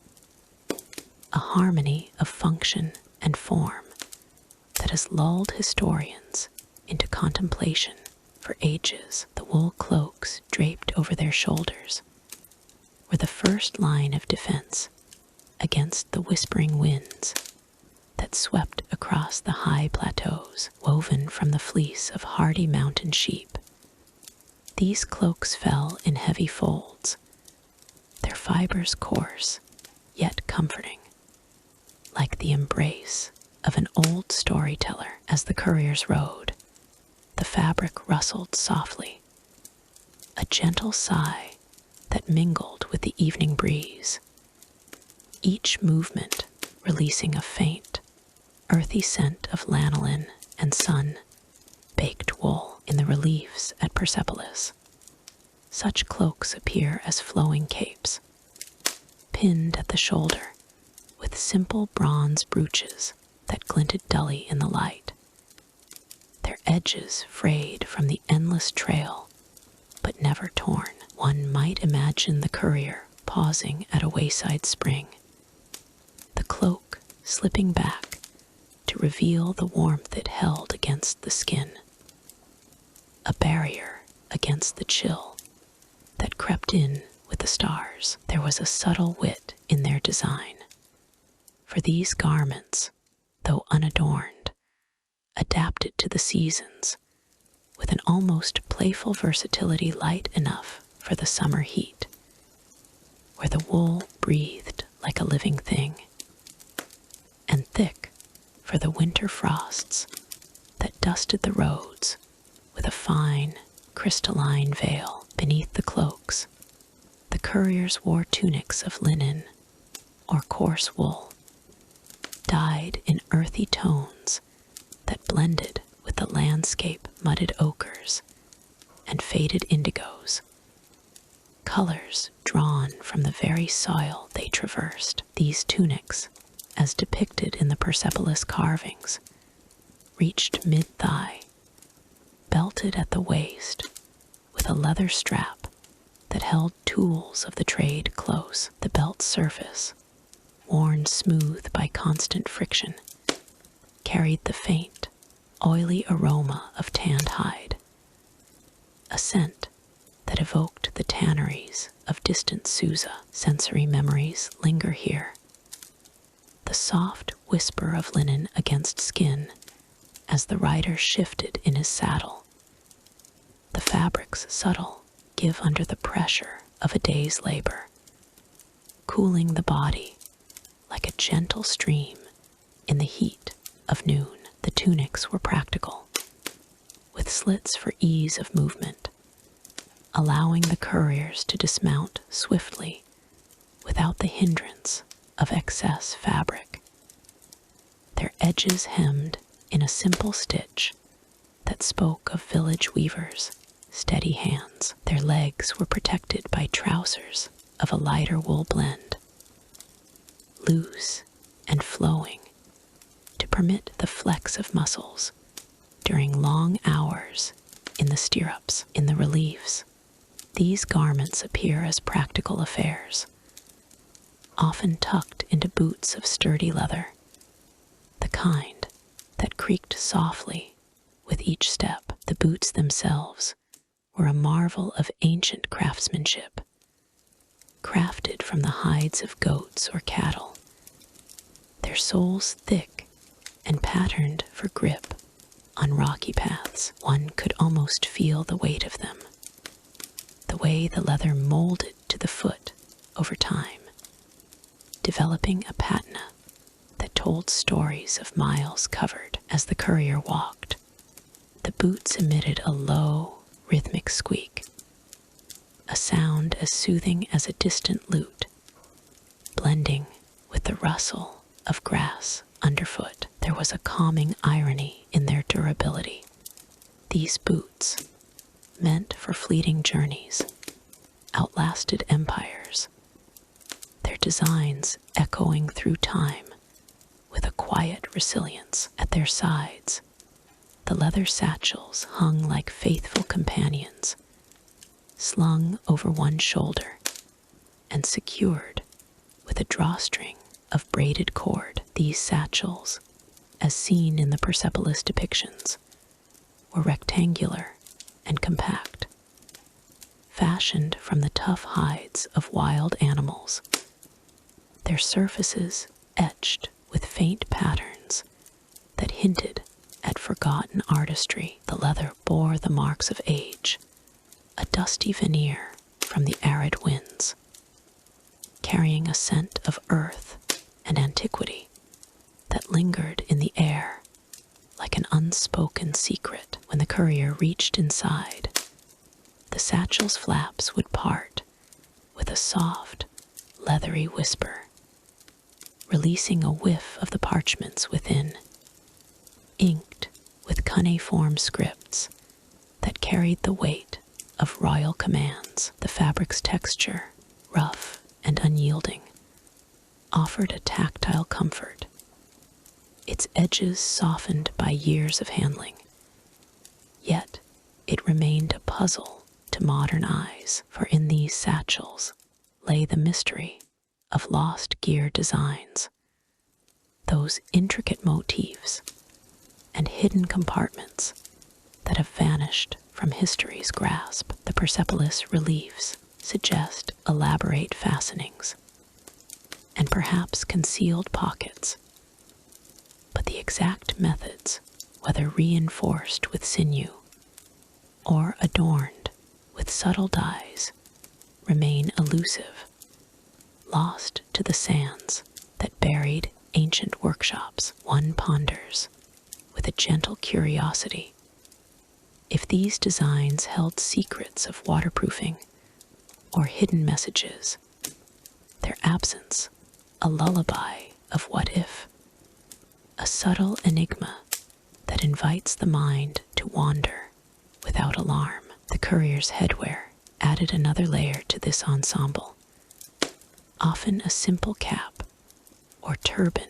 a harmony of function and form that has lulled historians into contemplation for ages. The wool cloaks draped over their shoulders were the first line of defense against the whispering winds that swept across the high plateaus. Woven from the fleece of hardy mountain sheep, these cloaks fell in heavy folds, their fibers coarse yet comforting, like the embrace of an old storyteller. As the couriers rode, the fabric rustled softly, a gentle sigh that mingled with the evening breeze, each movement releasing a faint, earthy scent of lanolin and sun-baked wool. In the reliefs at Persepolis, such cloaks appear as flowing capes, pinned at the shoulder with simple bronze brooches that glinted dully in the light, their edges frayed from the endless trail, but never torn. One might imagine the courier pausing at a wayside spring, the cloak slipping back to reveal the warmth it held against the skin, a barrier against the chill that crept in with the stars. There was a subtle wit in their design, for these garments, though unadorned, adapted to the seasons with an almost playful versatility light enough for the summer heat, where the wool breathed like a living thing, and thick for the winter frosts that dusted the roads with a fine, crystalline veil. Beneath the cloaks, the couriers wore tunics of linen or coarse wool, dyed in earthy tones that blended with the landscape mudded ochres and faded indigos, colors drawn from the very soil they traversed. These tunics, as depicted in the Persepolis carvings, reached mid-thigh, belted at the waist with a leather strap that held tools of the trade close. The belt's surface, worn smooth by constant friction, carried the faint, oily aroma of tanned hide, a scent that evoked the tanneries of distant Susa. Sensory memories linger here. the soft whisper of linen against skin as the rider shifted in his saddle. The fabric's subtle give under the pressure of a day's labor, cooling the body like a gentle stream in the heat of noon. The tunics were practical, with slits for ease of movement, allowing the couriers to dismount swiftly without the hindrance of excess fabric. Their edges hemmed in a simple stitch that spoke of village weavers' steady hands. Their legs were protected by trousers of a lighter wool blend, loose and flowing to permit the flex of muscles during long hours in the stirrups. In the reliefs, these garments appear as practical affairs, often tucked into boots of sturdy leather, the kind that creaked softly with each step. The boots themselves were a marvel of ancient craftsmanship, crafted from the hides of goats or cattle, their soles thick and patterned for grip on rocky paths. One could almost feel the weight of them, the way the leather molded to the foot over time, developing a patina that told stories of miles covered. As the courier walked, the boots emitted a low, rhythmic squeak, a sound as soothing as a distant lute, blending with the rustle of grass underfoot. There was a calming irony in their durability. These boots, meant for fleeting journeys, outlasted empires, their designs echoing through time with a quiet resilience. At their sides, the leather satchels hung like faithful companions, slung over one shoulder and secured with a drawstring of braided cord. These satchels, as seen in the Persepolis depictions, were rectangular and compact, fashioned from the tough hides of wild animals, their surfaces etched with faint patterns that hinted at forgotten artistry. The leather bore the marks of age, a dusty veneer from the arid winds, carrying a scent of earth and antiquity that lingered in the air like an unspoken secret. When the courier reached inside, the satchel's flaps would part with a soft, leathery whisper, releasing a whiff of the parchments within, inked with cuneiform scripts that carried the weight of royal commands. The fabric's texture, rough and unyielding, offered a tactile comfort, its edges softened by years of handling. Yet it remained a puzzle to modern eyes, for in these satchels lay the mystery of lost gear designs, those intricate motifs and hidden compartments that have vanished from history's grasp. The Persepolis reliefs suggest elaborate fastenings and perhaps concealed pockets, but the exact methods, whether reinforced with sinew or adorned with subtle dyes, remain elusive, lost to the sands that buried ancient workshops. One ponders with a gentle curiosity if these designs held secrets of waterproofing or hidden messages, their absence a lullaby of what if, a subtle enigma that invites the mind to wander without alarm. The courier's headwear added another layer to this ensemble, often a simple cap or turban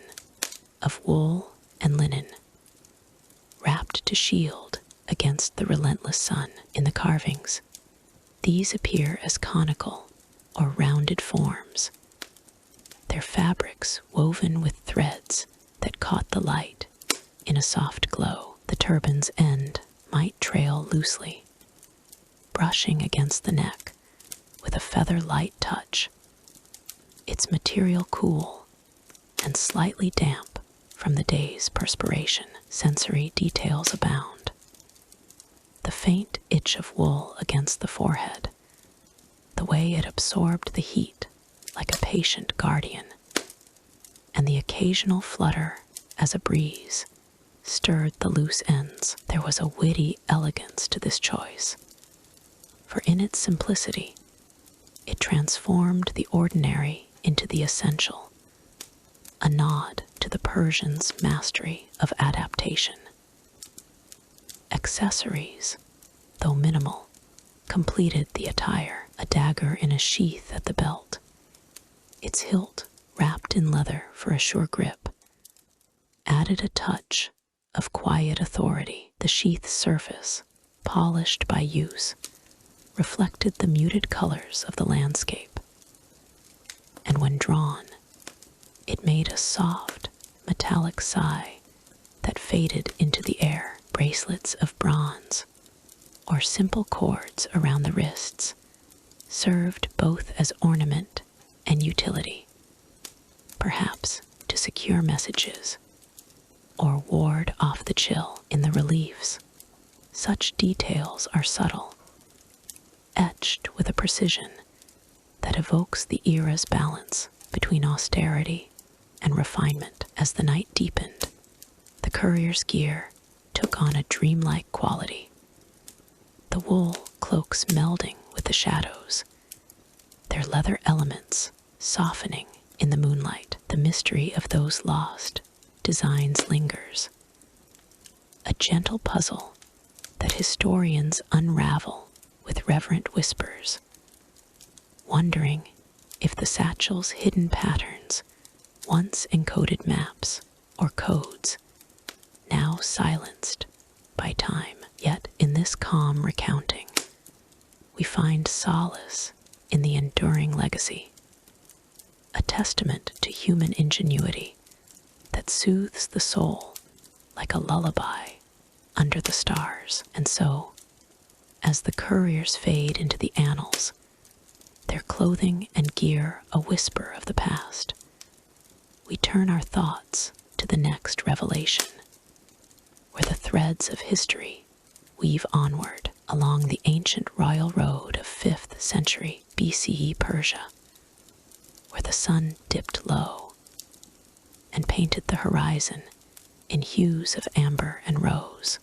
of wool and linen, wrapped to shield against the relentless sun. In the carvings, these appear as conical or rounded forms, their fabrics woven with threads that caught the light in a soft glow. The turban's end might trail loosely, brushing against the neck with a feather-light touch, its material cool and slightly damp from the day's perspiration. Sensory details abound. The faint itch of wool against the forehead, the way it absorbed the heat like a patient guardian, and the occasional flutter as a breeze stirred the loose ends. There was a witty elegance to this choice, for in its simplicity, it transformed the ordinary into the essential, a nod to the Persian's mastery of adaptation. Accessories, though minimal, completed the attire. A dagger in a sheath at the belt, its hilt wrapped in leather for a sure grip, added a touch of quiet authority. The sheath's surface, polished by use, reflected the muted colors of the landscape, and when drawn, it made a soft, metallic sigh that faded into the air. Bracelets of bronze, or simple cords around the wrists, served both as ornament and utility, perhaps to secure messages or ward off the chill. In the reliefs, such details are subtle, etched with a precision that evokes the era's balance between austerity and refinement. As the night deepened, the courier's gear took on a dreamlike quality, the wool cloaks melding with the shadows, their leather elements softening in the moonlight. The mystery of those lost designs lingers, a gentle puzzle that historians unravel with reverent whispers, wondering if the satchel's hidden patterns once encoded maps or codes, now silenced by time. Yet in this calm recounting, we find solace in the enduring legacy, a testament to human ingenuity that soothes the soul like a lullaby under the stars. And so, as the couriers fade into the annals, their clothing and gear a whisper of the past, we turn our thoughts to the next revelation, where the threads of history weave onward along the ancient royal road of 5th century BCE Persia, where the sun dipped low and painted the horizon in hues of amber and rose.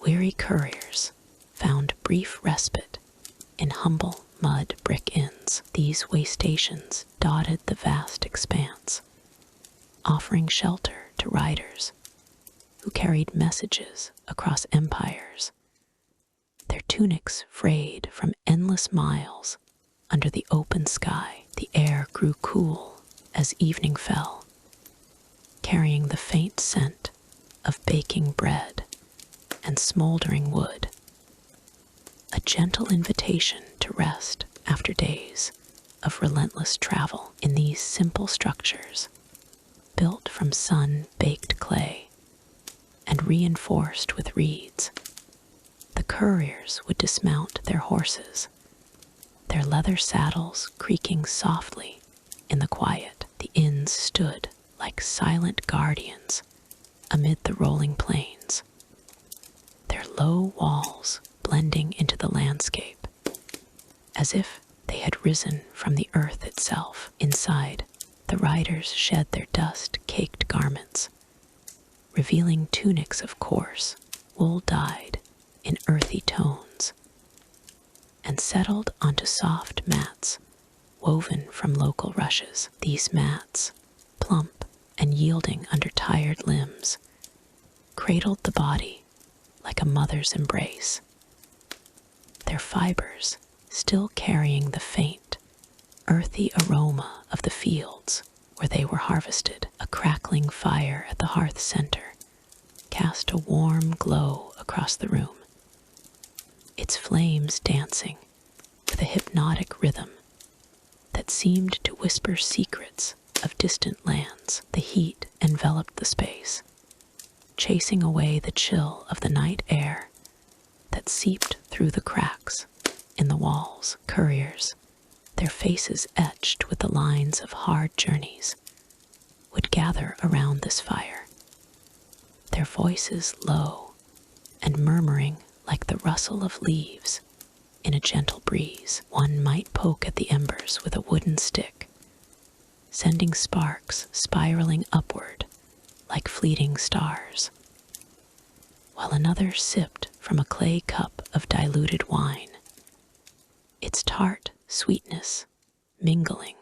Weary couriers found brief respite in humble mud brick inns. These way stations dotted the vast expanse, offering shelter to riders who carried messages across empires, their tunics frayed from endless miles under the open sky. The air grew cool as evening fell, carrying the faint scent of baking bread and smoldering wood, a gentle invitation to rest after days of relentless travel. In these simple structures, built from sun-baked clay and reinforced with reeds, the couriers would dismount their horses, their leather saddles creaking softly in the quiet. The inns stood like silent guardians amid the rolling plains, their low walls blending into the landscape, as if they had risen from the earth itself. Inside, the riders shed their dust-caked garments, revealing tunics of coarse, wool-dyed in earthy tones, and settled onto soft mats woven from local rushes. These mats, plump and yielding under tired limbs, cradled the body like a mother's embrace, their fibers still carrying the faint, earthy aroma of the fields where they were harvested. A crackling fire at the hearth center cast a warm glow across the room, its flames dancing with a hypnotic rhythm that seemed to whisper secrets of distant lands. The heat enveloped the space, chasing away the chill of the night air that seeped through the cracks in the walls. Couriers, their faces etched with the lines of hard journeys, would gather around this fire, their voices low and murmuring like the rustle of leaves in a gentle breeze. One might poke at the embers with a wooden stick, sending sparks spiraling upward like fleeting stars, while another sipped from a clay cup of diluted wine, its tart sweetness mingling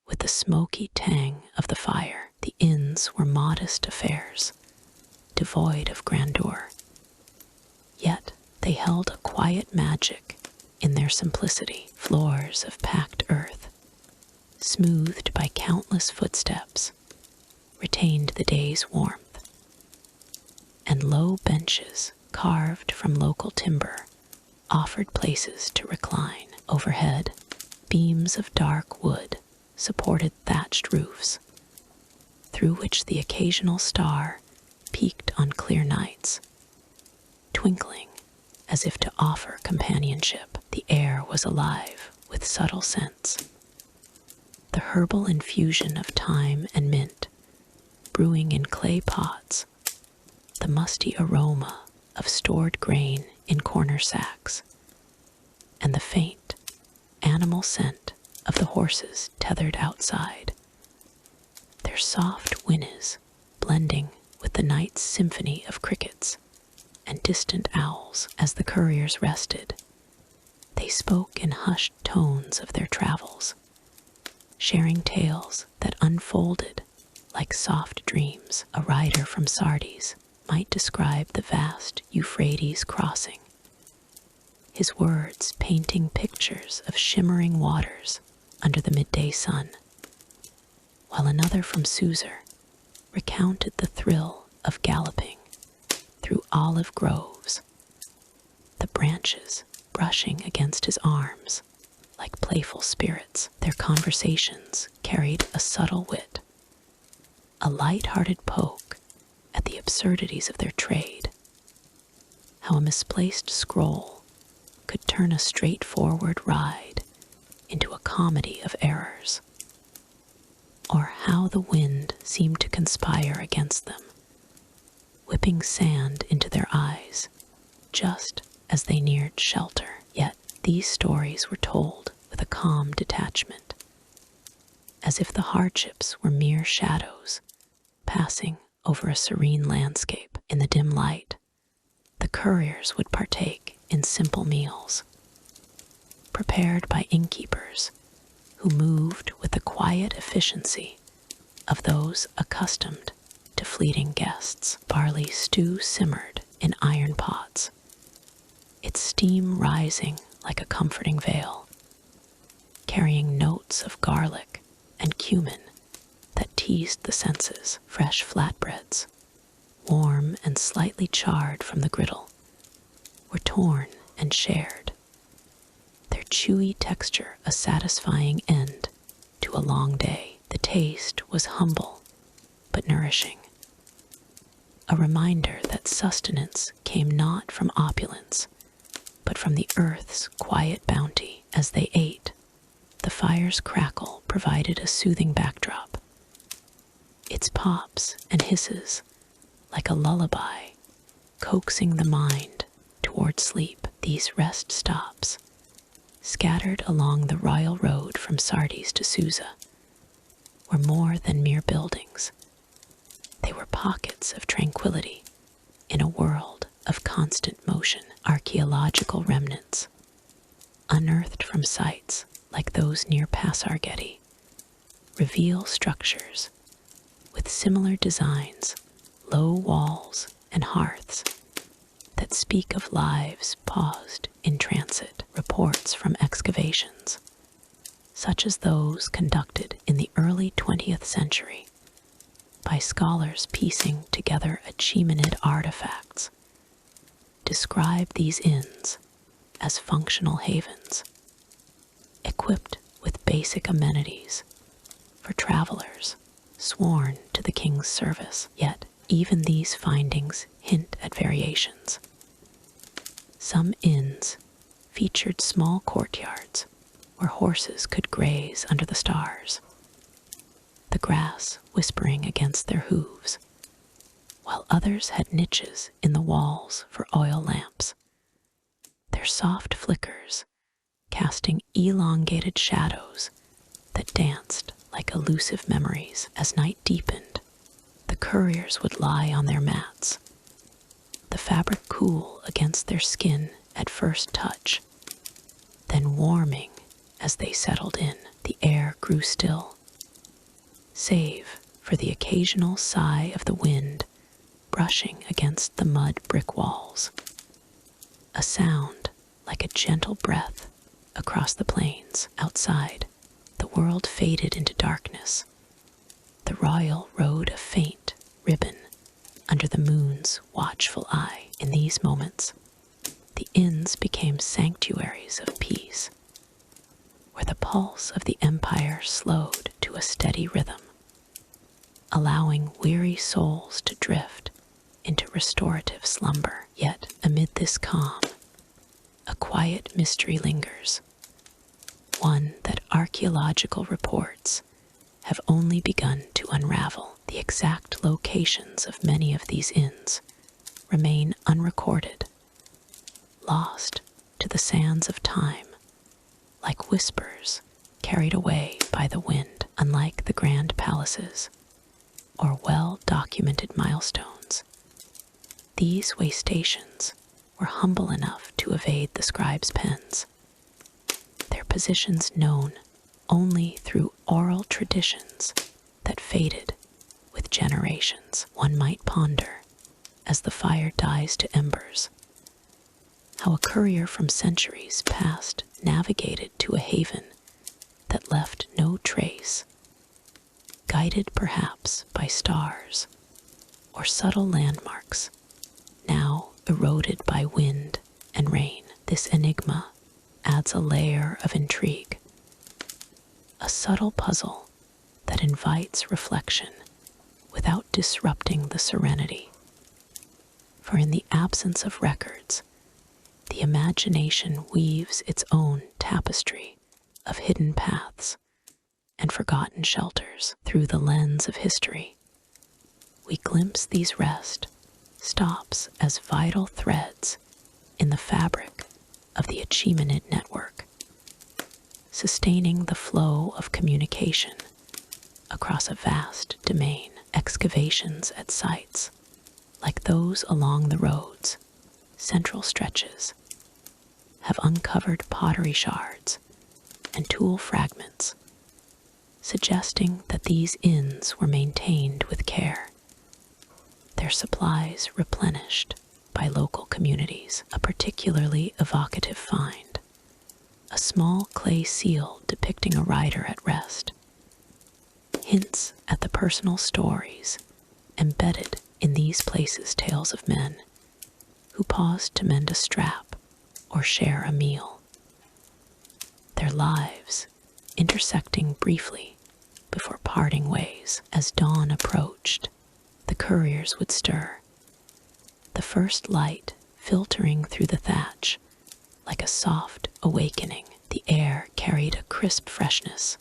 with the smoky tang of the fire. The inns were modest affairs, devoid of grandeur, yet they held a quiet magic in their simplicity. Floors of packed earth, smoothed by countless footsteps, retained the day's warmth, and low benches carved from local timber offered places to recline. Overhead, beams of dark wood supported thatched roofs, through which the occasional star peeked on clear nights, twinkling as if to offer companionship. The air was alive with subtle scents, the herbal infusion of thyme and mint brewing in clay pots, the musty aroma of stored grain in corner sacks, and the faint animal scent of the horses tethered outside, their soft whinnies blending with the night's symphony of crickets and distant owls. As the couriers rested, they spoke in hushed tones of their travels, sharing tales that unfolded like soft dreams. A rider from Sardis might describe the vast Euphrates crossing, his words painting pictures of shimmering waters under the midday sun, while another from Suzer recounted the thrill of galloping through olive groves, the branches brushing against his arms like playful spirits. Their conversations carried a subtle wit, a light-hearted poke at the absurdities of their trade, how a misplaced scroll could turn a straightforward ride into a comedy of errors, or how the wind seemed to conspire against them, whipping sand into their eyes just as they neared shelter. Yet these stories were told with a calm detachment, as if the hardships were mere shadows passing over a serene landscape. In the dim light, the couriers would partake in simple meals, prepared by innkeepers who moved with the quiet efficiency of those accustomed to fleeting guests. Barley stew simmered in iron pots, its steam rising like a comforting veil, carrying notes of garlic and cumin that teased the senses. Fresh flatbreads, warm and slightly charred from the griddle, were torn and shared, their chewy texture a satisfying end to a long day. The taste was humble but nourishing, a reminder that sustenance came not from opulence, but from the earth's quiet bounty. As they ate, the fire's crackle provided a soothing backdrop, its pops and hisses like a lullaby, coaxing the mind toward sleep. These rest stops, scattered along the royal road from Sardis to Susa, were more than mere buildings. They were pockets of tranquility in a world of constant motion. Archaeological remnants, unearthed from sites like those near Pasargadae, reveal structures with similar designs, low walls and hearths that speak of lives paused in transit. Reports from excavations, such as those conducted in the early 20th century by scholars piecing together Achaemenid artifacts, describe these inns as functional havens, equipped with basic amenities for travelers sworn to the king's service. Yet even these findings hint at variations. Some inns featured small courtyards where horses could graze under the stars, the grass whispering against their hooves, while others had niches in the walls for oil lamps, their soft flickers casting elongated shadows that danced like elusive memories. As night deepened, the couriers would lie on their mats, the fabric cool against their skin at first touch, then warming as they settled in. The air grew still, save for the occasional sigh of the wind brushing against the mud brick walls, a sound like a gentle breath across the plains. Outside, the world faded into darkness. The royal rode a faint ribbon under the moon's watchful eye. In these moments, the inns became sanctuaries of peace, where the pulse of the empire slowed to a steady rhythm, allowing weary souls to drift into restorative slumber. Yet, amid this calm, a quiet mystery lingers, one that archaeological reports have only begun to unravel. The exact locations of many of these inns remain unrecorded, lost to the sands of time, like whispers carried away by the wind. Unlike the grand palaces or well-documented milestones, these way stations were humble enough to evade the scribe's pens, their positions known only through oral traditions that faded with generations. One might ponder, as the fire dies to embers, how a courier from centuries past navigated to a haven that left no trace, guided perhaps by stars or subtle landmarks, now eroded by wind and rain. This enigma adds a layer of intrigue, a subtle puzzle that invites reflection without disrupting the serenity. For in the absence of records, the imagination weaves its own tapestry of hidden paths and forgotten shelters. Through the lens of history, we glimpse these rest stops as vital threads in the fabric of the Achaemenid network, sustaining the flow of communication across a vast domain. Excavations at sites like those along the road's central stretches have uncovered pottery shards and tool fragments, suggesting that these inns were maintained with care, their supplies replenished by local communities. A particularly evocative find, a small clay seal depicting a rider at rest, hints at the personal stories embedded in these places, tales of men who paused to mend a strap or share a meal, their lives intersecting briefly before parting ways. As dawn approached, the couriers would stir, the first light filtering through the thatch like a soft awakening. The air carried a crisp freshness,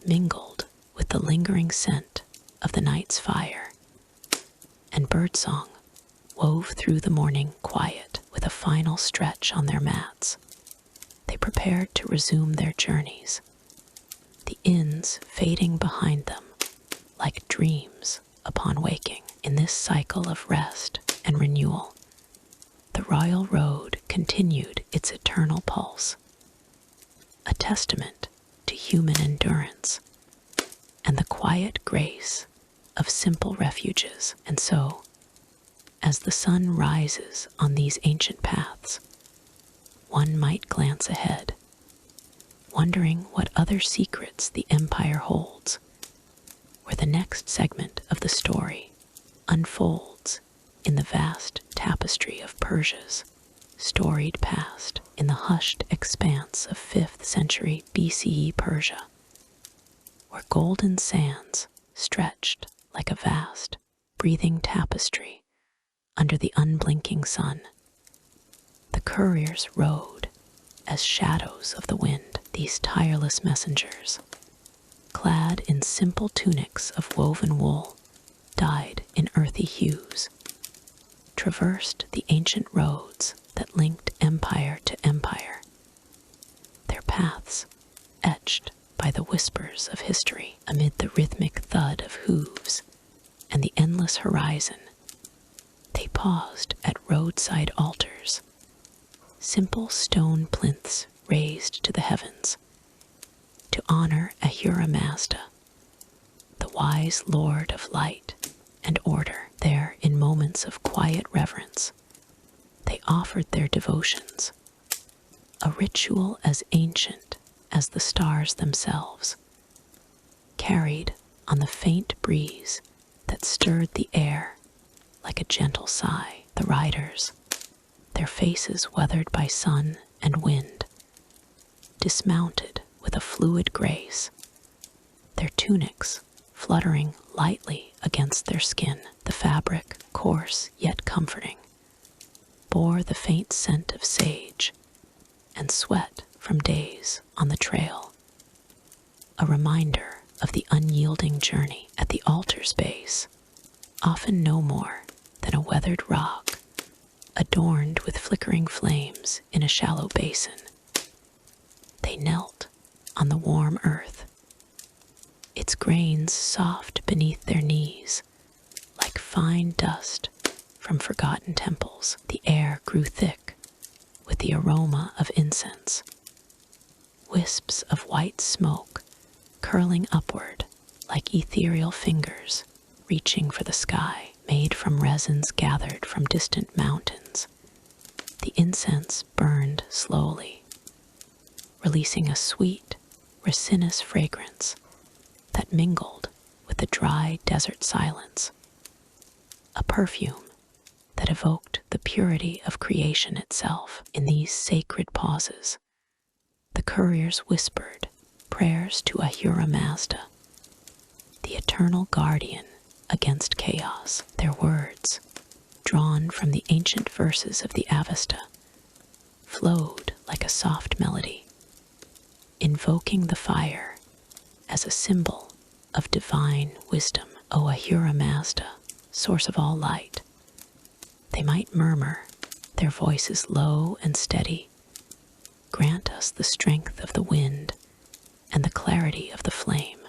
mingled with the lingering scent of the night's fire, and birdsong wove through the morning quiet. With a final stretch on their mats, they prepared to resume their journeys, the inns fading behind them like dreams upon waking. In this cycle of rest and renewal, the royal road continued its eternal pulse, a testament to human endurance and the quiet grace of simple refuges. And so, as the sun rises on these ancient paths, one might glance ahead, wondering what other secrets the empire holds, where the next segment of the story unfolds in the vast tapestry of Persia's storied past. In the hushed expanse of 5th century BCE Persia, where golden sands stretched like a vast, breathing tapestry under the unblinking sun, the couriers rode as shadows of the wind, these tireless messengers, clad in simple tunics of woven wool, dyed in earthy hues, traversed the ancient roads that linked empire to empire, their paths etched by the whispers of history. Amid the rhythmic thud of hooves and the endless horizon, they paused at roadside altars, simple stone plinths raised to the heavens, to honor Ahura Mazda, the wise lord of light and order. There, in moments of quiet reverence, they offered their devotions, a ritual as ancient as the stars themselves, carried on the faint breeze that stirred the air like a gentle sigh. The riders, their faces weathered by sun and wind, dismounted with a fluid grace, their tunics fluttering lightly against their skin. The fabric, coarse yet comforting, bore the faint scent of sage and sweat from days on the trail, a reminder of the unyielding journey. At the altar's base, often no more than a weathered rock, adorned with flickering flames in a shallow basin, they knelt on the warm earth, its grains soft beneath their knees, like fine dust from forgotten temples. The air grew thick with the aroma of incense, wisps of white smoke curling upward like ethereal fingers reaching for the sky. Made from resins gathered from distant mountains, the incense burned slowly, releasing a sweet, resinous fragrance that mingled with the dry desert silence, a perfume that evoked the purity of creation itself. In these sacred pauses, the couriers whispered prayers to Ahura Mazda, the eternal guardian against chaos. Their words, drawn from the ancient verses of the Avesta, flowed like a soft melody, invoking the fire as a symbol of divine wisdom. O Ahura Mazda, source of all light, they might murmur, their voices low and steady, grant us the strength of the wind and the clarity of the flame.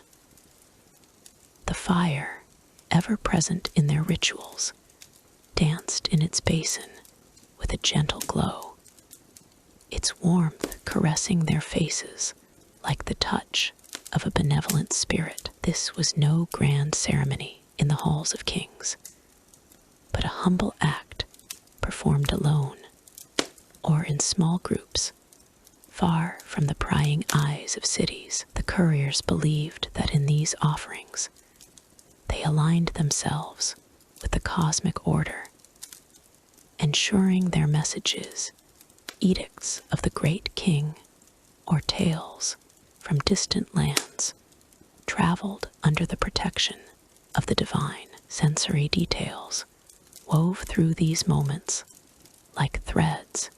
The fire, ever present in their rituals, danced in its basin with a gentle glow, its warmth caressing their faces like the touch of a benevolent spirit. This was no grand ceremony in the halls of kings, but a humble act performed alone or in small groups, far from the prying eyes of cities. The couriers believed that in these offerings, they aligned themselves with the cosmic order, ensuring their messages, edicts of the great king, or tales from distant lands, traveled under the protection of the divine. Sensory details wove through these moments like threads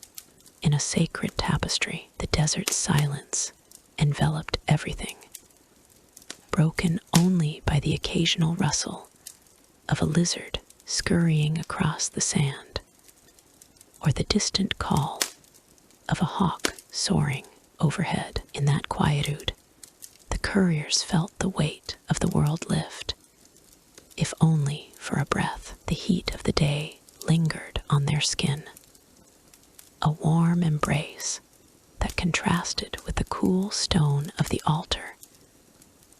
in a sacred tapestry. The desert's silence enveloped everything, broken only by the occasional rustle of a lizard scurrying across the sand, or the distant call of a hawk soaring overhead. In that quietude, the couriers felt the weight of the world lift, if only for a breath. The heat of the day lingered on their skin, a warm embrace that contrasted with the cool stone of the altar,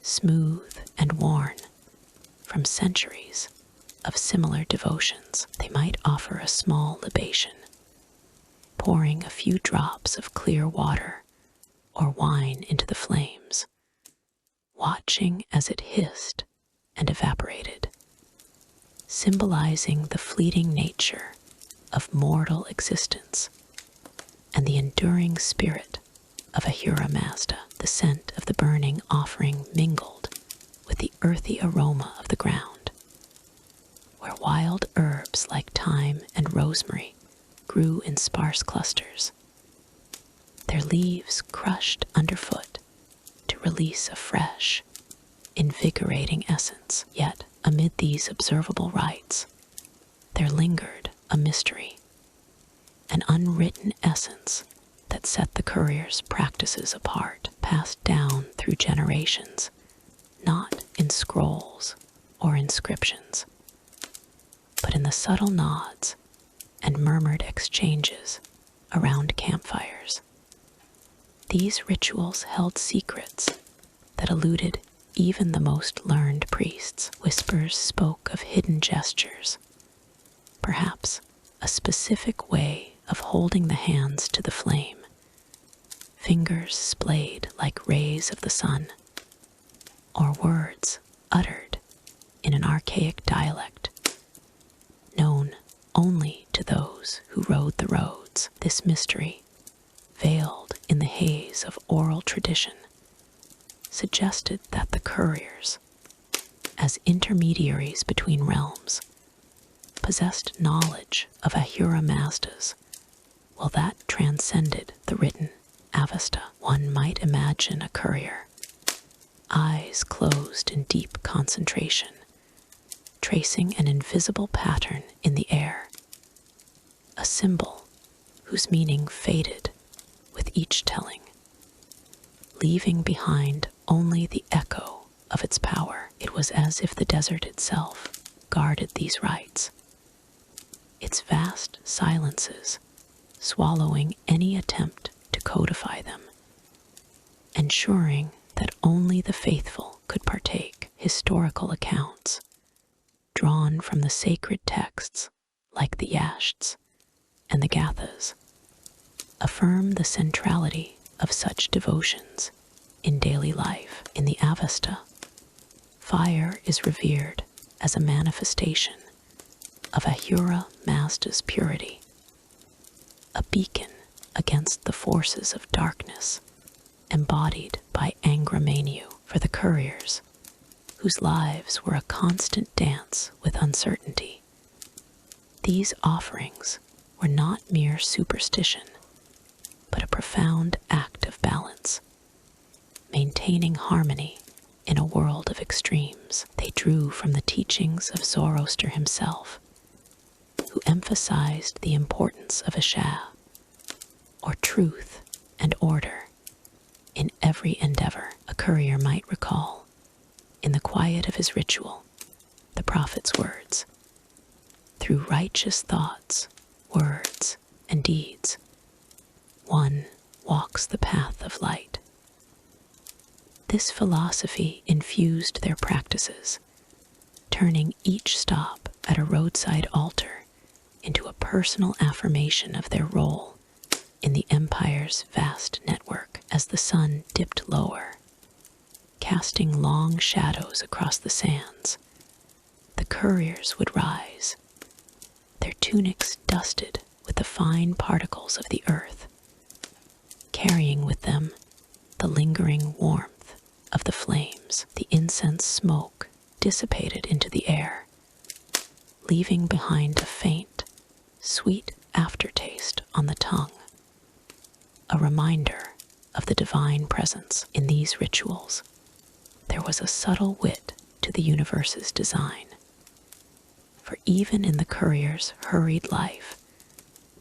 smooth and worn from centuries of similar devotions. They might offer a small libation, pouring a few drops of clear water or wine into the flames, watching as it hissed and evaporated, symbolizing the fleeting nature of mortal existence and the enduring spirit of Ahura Mazda. The scent of the burning offering mingled with the earthy aroma of the ground, where wild herbs like thyme and rosemary grew in sparse clusters, their leaves crushed underfoot to release a fresh, invigorating essence. Yet, amid these observable rites, there lingered a mystery, an unwritten essence that set the courier's practices apart, passed down through generations, not in scrolls or inscriptions, but in the subtle nods and murmured exchanges around campfires. These rituals held secrets that eluded even the most learned priests. Whispers spoke of hidden gestures, perhaps a specific way of holding the hands to the flame, fingers splayed like rays of the sun, or words uttered in an archaic dialect known only to those who rode the roads. This mystery, veiled in the haze of oral tradition, suggested that the couriers, as intermediaries between realms, possessed knowledge of Ahura Mazda's, while that transcended the written Avesta. One might imagine a courier, eyes closed in deep concentration, tracing an invisible pattern in the air, a symbol whose meaning faded with each telling, leaving behind only the echo of its power. It was as if the desert itself guarded these rites, its vast silences swallowing any attempt to codify them, ensuring that only the faithful could partake. Historical accounts, drawn from the sacred texts like the Yashts and the Gathas, affirm the centrality of such devotions in daily life. In the Avesta, fire is revered as a manifestation of Ahura Mazda's purity, a beacon against the forces of darkness embodied by Angramenu. For the couriers, whose lives were a constant dance with uncertainty, these offerings were not mere superstition, but a profound act of balance, maintaining harmony in a world of extremes. They drew from the teachings of Zoroaster himself, who emphasized the importance of Asha, or truth and order, in every endeavor. A courier might recall, in the quiet of his ritual, the prophet's words: through righteous thoughts, words, and deeds, one walks the path of light. This philosophy infused their practices, turning each stop at a roadside altar into a personal affirmation of their role in the empire's vast network. As the sun dipped lower, casting long shadows across the sands, the couriers would rise, their tunics dusted with the fine particles of the earth, carrying with them the lingering warmth of the flames. The incense smoke dissipated into the air, leaving behind a faint, sweet aftertaste on the tongue, a reminder of the divine presence. In these rituals, there was a subtle wit to the universe's design, for even in the courier's hurried life,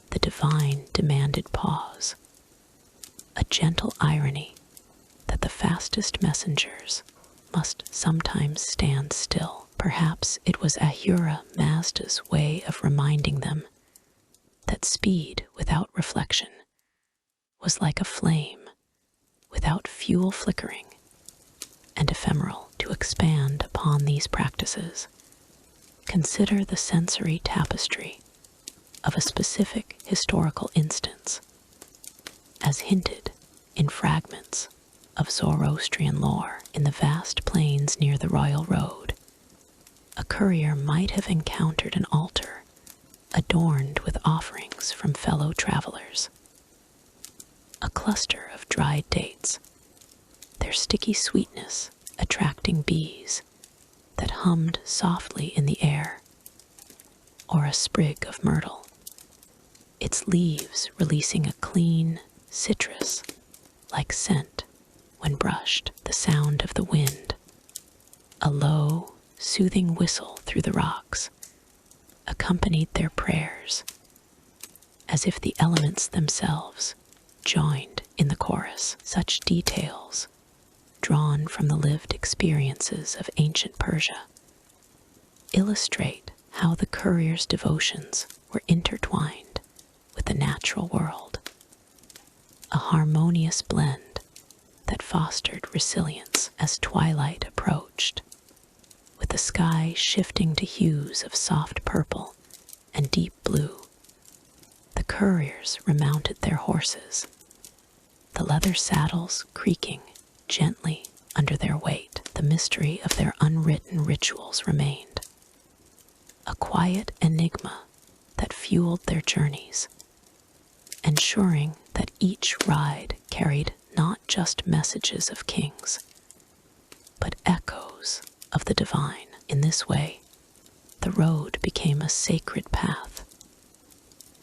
the divine demanded pause, a gentle irony that the fastest messengers must sometimes stand still. Perhaps it was Ahura Mazda's way of reminding them that speed without reflection was like a flame without fuel, flickering and ephemeral. To expand upon these practices, consider the sensory tapestry of a specific historical instance, as hinted in fragments of Zoroastrian lore. In the vast plains near the royal road, a courier might have encountered an altar adorned with offerings from fellow travelers. A cluster of dried dates, their sticky sweetness attracting bees that hummed softly in the air, or a sprig of myrtle, its leaves releasing a clean, citrus-like scent when brushed. The sound of the wind, A low, soothing whistle through the rocks accompanied their prayers, as if the elements themselves joined in the chorus. Such details, drawn from the lived experiences of ancient Persia, illustrate how the courier's devotions were intertwined with the natural world, a harmonious blend that fostered resilience as twilight approached, with the sky shifting to hues of soft purple and deep blue. The couriers remounted their horses, the leather saddles creaking gently under their weight. The mystery of their unwritten rituals remained, a quiet enigma that fueled their journeys, ensuring that each ride carried not just messages of kings, but echoes of the divine. In this way, the road became a sacred path,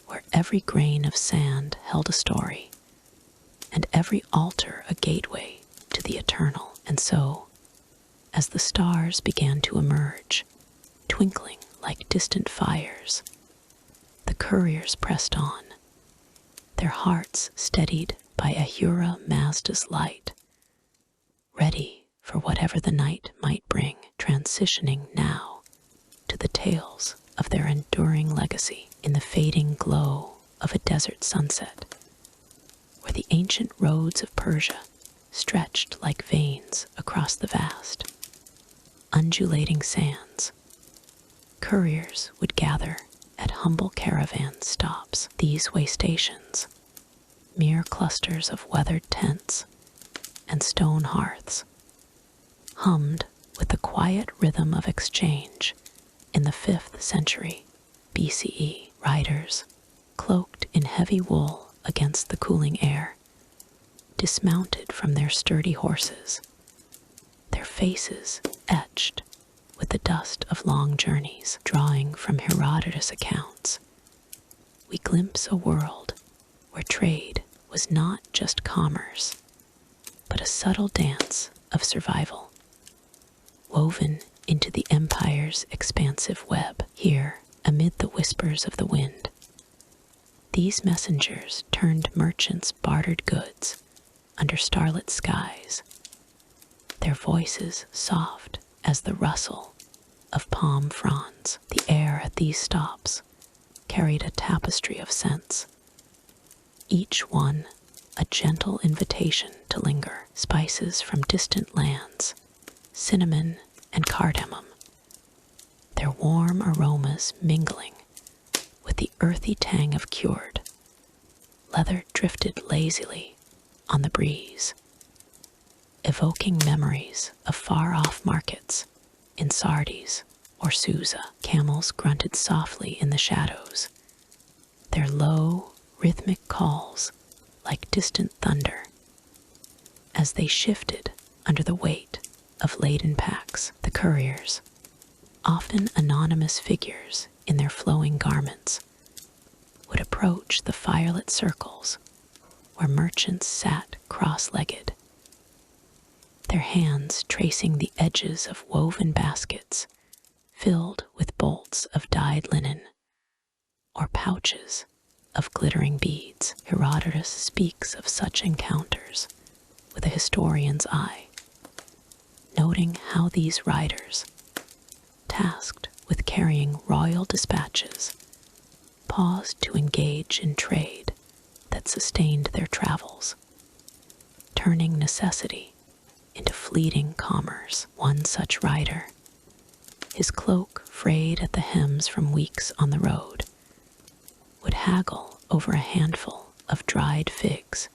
where every grain of sand held a story, and every altar a gateway to the eternal. And so, as the stars began to emerge, twinkling like distant fires, the couriers pressed on, their hearts steadied by Ahura Mazda's light, ready for whatever the night might bring, transitioning now to the tales of their enduring legacy. In the fading glow of a desert sunset, where the ancient roads of Persia stretched like veins across the vast, undulating sands, couriers would gather at humble caravan stops. These way stations, mere clusters of weathered tents and stone hearths, hummed with the quiet rhythm of exchange. In the 5th century BCE, riders, cloaked in heavy wool against the cooling air, dismounted from their sturdy horses, their faces etched with the dust of long journeys. Drawing from Herodotus' accounts, we glimpse a world where trade was not just commerce, but a subtle dance of survival, woven into the empire's expansive web. Here, amid the whispers of the wind, these messengers turned merchants' bartered goods under starlit skies, their voices soft as the rustle of palm fronds. The air at these stops carried a tapestry of scents, each one a gentle invitation to linger. Spices from distant lands, cinnamon and cardamom, their warm aromas mingling with the earthy tang of cured. Leather drifted lazily on the breeze, evoking memories of far-off markets in Sardis or Susa. Camels grunted softly in the shadows, their low, rhythmic calls like distant thunder, as they shifted under the weight of laden packs. The couriers, often anonymous figures in their flowing garments, would approach the firelit circles where merchants sat cross-legged, their hands tracing the edges of woven baskets filled with bolts of dyed linen or pouches of glittering beads. Herodotus speaks of such encounters with a historian's eye, noting how these riders, tasked with carrying royal dispatches, paused to engage in trade that sustained their travels, turning necessity into fleeting commerce. One such rider, his cloak frayed at the hems from weeks on the road, would haggle over a handful of dried figs,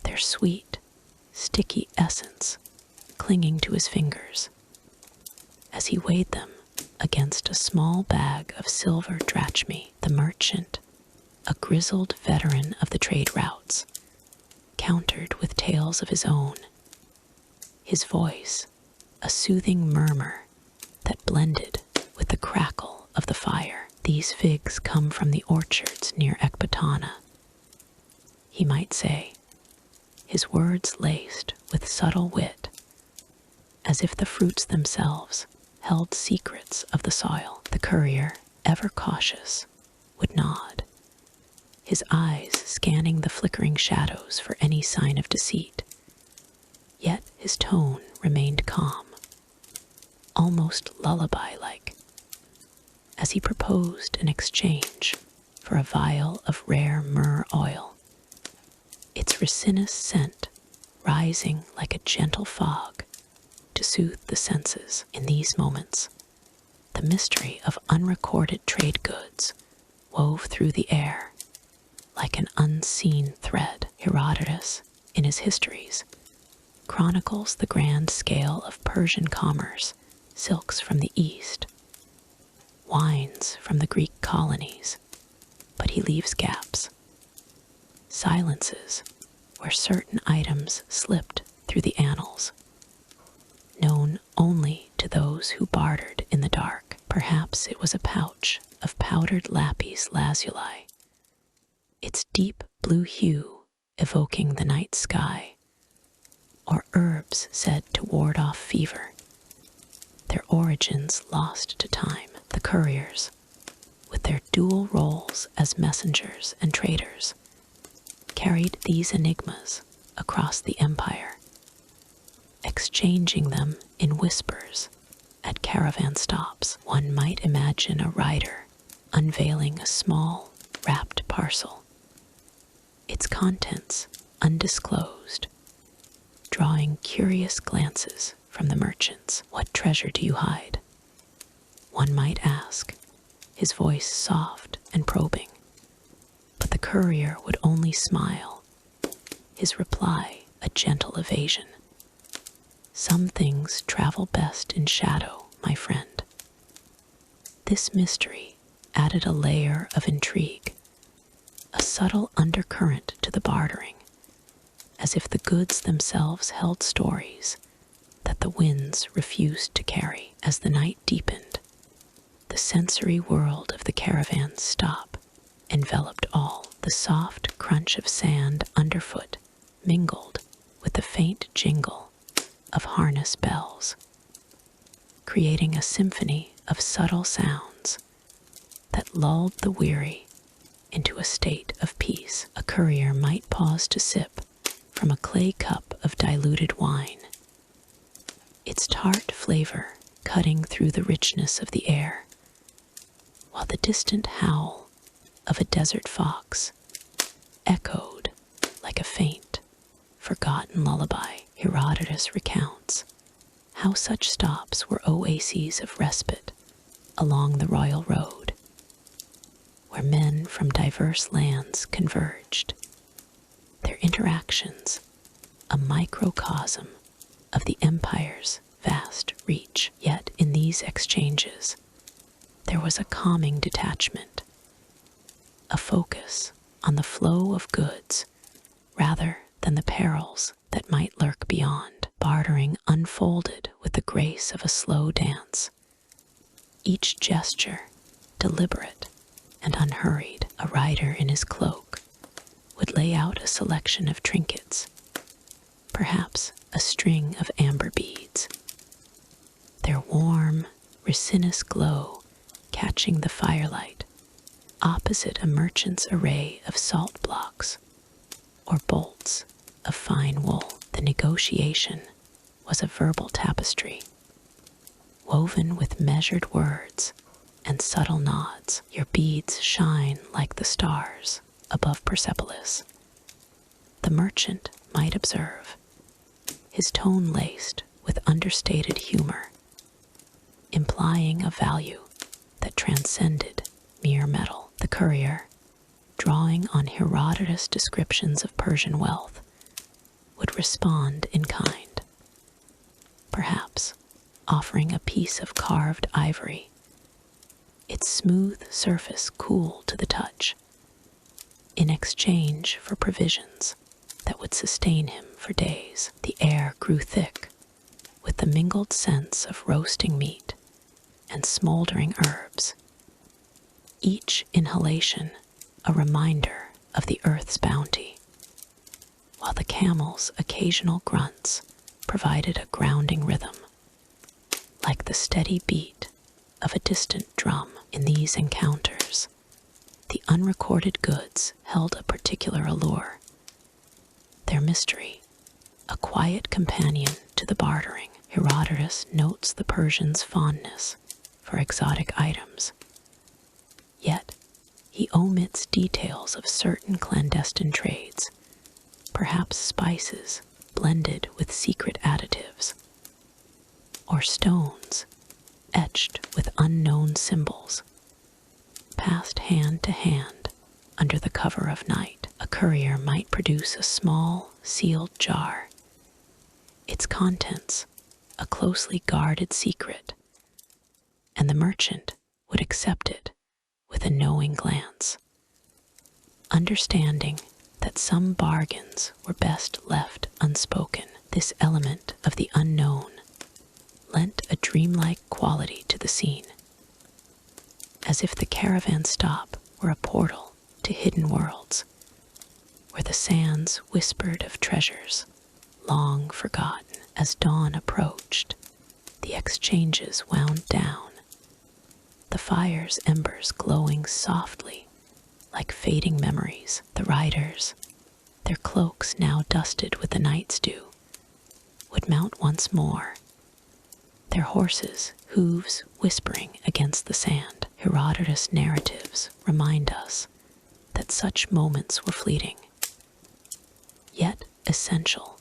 their sweet, sticky essence clinging to his fingers as he weighed them against a small bag of silver drachmae. The merchant, a grizzled veteran of the trade routes, countered with tales of his own, his voice a soothing murmur that blended with the crackle of the fire. These figs come from the orchards near Ecbatana, he might say, his words laced with subtle wit, as if the fruits themselves held secrets of the soil. The courier, ever cautious, would nod, his eyes scanning the flickering shadows for any sign of deceit. Yet his tone remained calm, almost lullaby-like, as he proposed an exchange for a vial of rare myrrh oil, its resinous scent rising like a gentle fog to soothe the senses. In these moments, the mystery of unrecorded trade goods wove through the air like an unseen thread. Herodotus, in his histories, chronicles the grand scale of Persian commerce, silks from the east, wines from the Greek colonies, but he leaves gaps, silences where certain items slipped through the annals, known only to those who bartered in the dark. Perhaps it was a pouch of powdered lapis lazuli, its deep blue hue evoking the night sky, or herbs said to ward off fever, their origins lost to time. The couriers, with their dual roles as messengers and traders, carried these enigmas across the empire, exchanging them in whispers at caravan stops. One might imagine a rider unveiling a small, wrapped parcel, its contents undisclosed, drawing curious glances from the merchants. "What treasure do you hide?" one might ask, his voice soft and probing. But the courier would only smile, his reply a gentle evasion. "Some things travel best in shadow, my friend." This mystery added a layer of intrigue, a subtle undercurrent to the bartering, as if the goods themselves held stories that the winds refused to carry. As the night deepened, the sensory world of the caravan stop enveloped all. The soft crunch of sand underfoot mingled with the faint jingle of harness bells, creating a symphony of subtle sounds that lulled the weary into a state of peace. A courier might pause to sip from a clay cup of diluted wine, its tart flavor cutting through the richness of the air, while the distant howl of a desert fox echoed like a faint, forgotten lullaby. Herodotus recounts how such stops were oases of respite along the royal road, where men from diverse lands converged, their interactions a microcosm of the empire's vast reach. Yet in these exchanges, there was a calming detachment, a focus on the flow of goods rather than the perils that might lurk beyond. Bartering unfolded with the grace of a slow dance, each gesture deliberate and unhurried. A rider in his cloak would lay out a selection of trinkets, perhaps a string of amber beads, their warm, resinous glow catching the firelight opposite a merchant's array of salt blocks or bolts of fine wool. The negotiation was a verbal tapestry, woven with measured words and subtle nods. "Your beads shine like the stars above Persepolis," the merchant might observe, his tone laced with understated humor, implying a value that transcended mere metal. The courier, drawing on Herodotus' descriptions of Persian wealth, would respond in kind, perhaps offering a piece of carved ivory, its smooth surface cool to the touch, in exchange for provisions that would sustain him for days. The air grew thick with the mingled scents of roasting meat and smoldering herbs, each inhalation a reminder of the earth's bounty, while the camel's occasional grunts provided a grounding rhythm like the steady beat of a distant drum. In these encounters, the unrecorded goods held a particular allure. Their mystery, a quiet companion to the bartering. Herodotus notes the Persians' fondness for exotic items. Yet, he omits details of certain clandestine trades, perhaps spices blended with secret additives, or stones etched with unknown symbols. Passed hand to hand under the cover of night, a courier might produce a small, sealed jar, its contents a closely guarded secret, and the merchant would accept it with a knowing glance, understanding that some bargains were best left unspoken. This element of the unknown lent a dreamlike quality to the scene, as if the caravan stop were a portal to hidden worlds, where the sands whispered of treasures long forgotten. As dawn approached, the exchanges wound down, the fire's embers glowing softly like fading memories. The riders, their cloaks now dusted with the night's dew, would mount once more, their horses' hooves whispering against the sand. Herodotus' narratives remind us that such moments were fleeting, yet essential,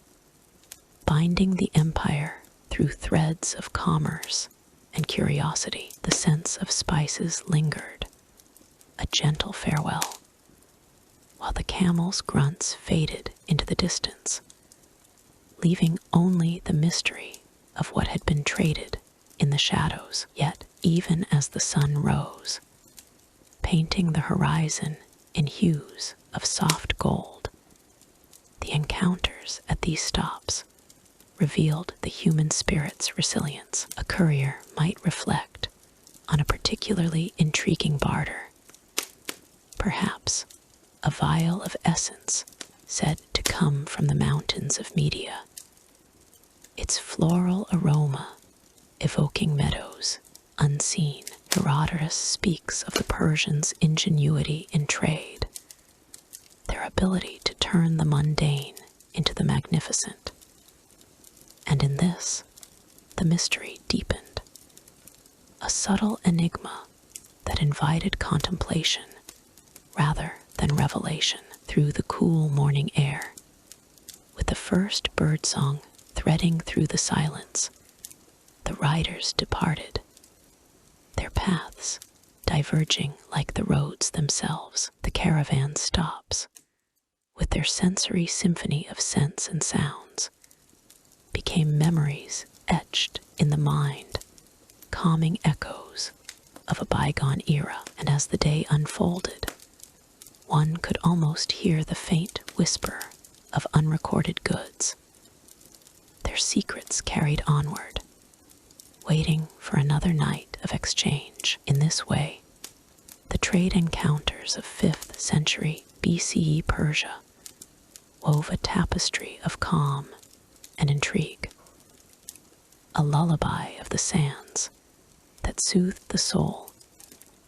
binding the empire through threads of commerce and curiosity. The scents of spices lingered, a gentle farewell, while the camels' grunts faded into the distance, leaving only the mystery of what had been traded in the shadows. Yet, even as the sun rose, painting the horizon in hues of soft gold, the encounters at these stops revealed the human spirit's resilience. A courier might reflect on a particularly intriguing barter, perhaps a vial of essence said to come from the mountains of Media, its floral aroma evoking meadows unseen. Herodotus speaks of the Persians' ingenuity in trade, their ability to turn the mundane into the magnificent. And in this, the mystery deepened, a subtle enigma that invited contemplation rather than revelation. Through the cool morning air, with the first birdsong threading through the silence, the riders departed, their paths diverging like the roads themselves. The caravan stops, with their sensory symphony of scents and sounds, became memories etched in the mind, calming echoes of a bygone era. And as the day unfolded, one could almost hear the faint whisper of unrecorded goods, their secrets carried onward, waiting for another night of exchange. In this way, the trade encounters of 5th century BCE Persia wove a tapestry of calm and intrigue, a lullaby of the sands that soothed the soul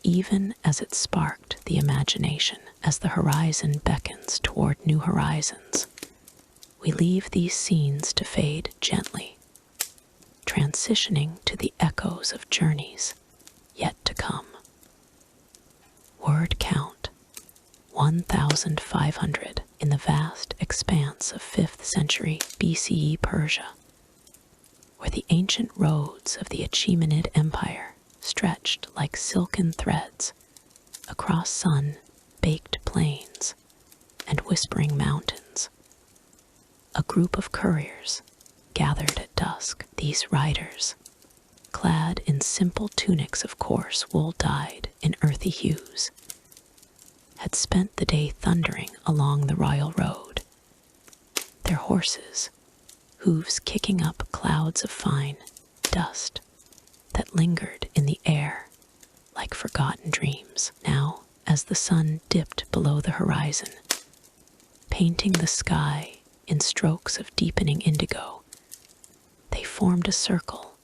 even as it sparked the imagination. As the horizon beckons toward new horizons, we leave these scenes to fade gently, transitioning to the echoes of journeys yet to come. Word count 1,500 in the vast expanse of 5th century BCE Persia, where the ancient roads of the Achaemenid Empire stretched like silken threads across sun-baked plains and whispering mountains. A group of couriers gathered at dusk. These riders, clad in simple tunics of coarse wool dyed in earthy hues, had spent the day thundering along the royal road, their horses' hooves kicking up clouds of fine dust that lingered in the air like forgotten dreams. Now, as the sun dipped below the horizon, painting the sky in strokes of deepening indigo, they formed a circle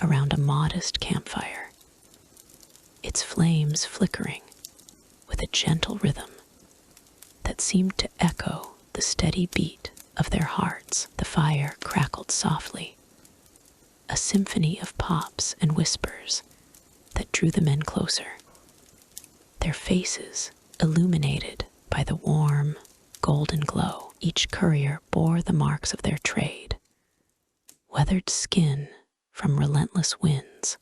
around a modest campfire, its flames flickering with a gentle rhythm that seemed to echo the steady beat of their hearts. The fire crackled softly, a symphony of pops and whispers that drew the men closer, their faces illuminated by the warm, golden glow. Each courier bore the marks of their trade, weathered skin from relentless winds,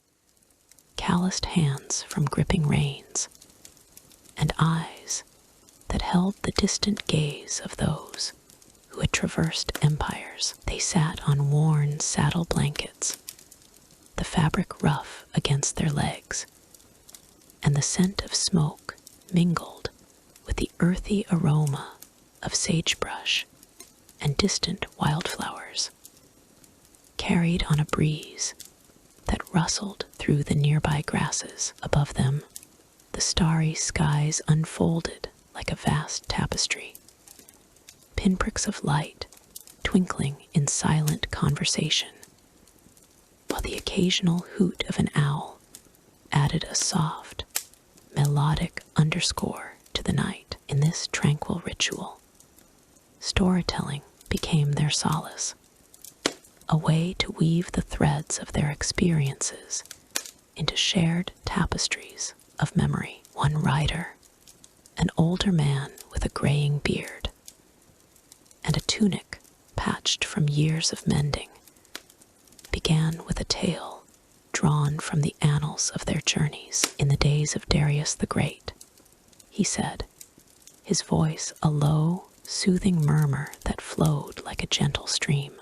calloused hands from gripping reins, and eyes that held the distant gaze of those who had traversed empires. They sat on worn saddle blankets, the fabric rough against their legs, and the scent of smoke mingled with the earthy aroma of sagebrush and distant wildflowers, carried on a breeze that rustled through the nearby grasses. Above them, the starry skies unfolded like a vast tapestry, pinpricks of light twinkling in silent conversation, while the occasional hoot of an owl added a soft, melodic underscore to the night. In this tranquil ritual, storytelling became their solace, a way to weave the threads of their experiences into shared tapestries of memory. One rider, an older man with a graying beard and a tunic patched from years of mending, began with a tale drawn from the annals of their journeys. In the days of Darius the Great, he said, his voice a low, soothing murmur that flowed like a gentle stream,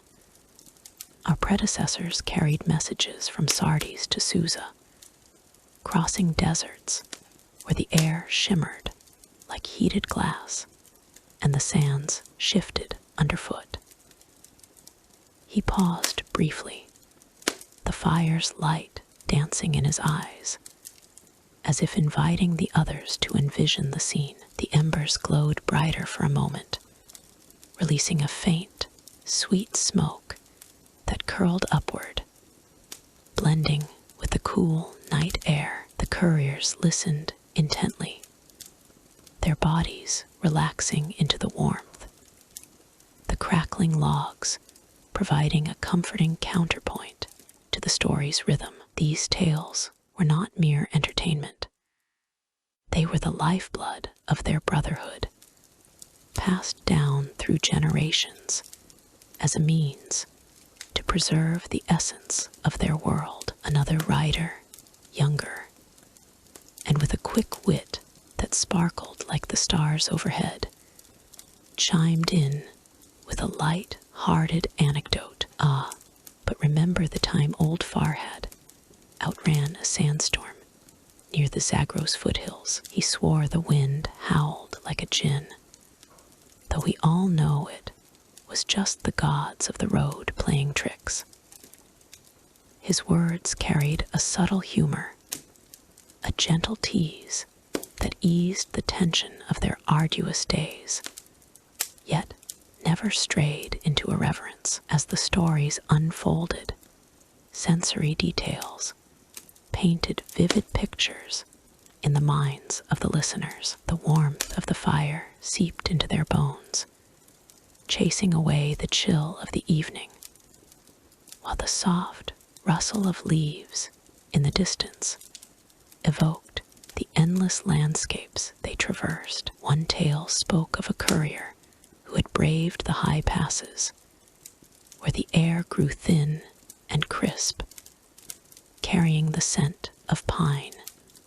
our predecessors carried messages from Sardis to Susa, crossing deserts where the air shimmered like heated glass and the sands shifted underfoot. He paused briefly, the fire's light dancing in his eyes, as if inviting the others to envision the scene. The embers glowed brighter for a moment, releasing a faint, sweet smoke that curled upward, blending with the cool night air. The couriers listened intently, their bodies relaxing into the warmth, the crackling logs providing a comforting counterpoint to the story's rhythm. These tales were not mere entertainment. They were the lifeblood of their brotherhood, passed down through generations as a means to preserve the essence of their world. Another rider, younger, and with a quick wit that sparkled like the stars overhead, chimed in with a light-hearted anecdote. Ah, but remember the time old Farhad outran a sandstorm near the Zagros foothills. He swore the wind howled like a djinn, though we all know it was just the gods of the road playing tricks. His words carried a subtle humor, a gentle tease that eased the tension of their arduous days, yet never strayed into irreverence. As the stories unfolded, sensory details painted vivid pictures in the minds of the listeners. The warmth of the fire seeped into their bones, chasing away the chill of the evening, while the soft rustle of leaves in the distance evoked the endless landscapes they traversed. One tale spoke of a courier who had braved the high passes, where the air grew thin and crisp, carrying the scent of pine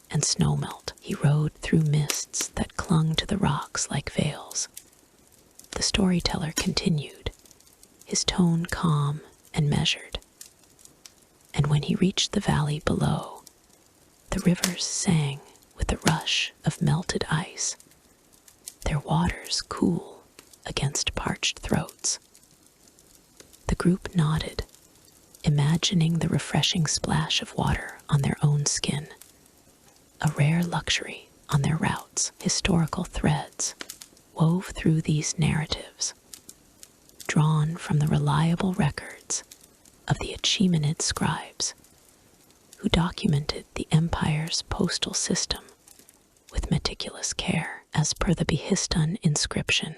and snowmelt. He rode through mists that clung to the rocks like veils. The storyteller continued, his tone calm and measured. And when he reached the valley below, the rivers sang with the rush of melted ice, their waters cool against parched throats. The group nodded, imagining the refreshing splash of water on their own skin, a rare luxury on their routes. Historical threads wove through these narratives, drawn from the reliable records of the Achaemenid scribes, who documented the empire's postal system with meticulous care, as per the Behistun inscription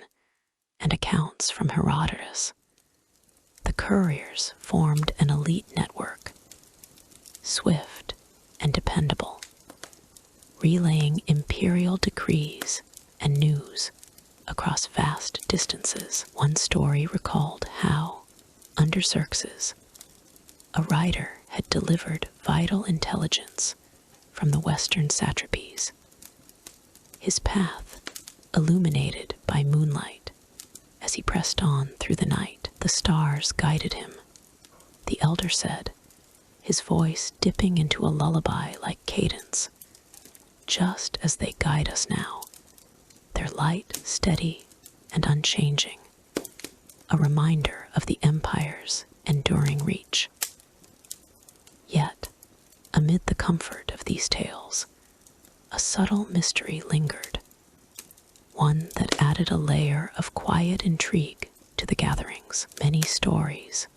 and accounts from Herodotus. The couriers formed an elite network, swift and dependable, relaying imperial decrees and news across vast distances. One story recalled how, under Xerxes, a rider had delivered vital intelligence from the western satrapies. His path illuminated by moonlight as he pressed on through the night. The stars guided him, the elder said, his voice dipping into a lullaby like cadence. Just as they guide us now, their light steady and unchanging, a reminder of the empire's enduring reach. Yet, amid the comfort of these tales, a subtle mystery lingered, one that added a layer of quiet intrigue to the gatherings. Many stories,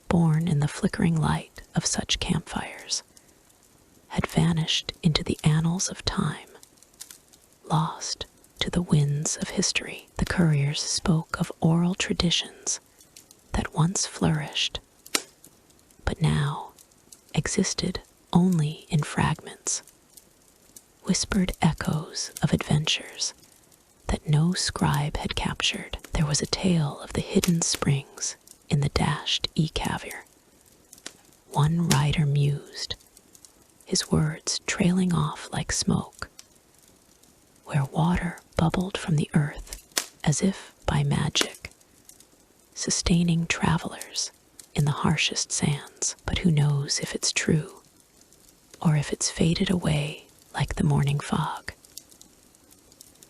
born in the flickering light of such campfires, had vanished into the annals of time, lost to the winds of history. The couriers spoke of oral traditions that once flourished, but now existed only in fragments, whispered echoes of adventures that no scribe had captured. There was a tale of the hidden springs in the dashed e-caviar. One rider mused, his words trailing off like smoke, where water bubbled from the earth as if by magic, sustaining travelers in the harshest sands. But who knows if it's true, or if it's faded away like the morning fog.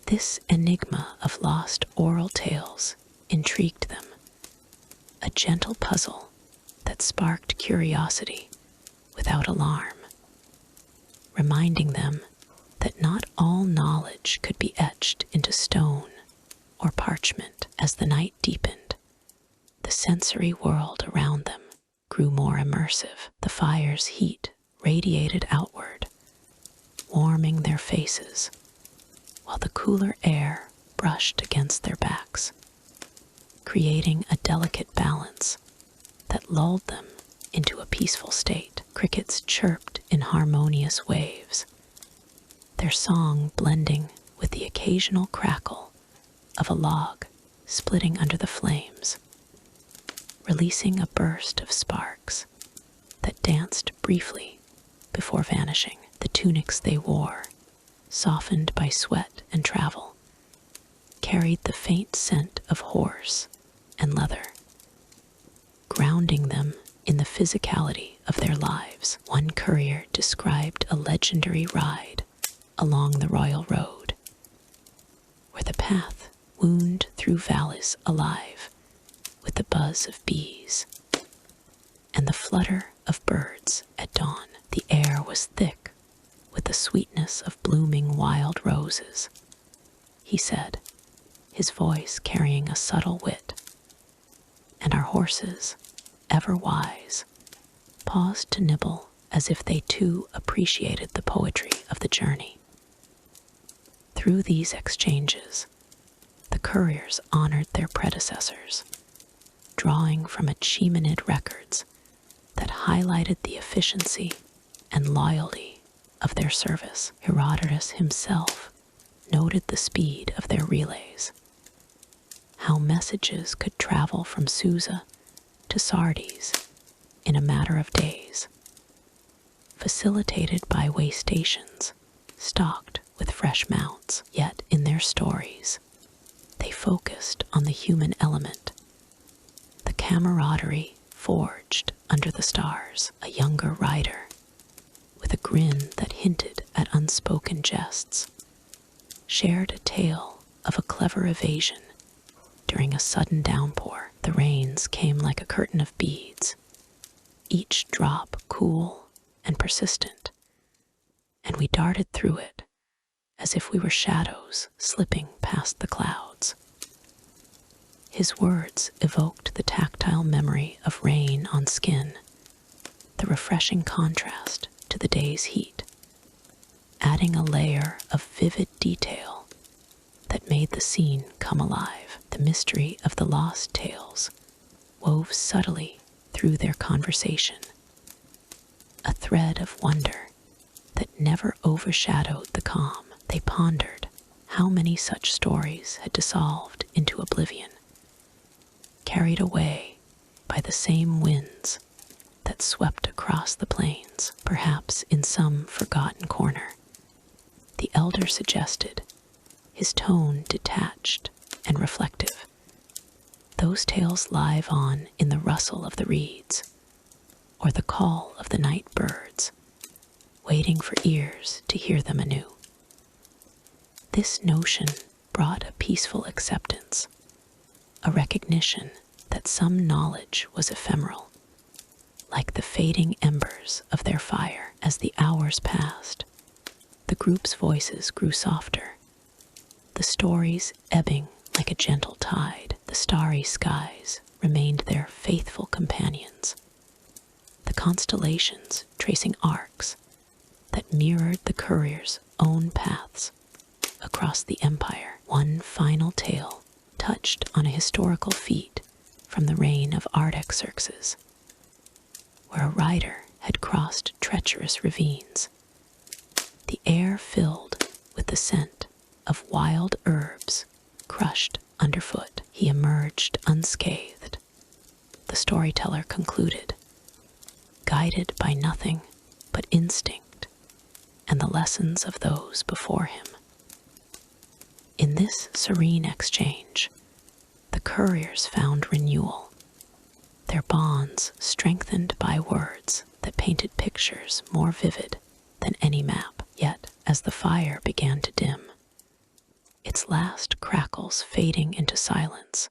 This enigma of lost oral tales intrigued them, a gentle puzzle that sparked curiosity without alarm, reminding them that not all knowledge could be etched into stone or parchment. As the night deepened, the sensory world around them grew more immersive. The fire's heat radiated outward, warming their faces, while the cooler air brushed against their backs, creating a delicate balance that lulled them into a peaceful state. Crickets chirped in harmonious waves, their song blending with the occasional crackle of a log splitting under the flames, releasing a burst of sparks that danced briefly before vanishing. The tunics they wore, softened by sweat and travel, carried the faint scent of horse and leather, grounding them in the physicality of their lives. One courier described a legendary ride along the royal road, where the path wound through valleys alive with the buzz of bees and the flutter of birds at dawn. The air was thick with the sweetness of blooming wild roses, he said, his voice carrying a subtle wit. And our horses, ever wise, paused to nibble as if they too appreciated the poetry of the journey. Through these exchanges, the couriers honored their predecessors, drawing from Achaemenid records that highlighted the efficiency and loyalty of their service. Herodotus himself noted the speed of their relays, how messages could travel from Susa to Sardis in a matter of days, facilitated by way stations stocked with fresh mounts. Yet in their stories, they focused on the human element, the camaraderie forged under the stars. A younger rider, with a grin that hinted at unspoken jests, shared a tale of a clever evasion during a sudden downpour. The rains came like a curtain of beads, each drop cool and persistent, and we darted through it as if we were shadows slipping past the clouds. His words evoked the tactile memory of rain on skin, the refreshing contrast to the day's heat, adding a layer of vivid detail that made the scene come alive. The mystery of the lost tales wove subtly through their conversation, a thread of wonder that never overshadowed the calm. They pondered how many such stories had dissolved into oblivion, carried away by the same winds that swept across the plains. Perhaps in some forgotten corner, the elder suggested, his tone detached and reflective, those tales live on in the rustle of the reeds or the call of the night birds, waiting for ears to hear them anew. This notion brought a peaceful acceptance, a recognition that some knowledge was ephemeral, like the fading embers of their fire. As the hours passed, the group's voices grew softer, the stories ebbing like a gentle tide. The starry skies remained their faithful companions, the constellations tracing arcs that mirrored the courier's own paths across the empire. One final tale touched on a historical feat from the reign of Artaxerxes, where a rider had crossed treacherous ravines, the air filled with the scent of wild herbs crushed underfoot. He emerged unscathed, the storyteller concluded, guided by nothing but instinct and the lessons of those before him. In this serene exchange, the couriers found renewal, their bonds strengthened by words that painted pictures more vivid than any map. Yet, as the fire began to dim, its last crackles fading into silence,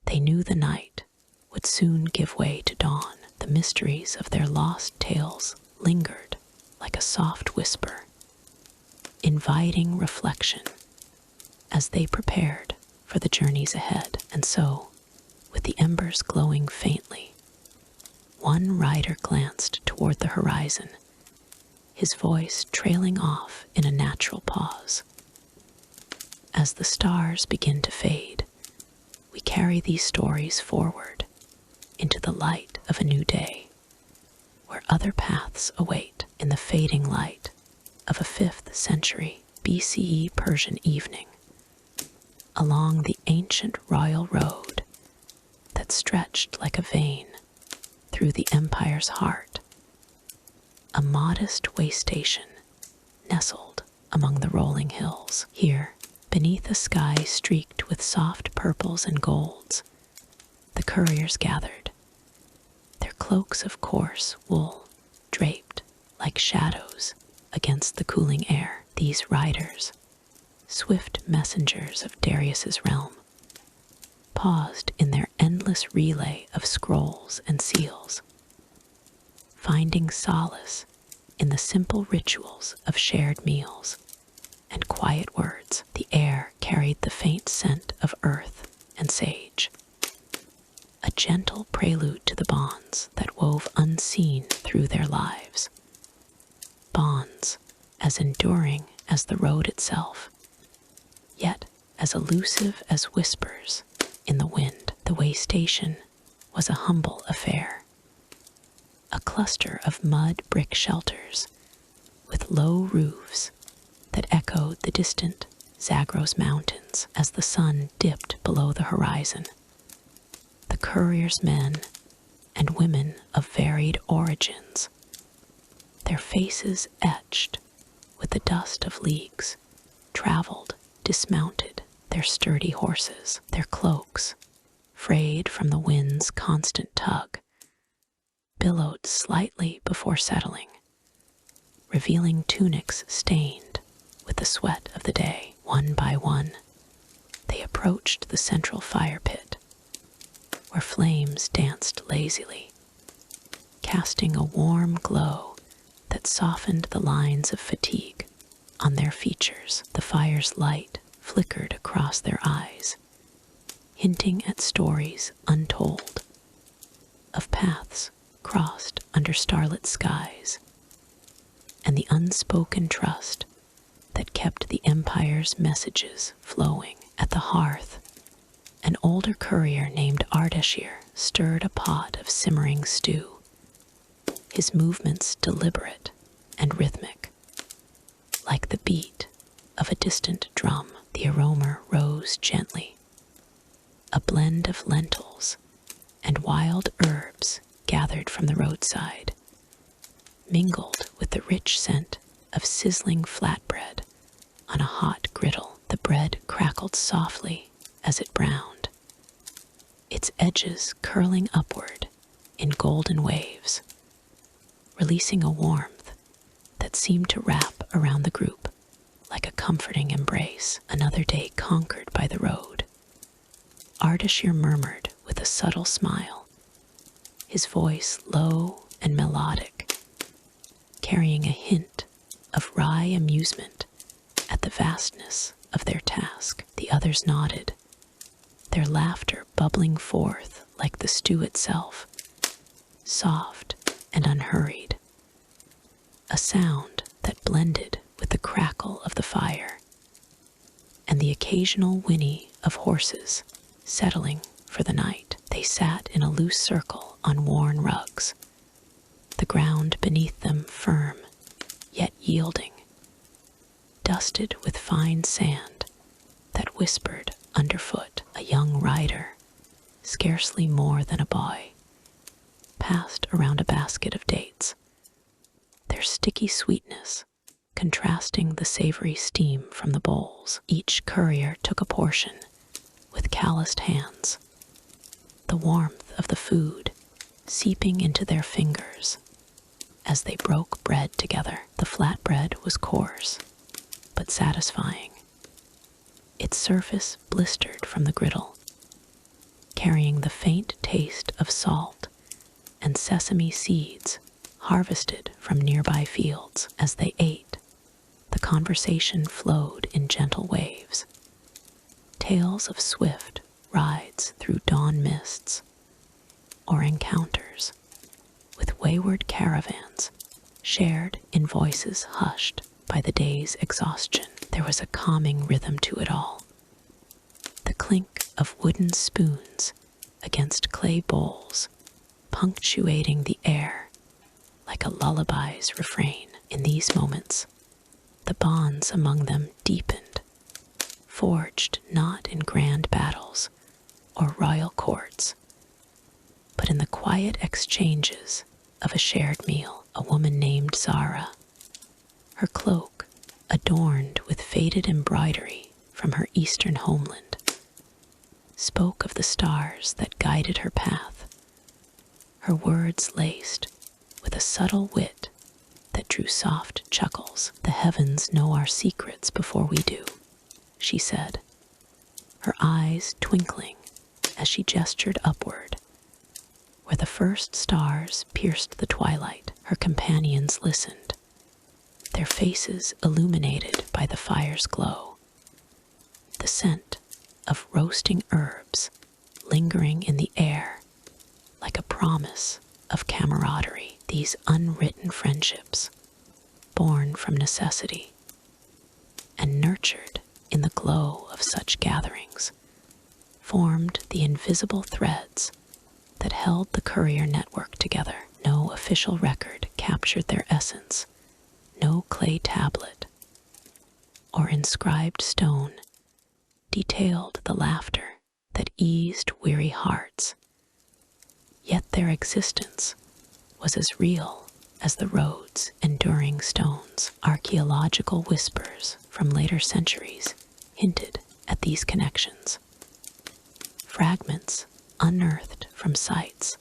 they knew the night would soon give way to dawn. The mysteries of their lost tales lingered like a soft whisper, inviting reflection as they prepared for the journeys ahead. And so, with the embers glowing faintly, one rider glanced toward the horizon, his voice trailing off in a natural pause. As the stars begin to fade, we carry these stories forward into the light of a new day, where other paths await. In the fading light of a 5th century BCE Persian evening, along the ancient royal road that stretched like a vein through the empire's heart, a modest way station nestled among the rolling hills. Here, beneath a sky streaked with soft purples and golds, the couriers gathered, their cloaks of coarse wool draped like shadows against the cooling air. These riders, swift messengers of Darius's realm, paused in their endless relay of scrolls and seals, finding solace in the simple rituals of shared meals and quiet words. The air carried the faint scent of earth and sage, a gentle prelude to the bonds that wove unseen through their lives. Bonds as enduring as the road itself, yet as elusive as whispers in the wind. The way station was a humble affair, a cluster of mud brick shelters with low roofs that echoed the distant Zagros Mountains. As the sun dipped below the horizon, the couriers' men and women of varied origins, their faces etched with the dust of leagues, traveled dismounted their sturdy horses, their cloaks, frayed from the wind's constant tug, billowed slightly before settling, revealing tunics stained with the sweat of the day. One by one, they approached the central fire pit, where flames danced lazily, casting a warm glow that softened the lines of fatigue on their features. The fire's light flickered across their eyes, hinting at stories untold, of paths crossed under starlit skies, and the unspoken trust that kept the empire's messages flowing. At the hearth, an older courier named Ardashir stirred a pot of simmering stew, his movements deliberate and rhythmic. Like the beat of a distant drum, the aroma rose gently. A blend of lentils and wild herbs gathered from the roadside, mingled with the rich scent of sizzling flatbread on a hot griddle. The bread crackled softly as it browned, its edges curling upward in golden waves, releasing a warmth that seemed to wrap around the group like a comforting embrace. Another day conquered by the road, Ardashir murmured with a subtle smile, his voice low and melodic, carrying a hint of wry amusement at the vastness of their task. The others nodded, their laughter bubbling forth like the stew itself, soft and unhurried, a sound that blended with the crackle of the fire and the occasional whinny of horses settling for the night. They sat in a loose circle on worn rugs, the ground beneath them firm yet yielding, dusted with fine sand that whispered underfoot. A young rider, scarcely more than a boy, passed around a basket of dates, their sticky sweetness contrasting the savory steam from the bowls. Each courier took a portion with calloused hands, the warmth of the food seeping into their fingers as they broke bread together. The flatbread was coarse but satisfying, its surface blistered from the griddle, carrying the faint taste of salt and sesame seeds harvested from nearby fields. As they ate, the conversation flowed in gentle waves, tales of swift rides through dawn mists, or encounters with wayward caravans shared in voices hushed by the day's exhaustion. There was a calming rhythm to it all, the clink of wooden spoons against clay bowls punctuating the air like a lullaby's refrain. In these moments, the bonds among them deepened, forged not in grand battles or royal courts, but in the quiet exchanges of a shared meal. A woman named Zara, her cloak adorned with faded embroidery from her eastern homeland, spoke of the stars that guided her path, her words laced with a subtle wit that drew soft chuckles. "The heavens know our secrets before we do," she said, her eyes twinkling as she gestured upward, where the first stars pierced the twilight. Her companions listened, their faces illuminated by the fire's glow, the scent of roasting herbs lingering in the air like a promise of camaraderie. These unwritten friendships, born from necessity and nurtured in the glow of such gatherings, formed the invisible threads that held the courier network together. No official record captured their essence, no clay tablet or inscribed stone detailed the laughter that eased weary hearts. Yet their existence was as real as the road's enduring stones. Archaeological whispers from later centuries hinted at these connections. Fragments unearthed from sites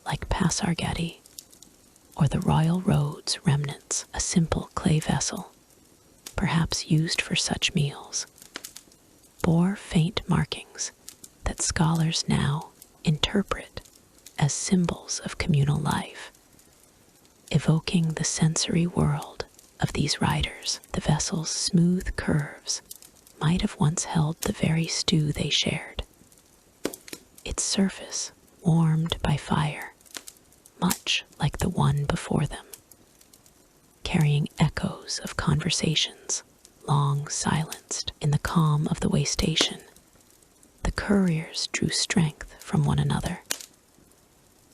like Pasargadae or the Royal Road's remnants, a simple clay vessel, perhaps used for such meals, bore faint markings that scholars now interpret as symbols of communal life, evoking the sensory world of these riders. The vessel's smooth curves might have once held the very stew they shared, its surface warmed by fire, much like the one before them, carrying echoes echoes of conversations long silenced. In the calm of the way station, the couriers drew strength from one another,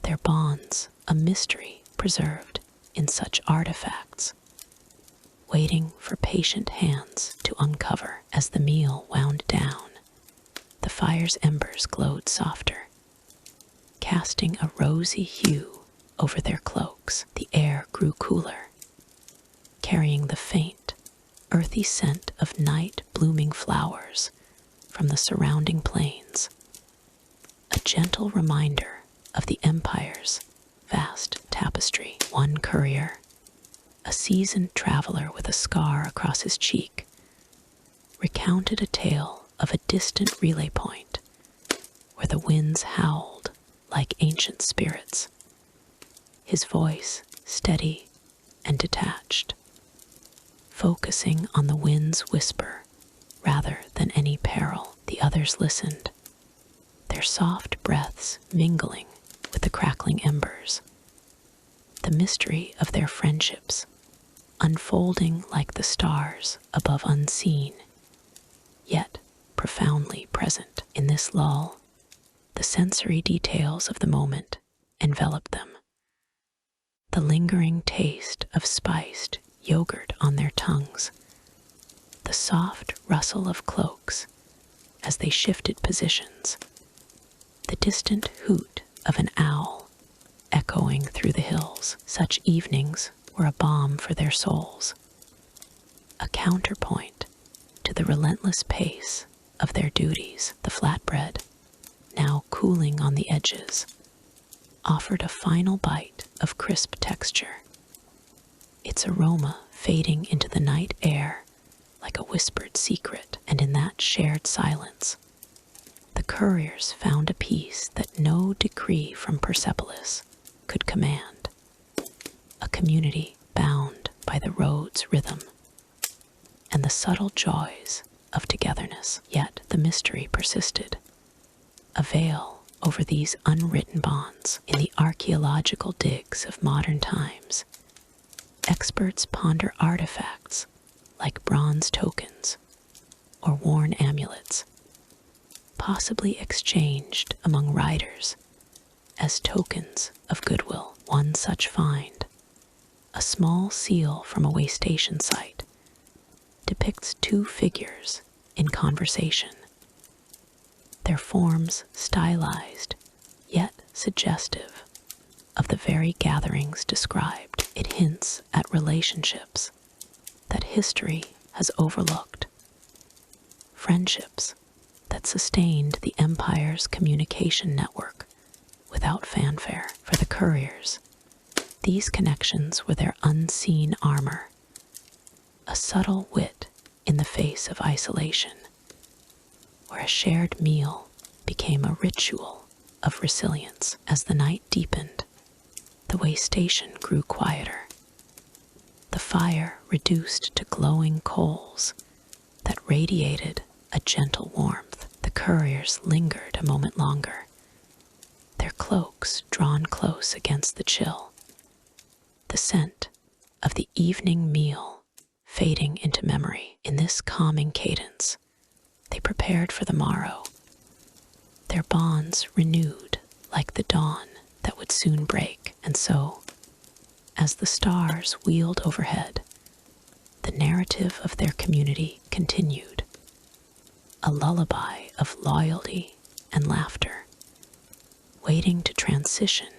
their bonds a mystery preserved in such artifacts, waiting for patient hands to uncover. As the meal wound down, the fire's embers glowed softer, casting a rosy hue over their cloaks. The air grew cooler, carrying the faint, earthy scent of night-blooming flowers from the surrounding plains, a gentle reminder of the empire's vast tapestry. One courier, a seasoned traveler with a scar across his cheek, recounted a tale of a distant relay point where the winds howled like ancient spirits, his voice steady and detached, focusing on the wind's whisper rather than any peril. The others listened, their soft breaths mingling with the crackling embers, the mystery of their friendships unfolding like the stars above, unseen, yet profoundly present. In this lull, the sensory details of the moment enveloped them. The lingering taste of spiced yogurt on their tongues, the soft rustle of cloaks as they shifted positions, the distant hoot of an owl echoing through the hills. Such evenings were a balm for their souls, a counterpoint to the relentless pace of their duties. The flatbread, now cooling on the edges, offered a final bite of crisp texture, its aroma fading into the night air like a whispered secret. And in that shared silence, the couriers found a peace that no decree from Persepolis could command, a community bound by the road's rhythm and the subtle joys of togetherness. Yet the mystery persisted, a veil over these unwritten bonds. In the archaeological digs of modern times, experts ponder artifacts like bronze tokens or worn amulets, possibly exchanged among riders as tokens of goodwill. One such find, a small seal from a way station site, depicts two figures in conversation, their forms stylized yet suggestive of the very gatherings described. It hints at relationships that history has overlooked, friendships that sustained the empire's communication network without fanfare. For the couriers, these connections were their unseen armor, a subtle wit in the face of isolation, where a shared meal became a ritual of resilience. As the night deepened, the way station grew quieter, the fire reduced to glowing coals that radiated a gentle warmth. The couriers lingered a moment longer, their cloaks drawn close against the chill, the scent of the evening meal fading into memory. In this calming cadence, they prepared for the morrow, their bonds renewed like the dawn that would soon break. And so, as the stars wheeled overhead, the narrative of their community continued, a lullaby of loyalty and laughter, waiting to transition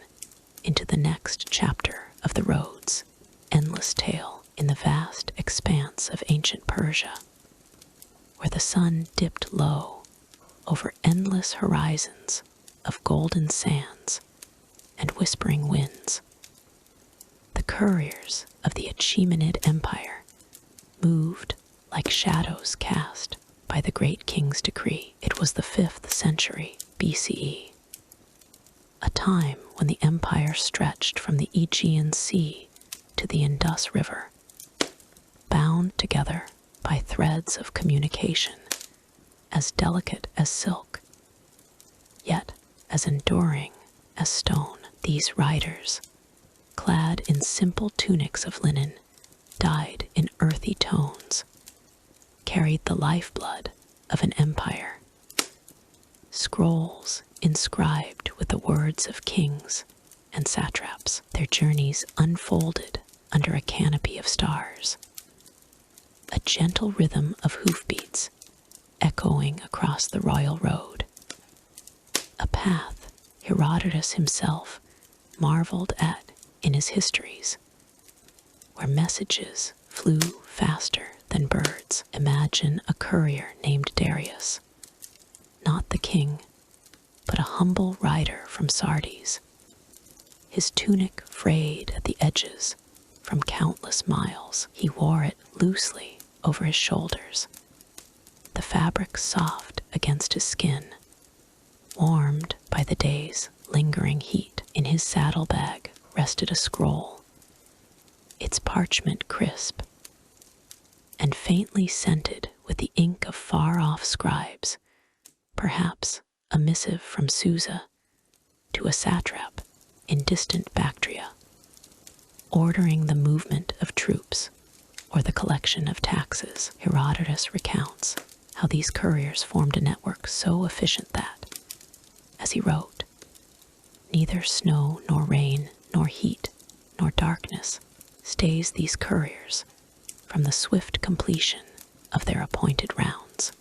into the next chapter of the road's endless tale. In the vast expanse of ancient Persia, where the sun dipped low over endless horizons of golden sands and whispering winds, the couriers of the Achaemenid Empire moved like shadows cast by the great king's decree. It was the 5th century BCE, a time when the empire stretched from the Aegean Sea to the Indus River, bound together by threads of communication as delicate as silk, yet as enduring as stone. These riders, clad in simple tunics of linen dyed in earthy tones carried the lifeblood of an empire. Scrolls inscribed with the words of kings and satraps, their journeys unfolded under a canopy of stars. A gentle rhythm of hoofbeats echoing across the royal road. A path Herodotus himself marveled at in his histories, where messages flew faster than birds. Imagine a courier named Darius, not the king, but a humble rider from Sardes, his tunic frayed at the edges from countless miles. He wore it loosely over his shoulders, the fabric soft against his skin, warmed by the day's lingering heat. In his saddlebag rested a scroll, its parchment crisp and faintly scented with the ink of far-off scribes, perhaps a missive from Susa to a satrap in distant Bactria, ordering the movement of troops or the collection of taxes. Herodotus recounts how these couriers formed a network so efficient that, as he wrote, neither snow nor rain nor heat nor darkness stays these couriers from the swift completion of their appointed rounds.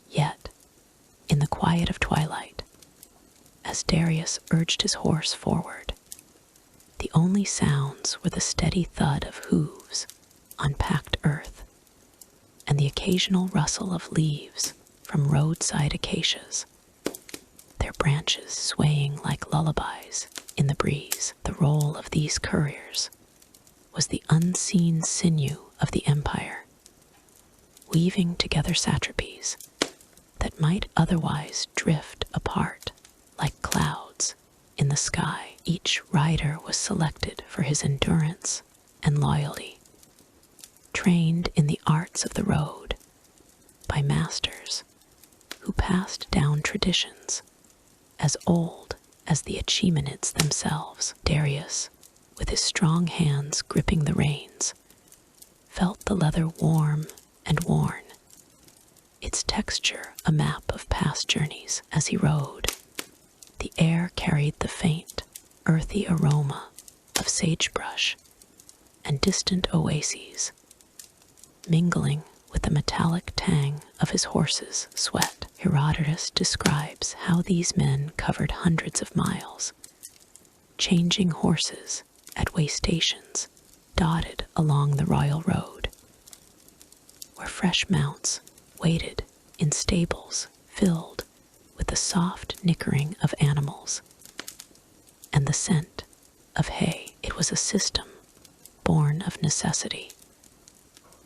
Yet, in the quiet of twilight, as Darius urged his horse forward, the only sounds were the steady thud of hooves on packed earth and the occasional rustle of leaves from roadside acacias, their branches swaying like lullabies in the breeze. The role of these couriers was the unseen sinew of the empire, weaving together satrapies that might otherwise drift apart like clouds in the sky. Each rider was selected for his endurance and loyalty, trained in the arts of the road by masters who passed down traditions as old as the Achaemenids themselves. Darius, with his strong hands gripping the reins, felt the leather warm and worn, its texture a map of past journeys. As he rode, the air carried the faint, earthy aroma of sagebrush and distant oases, mingling with the metallic tang of his horse's sweat. Herodotus describes how these men covered hundreds of miles, changing horses at way stations dotted along the royal road, where fresh mounts waited in stables filled with the soft nickering of animals and the scent of hay. It was a system born of necessity,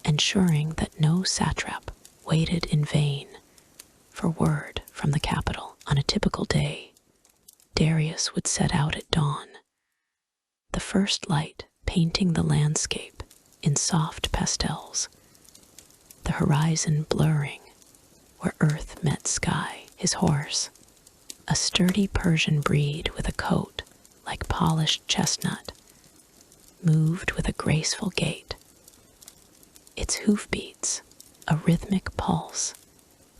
ensuring that no satrap waited in vain for word from the capital. On a typical day, Darius would set out at dawn, the first light painting the landscape in soft pastels, the horizon blurring where earth met sky. His horse, a sturdy Persian breed with a coat like polished chestnut, moved with a graceful gait, its hoofbeats a rhythmic pulse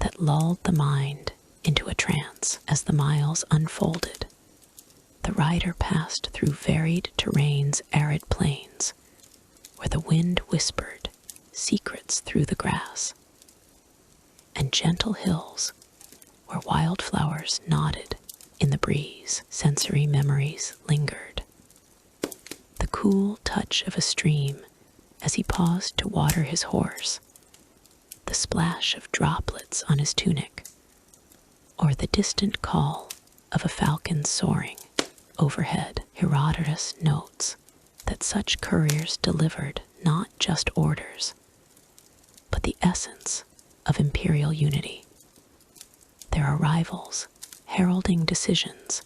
that lulled the mind into a trance. As the miles unfolded, the rider passed through varied terrain's arid plains, where the wind whispered secrets through the grass, and gentle hills where wildflowers nodded in the breeze. Sensory memories lingered. The cool touch of a stream as he paused to water his horse, the splash of droplets on his tunic, or the distant call of a falcon soaring overhead. Herodotus notes that such couriers delivered not just orders, but the essence of imperial unity, their arrivals heralding decisions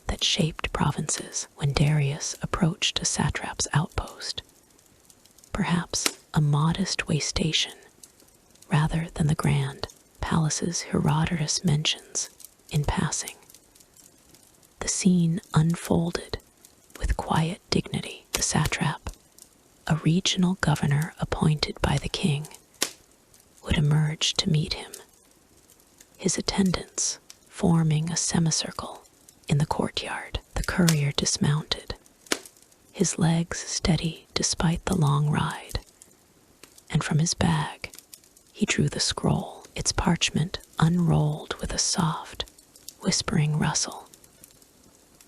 that shaped provinces. When Darius approached a satrap's outpost, perhaps a modest way station rather than the grand palaces Herodotus mentions in passing, the scene unfolded with quiet dignity. The satrap, A regional governor appointed by the king would emerge to meet him, his attendants forming a semicircle in the courtyard. The courier dismounted, his legs steady despite the long ride, and from his bag he drew the scroll, its parchment unrolled with a soft, whispering rustle,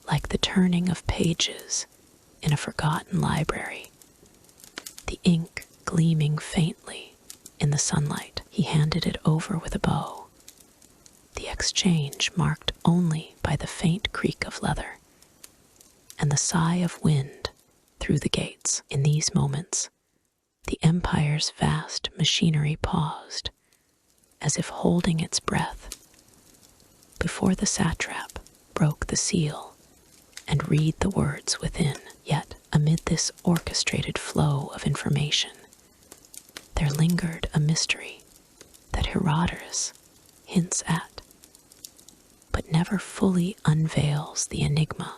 like the turning of pages in a forgotten library. The ink gleaming faintly in the sunlight, he handed it over with a bow, the exchange marked only by the faint creak of leather and the sigh of wind through the gates. In these moments, the empire's vast machinery paused, as if holding its breath, before the satrap broke the seal and read the words within. Yet, amid this orchestrated flow of information, there lingered a mystery that Herodotus hints at, but never fully unveils the enigma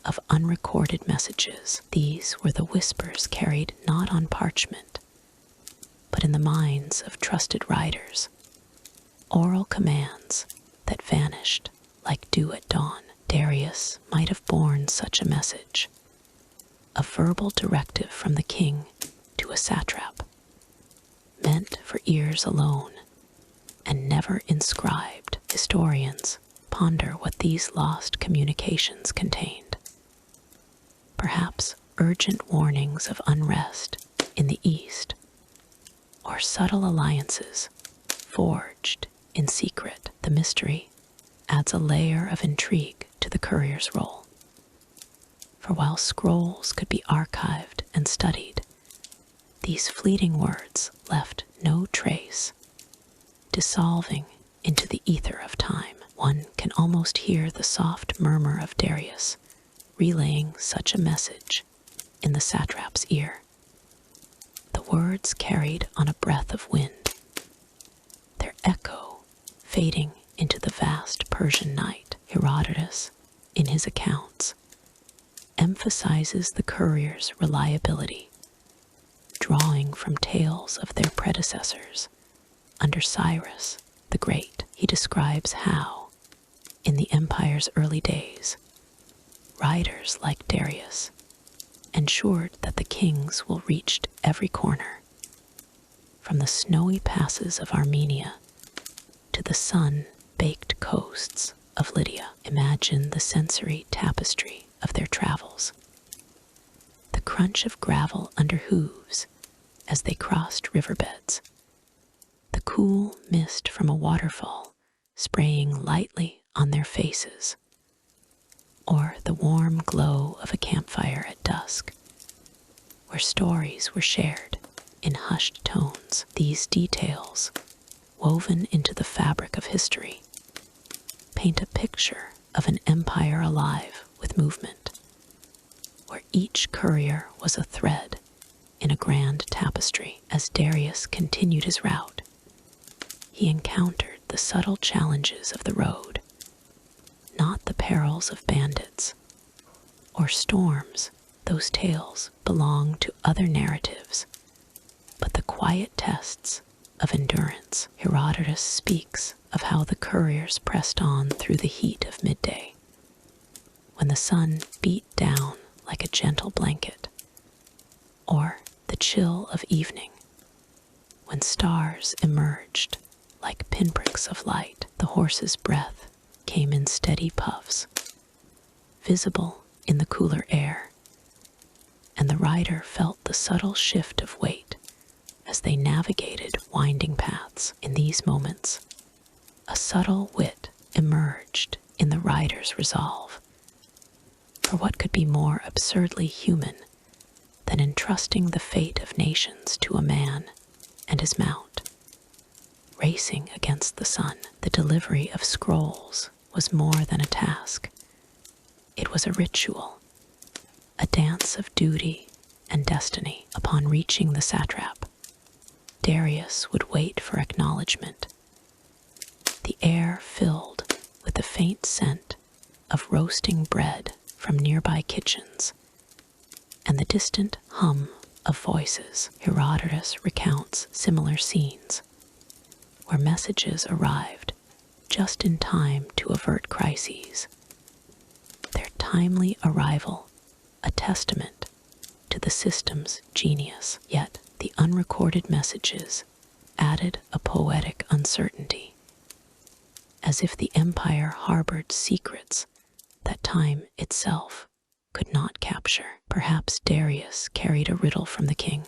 of unrecorded messages. These were the whispers carried not on parchment, but in the minds of trusted writers, oral commands that vanished like dew at dawn. Darius might have borne such a message, a verbal directive from the king to a satrap, meant for ears alone and never inscribed. Historians ponder what these lost communications contained. Perhaps urgent warnings of unrest in the east, or subtle alliances forged in secret. The mystery adds a layer of intrigue to the courier's role. For while scrolls could be archived and studied, these fleeting words left no trace, dissolving into the ether of time. One can almost hear the soft murmur of Darius relaying such a message in the satrap's ear. The words carried on a breath of wind, their echo fading into the vast Persian night. Herodotus, in his accounts, emphasizes the courier's reliability, drawing from tales of their predecessors under Cyrus the Great. He describes how, in the empire's early days, riders like Darius ensured that the kings will reach every corner, from the snowy passes of Armenia to the sun-baked coasts of Lydia. Imagine the sensory tapestry of their travels. The crunch of gravel under hooves as they crossed riverbeds, the cool mist from a waterfall spraying lightly on their faces, or the warm glow of a campfire at dusk, where stories were shared in hushed tones. These details, woven into the fabric of history, paint a picture of an empire alive with movement, where each courier was a thread in a grand tapestry. As Darius continued his route, he encountered the subtle challenges of the road, not the perils of bandits or storms. Those tales belong to other narratives, but the quiet tests of endurance. Herodotus speaks of how the couriers pressed on through the heat of midday, when the sun beat down like a gentle blanket, or the chill of evening, when stars emerged like pinpricks of light. The horse's breath came in steady puffs, visible in the cooler air, and the rider felt the subtle shift of weight as they navigated winding paths. In these moments, a subtle wit emerged in the rider's resolve. For what could be more absurdly human than entrusting the fate of nations to a man and his mount? Racing against the sun, the delivery of scrolls was more than a task. It was a ritual, a dance of duty and destiny. Upon reaching the satrap, Darius would wait for acknowledgement. The air filled with the faint scent of roasting bread from nearby kitchens, and the distant hum of voices. Herodotus recounts similar scenes, where messages arrived just in time to avert crises. Their timely arrival, a testament to the system's genius. Yet the unrecorded messages added a poetic uncertainty, as if the empire harbored secrets that time itself could not capture. Perhaps Darius carried a riddle from the king,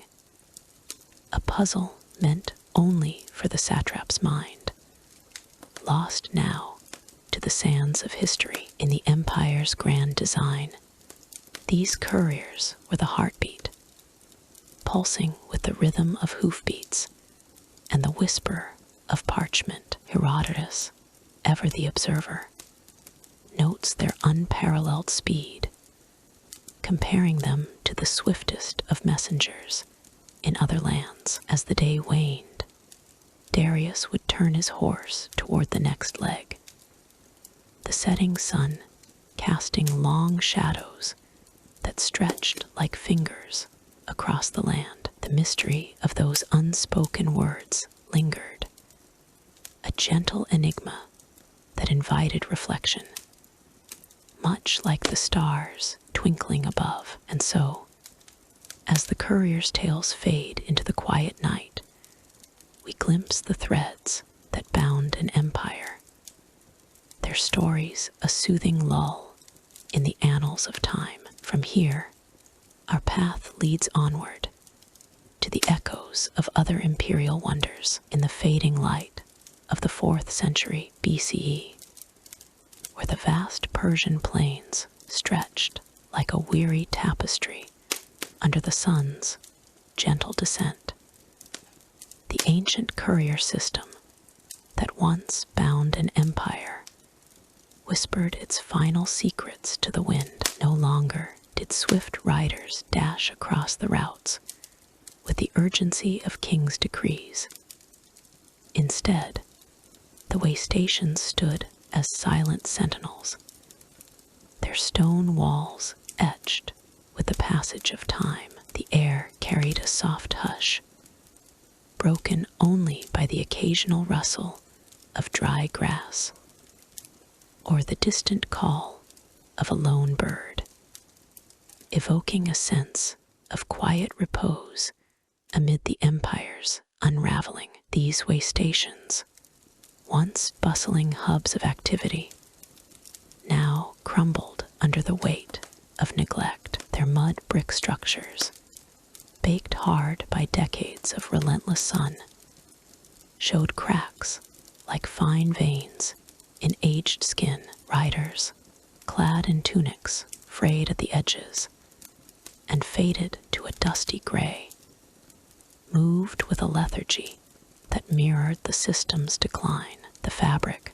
a puzzle meant only for the satrap's mind, lost now to the sands of history. In the empire's grand design, these couriers were the heartbeat, pulsing with the rhythm of hoofbeats and the whisper of parchment. Herodotus, ever the observer, notes their unparalleled speed, comparing them to the swiftest of messengers in other lands. As the day waned, Darius would turn his horse toward the next leg, the setting sun casting long shadows that stretched like fingers across the land. The mystery of those unspoken words lingered, a gentle enigma that invited reflection, much like the stars twinkling above. And so, as the courier's tales fade into the quiet night, we glimpse the threads that bound an empire, their stories a soothing lull in the annals of time. From here, our path leads onward to the echoes of other imperial wonders. In the fading light of the 4th century BCE, where the vast Persian plains stretched like a weary tapestry under the sun's gentle descent, the ancient courier system that once bound an empire whispered its final secrets to the wind. No longer did swift riders dash across the routes with the urgency of king's decrees. Instead, the way stations stood as silent sentinels, their stone walls etched with the passage of time. The air carried a soft hush, broken only by the occasional rustle of dry grass or the distant call of a lone bird, evoking a sense of quiet repose amid the empire's unraveling. These way stations, once bustling hubs of activity, now crumbled under the weight of neglect. Their mud brick structures, baked hard by decades of relentless sun, showed cracks like fine veins in aged skin. Riders, clad in tunics frayed at the edges and faded to a dusty gray, moved with a lethargy that mirrored the system's decline. The fabric,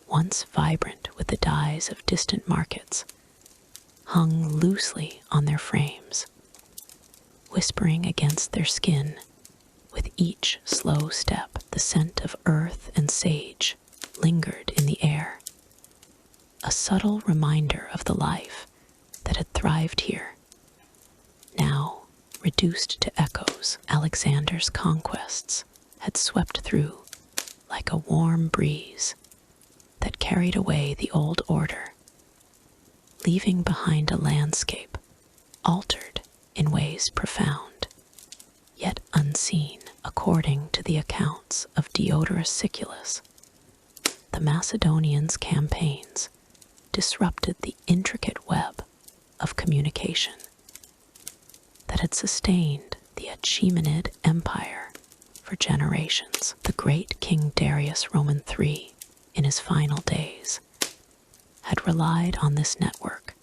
once vibrant with the dyes of distant markets, hung loosely on their frames, whispering against their skin with each slow step. The scent of earth and sage lingered in the air, a subtle reminder of the life that had thrived here, now reduced to echoes. Alexander's conquests had swept through like a warm breeze that carried away the old order, leaving behind a landscape altered in ways profound, yet unseen. According to the accounts of Diodorus Siculus, the Macedonians' campaigns disrupted the intricate web of communication that had sustained the Achaemenid Empire for generations. The great King Darius Roman III, in his final days, had relied on this network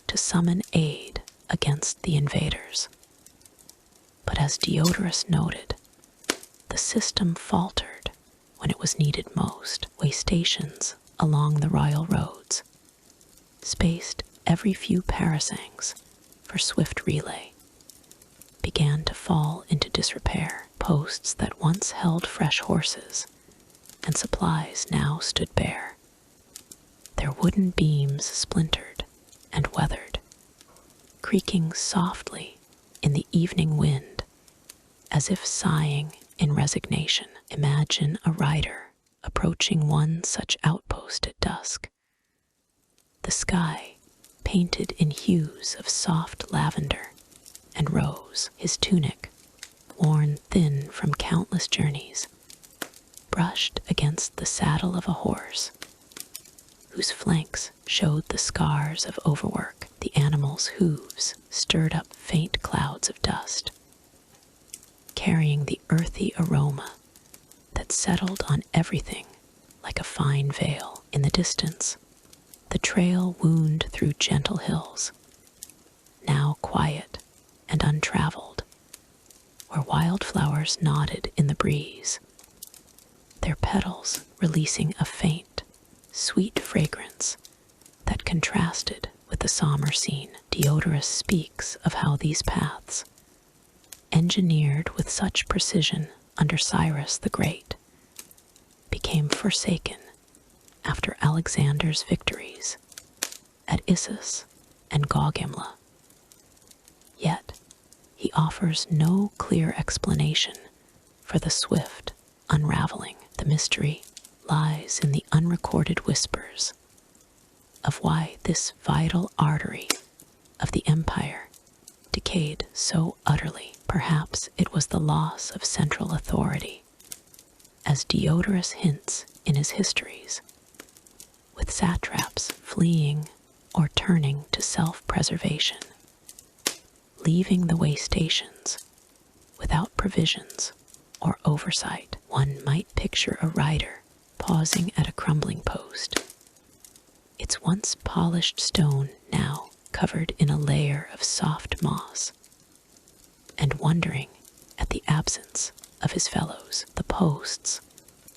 to summon aid against the invaders. But as Diodorus noted, the system faltered when it was needed most. Way stations along the royal roads, spaced every few parasangs for swift relay, began to fall into disrepair. Posts that once held fresh horses and supplies now stood bare, their wooden beams splintered and weathered, creaking softly in the evening wind, as if sighing in resignation. Imagine a rider approaching one such outpost at dusk. The sky painted in hues of soft lavender and rose, his tunic, worn thin from countless journeys, brushed against the saddle of a horse, whose flanks showed the scars of overwork. The animal's hooves stirred up faint clouds of dust, carrying the earthy aroma that settled on everything like a fine veil. In the distance, the trail wound through gentle hills, now quiet and untraveled, where wildflowers nodded in the breeze, their petals releasing a faint, sweet fragrance that contrasted with the somber scene. Diodorus speaks of how these paths, engineered with such precision under Cyrus the Great, became forsaken after Alexander's victories at Issus and Gaugamela. Yet, he offers no clear explanation for the swift unraveling. The mystery lies in the unrecorded whispers of why this vital artery of the empire decayed so utterly. Perhaps it was the loss of central authority, as Diodorus hints in his histories, with satraps fleeing or turning to self-preservation, leaving the way stations without provisions or oversight. One might picture a rider pausing at a crumbling post, its once polished stone now covered in a layer of soft moss, and wondering at the absence of his fellows. The posts,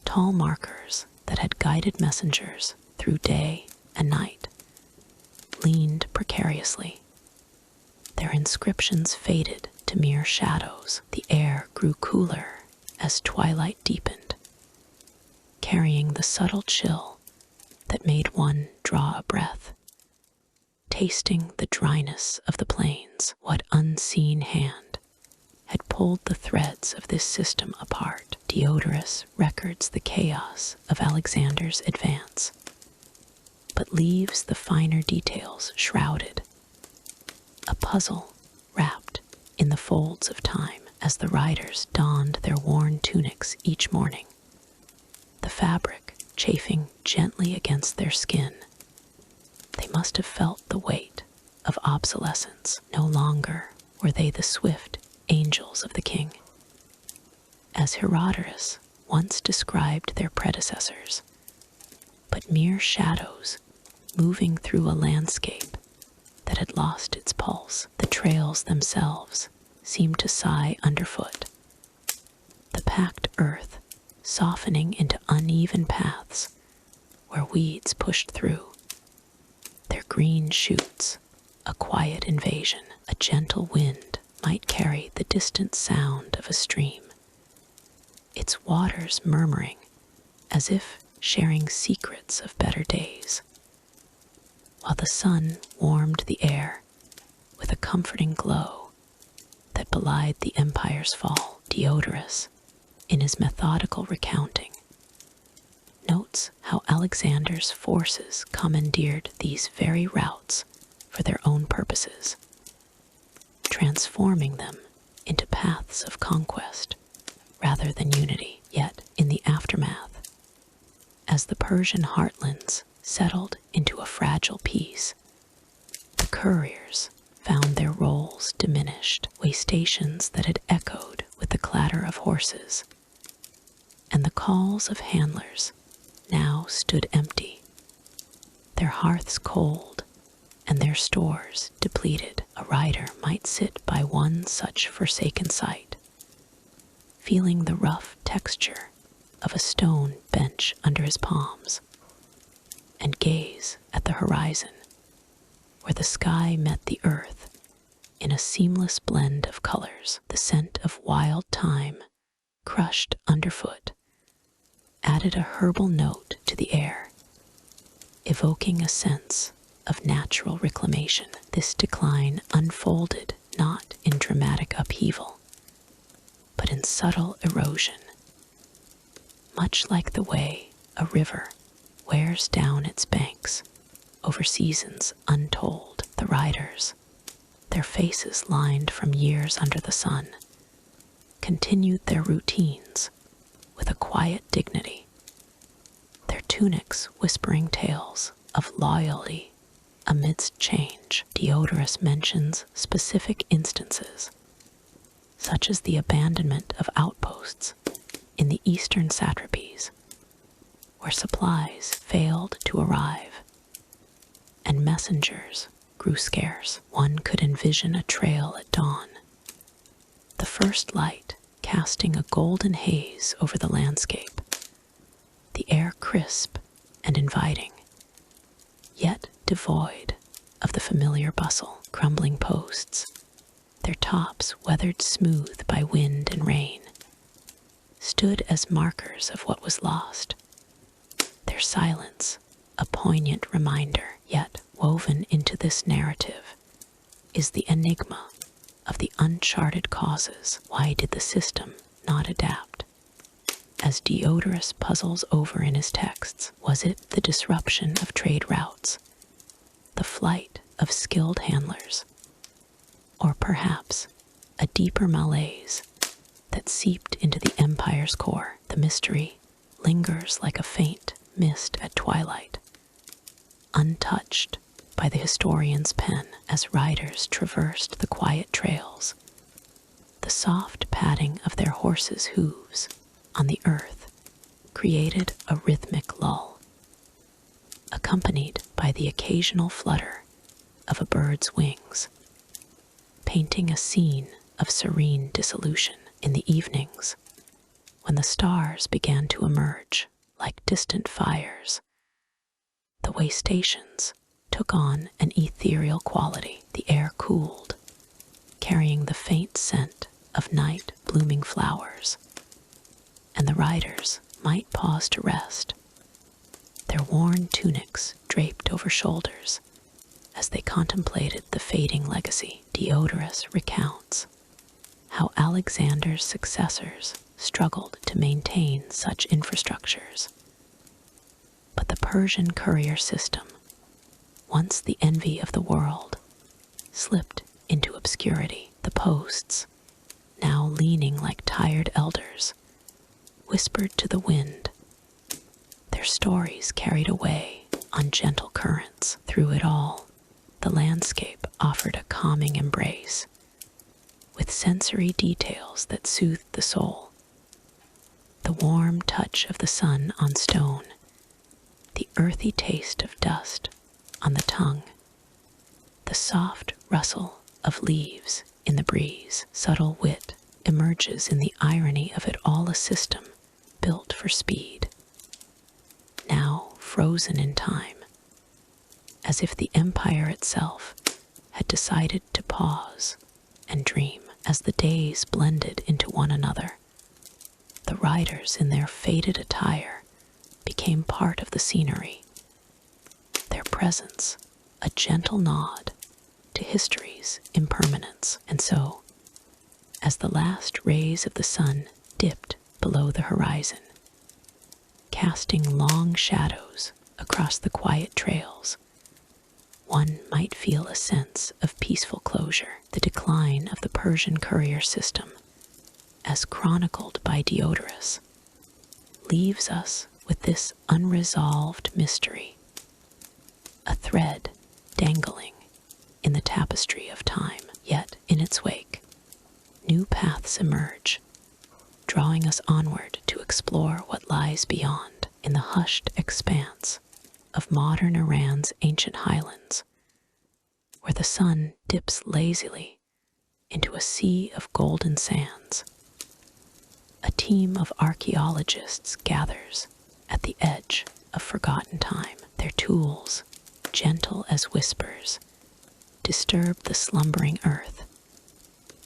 tall markers that had guided messengers through day and night, leaned precariously. Their inscriptions faded to mere shadows. The air grew cooler as twilight deepened, carrying the subtle chill that made one draw a breath. Tasting the dryness of the plains, what unseen hand had pulled the threads of this system apart? Diodorus records the chaos of Alexander's advance, but leaves the finer details shrouded, a puzzle wrapped in the folds of time. As the riders donned their worn tunics each morning, the fabric chafing gently against their skin, they must have felt the weight of obsolescence. No longer were they the swift angels of the king, as Herodotus once described their predecessors, but mere shadows moving through a landscape that had lost its pulse. The trails themselves seemed to sigh underfoot, the packed earth softening into uneven paths where weeds pushed through, their green shoots a quiet invasion. A gentle wind might carry the distant sound of a stream, its waters murmuring as if sharing secrets of better days, while the sun warmed the air with a comforting glow that belied the empire's fall. Diodorus, in his methodical recounting, notes how Alexander's forces commandeered these very routes for their own purposes, transforming them into paths of conquest rather than unity. Yet, in the aftermath, as the Persian heartlands settled into a fragile peace, the couriers found their roles diminished. Way stations that had echoed with the clatter of horses and the calls of handlers now stood empty, their hearths cold and their stores depleted. A rider might sit by one such forsaken site, feeling the rough texture of a stone bench under his palms, and gaze at the horizon, where the sky met the earth in a seamless blend of colors. The scent of wild thyme, crushed underfoot, added a herbal note to the air, evoking a sense of natural reclamation. This decline unfolded not in dramatic upheaval, but in subtle erosion, much like the way a river wears down its banks over seasons untold. The riders, their faces lined from years under the sun, continued their routines with a quiet dignity, their tunics whispering tales of loyalty amidst change. Diodorus mentions specific instances, such as the abandonment of outposts in the eastern satrapies, where supplies failed to arrive and messengers grew scarce. One could envision a trail at dawn, the first light casting a golden haze over the landscape, the air crisp and inviting, yet devoid of the familiar bustle. Crumbling posts, their tops weathered smooth by wind and rain, stood as markers of what was lost, their silence a poignant reminder. Yet woven into this narrative is the enigma of the uncharted causes. Why did the system not adapt? As Diodorus puzzles over in his texts, was it the disruption of trade routes, the flight of skilled handlers, or perhaps a deeper malaise that seeped into the empire's core? The mystery lingers like a faint mist at twilight, untouched by the historian's pen. As riders traversed the quiet trails, the soft padding of their horses' hooves on the earth created a rhythmic lull, accompanied by the occasional flutter of a bird's wings, painting a scene of serene dissolution. In the evenings, when the stars began to emerge like distant fires, the way stations took on an ethereal quality. The air cooled, carrying the faint scent of night blooming flowers, and the riders might pause to rest, their worn tunics draped over shoulders as they contemplated the fading legacy. Diodorus recounts how Alexander's successors struggled to maintain such infrastructures. But the Persian courier system, once the envy of the world, slipped into obscurity. The posts, now leaning like tired elders, whispered to the wind, their stories carried away on gentle currents. Through it all, the landscape offered a calming embrace, with sensory details that soothed the soul. The warm touch of the sun on stone, the earthy taste of dust on the tongue, the soft rustle of leaves in the breeze. Subtle wit emerges in the irony of it all, a system built for speed, now frozen in time, as if the empire itself had decided to pause and dream. As the days blended into one another, the riders in their faded attire became part of the scenery, their presence a gentle nod to history's impermanence. And so, as the last rays of the sun dipped below the horizon, casting long shadows across the quiet trails, one might feel a sense of peaceful closure. The decline of the Persian courier system, as chronicled by Diodorus, leaves us with this unresolved mystery, a thread dangling in the tapestry of time. Yet in its wake, new paths emerge, drawing us onward to explore what lies beyond. In the hushed expanse of modern Iran's ancient highlands, where the sun dips lazily into a sea of golden sands, a team of archaeologists gathers at the edge of forgotten time. Their tools, gentle as whispers, disturb the slumbering earth,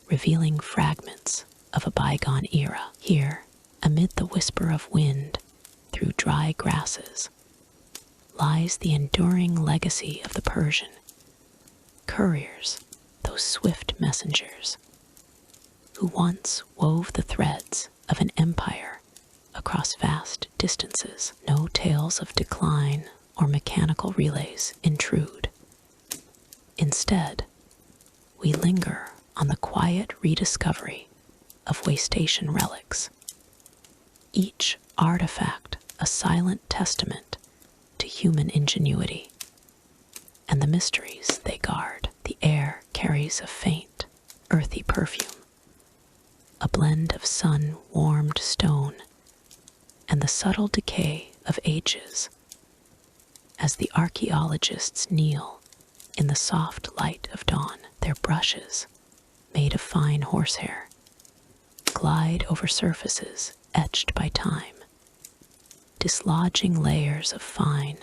revealing fragments of a bygone era. Here, amid the whisper of wind through dry grasses, lies the enduring legacy of the Persian couriers, those swift messengers who once wove the threads of an empire across vast distances. No tales of decline or mechanical relays intrude. Instead, we linger on the quiet rediscovery of waystation relics, each artifact a silent testament to human ingenuity and the mysteries they guard. The air carries a faint, earthy perfume, a blend of sun-warmed stone and the subtle decay of ages. As the archaeologists kneel in the soft light of dawn, their brushes, made of fine horsehair, glide over surfaces etched by time, dislodging layers of fine,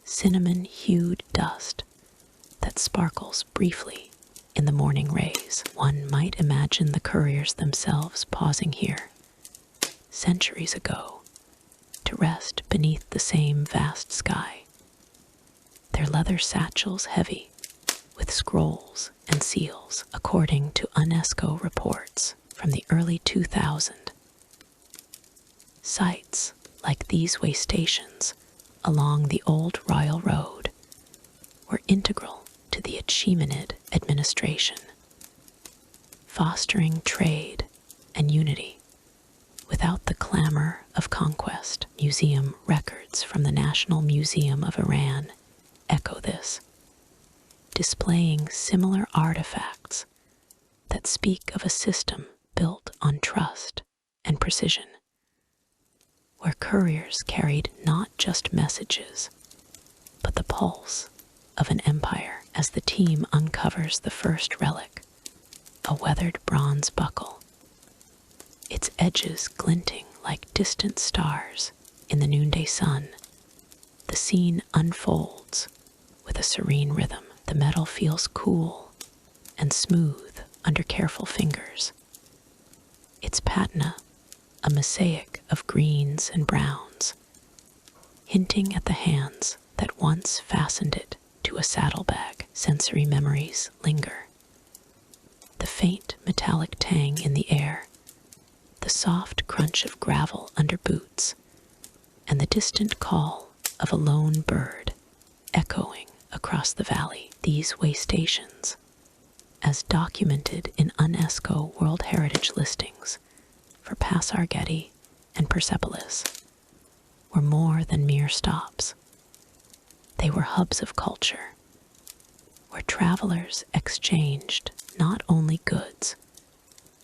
cinnamon-hued dust that sparkles briefly in the morning rays. One might imagine the couriers themselves pausing here, centuries ago, to rest beneath the same vast sky, their leather satchels heavy with scrolls and seals. According to UNESCO reports from the early 2000s, sites like these waystations along the old Royal Road were integral to the Achaemenid administration, fostering trade and unity without the clamor of conquest. Museum records from the National Museum of Iran echo this, displaying similar artifacts that speak of a system built on trust and precision, where couriers carried not just messages, but the pulse of an empire. As the team uncovers the first relic, a weathered bronze buckle, its edges glinting like distant stars in the noonday sun, the scene unfolds with a serene rhythm. The metal feels cool and smooth under careful fingers, its patina a mosaic of greens and browns, hinting at the hands that once fastened it to a saddlebag. Sensory memories linger. The faint metallic tang in the air, the soft crunch of gravel under boots, and the distant call of a lone bird echoing across the valley. These waystations, as documented in UNESCO World Heritage listings for Pasargadae and Persepolis, were more than mere stops. They were hubs of culture, where travelers exchanged not only goods,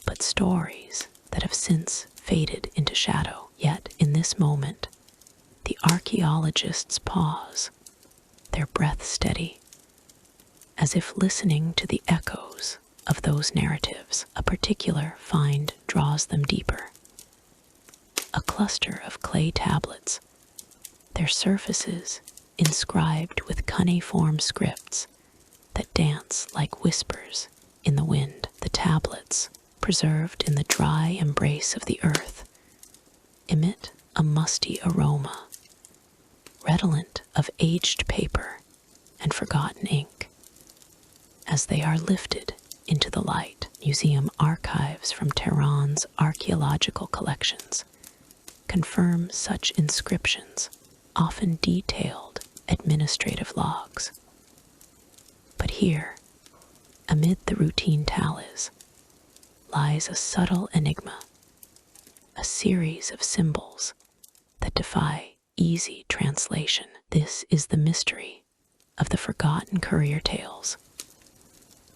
but stories that have since faded into shadow. Yet in this moment, the archaeologists pause, their breath steady, as if listening to the echoes of those narratives. A particular find draws them deeper. A cluster of clay tablets, their surfaces inscribed with cuneiform scripts that dance like whispers in the wind. The tablets, preserved in the dry embrace of the earth, emit a musty aroma, redolent of aged paper and forgotten ink. As they are lifted into the light, museum archives from Tehran's archaeological collections confirm such inscriptions, often detailed administrative logs. But here, amid the routine tallies, lies a subtle enigma, a series of symbols that defy easy translation. This is the mystery of the forgotten courier tales,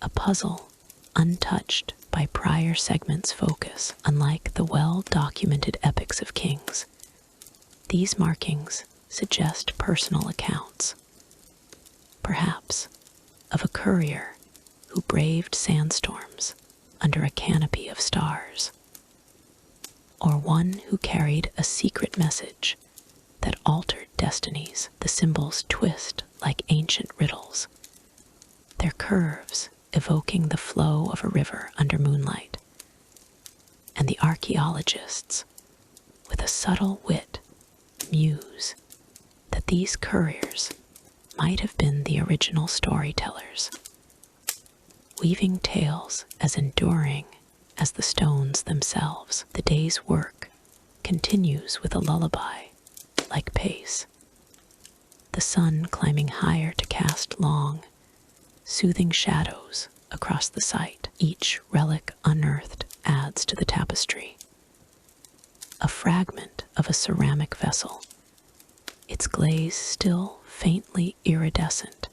a puzzle untouched by prior segments' focus. Unlike the well-documented epics of kings, these markings suggest personal accounts, perhaps of a courier who braved sandstorms under a canopy of stars, or one who carried a secret message that altered destinies. The symbols twist like ancient riddles, their curves evoking the flow of a river under moonlight, and the archaeologists, with a subtle wit, muse that these couriers might have been the original storytellers, weaving tales as enduring as the stones themselves. The day's work continues with a lullaby, like pace. The sun climbing higher to cast long, soothing shadows across the site. Each relic unearthed adds to the tapestry. A fragment of a ceramic vessel, its glaze still faintly iridescent,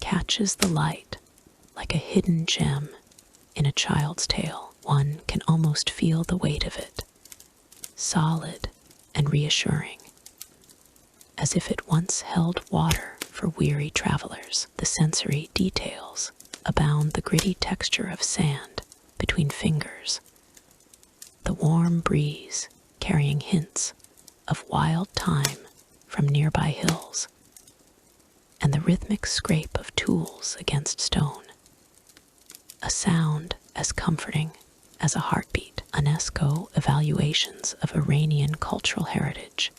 catches the light like a hidden gem in a child's tale. One can almost feel the weight of it, solid and reassuring, as if it once held water for weary travelers. The sensory details abound: the gritty texture of sand between fingers, the warm breeze carrying hints of wild thyme from nearby hills, and the rhythmic scrape of tools against stone. A sound as comforting as a heartbeat. UNESCO evaluations of Iranian cultural heritage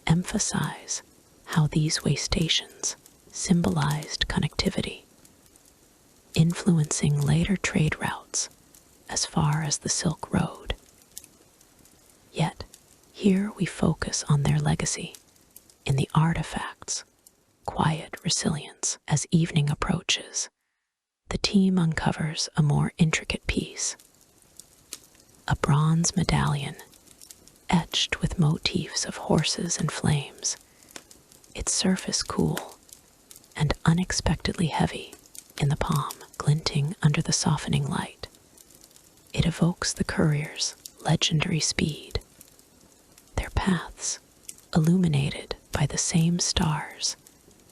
emphasize how these way stations symbolized connectivity, influencing later trade routes as far as the Silk Road. Yet, here we focus on their legacy in the artifacts' quiet resilience. As evening approaches, the team uncovers a more intricate piece, a bronze medallion etched with motifs of horses and flames, its surface cool and unexpectedly heavy in the palm, glinting under the softening light. It evokes the courier's legendary speed, their paths illuminated by the same stars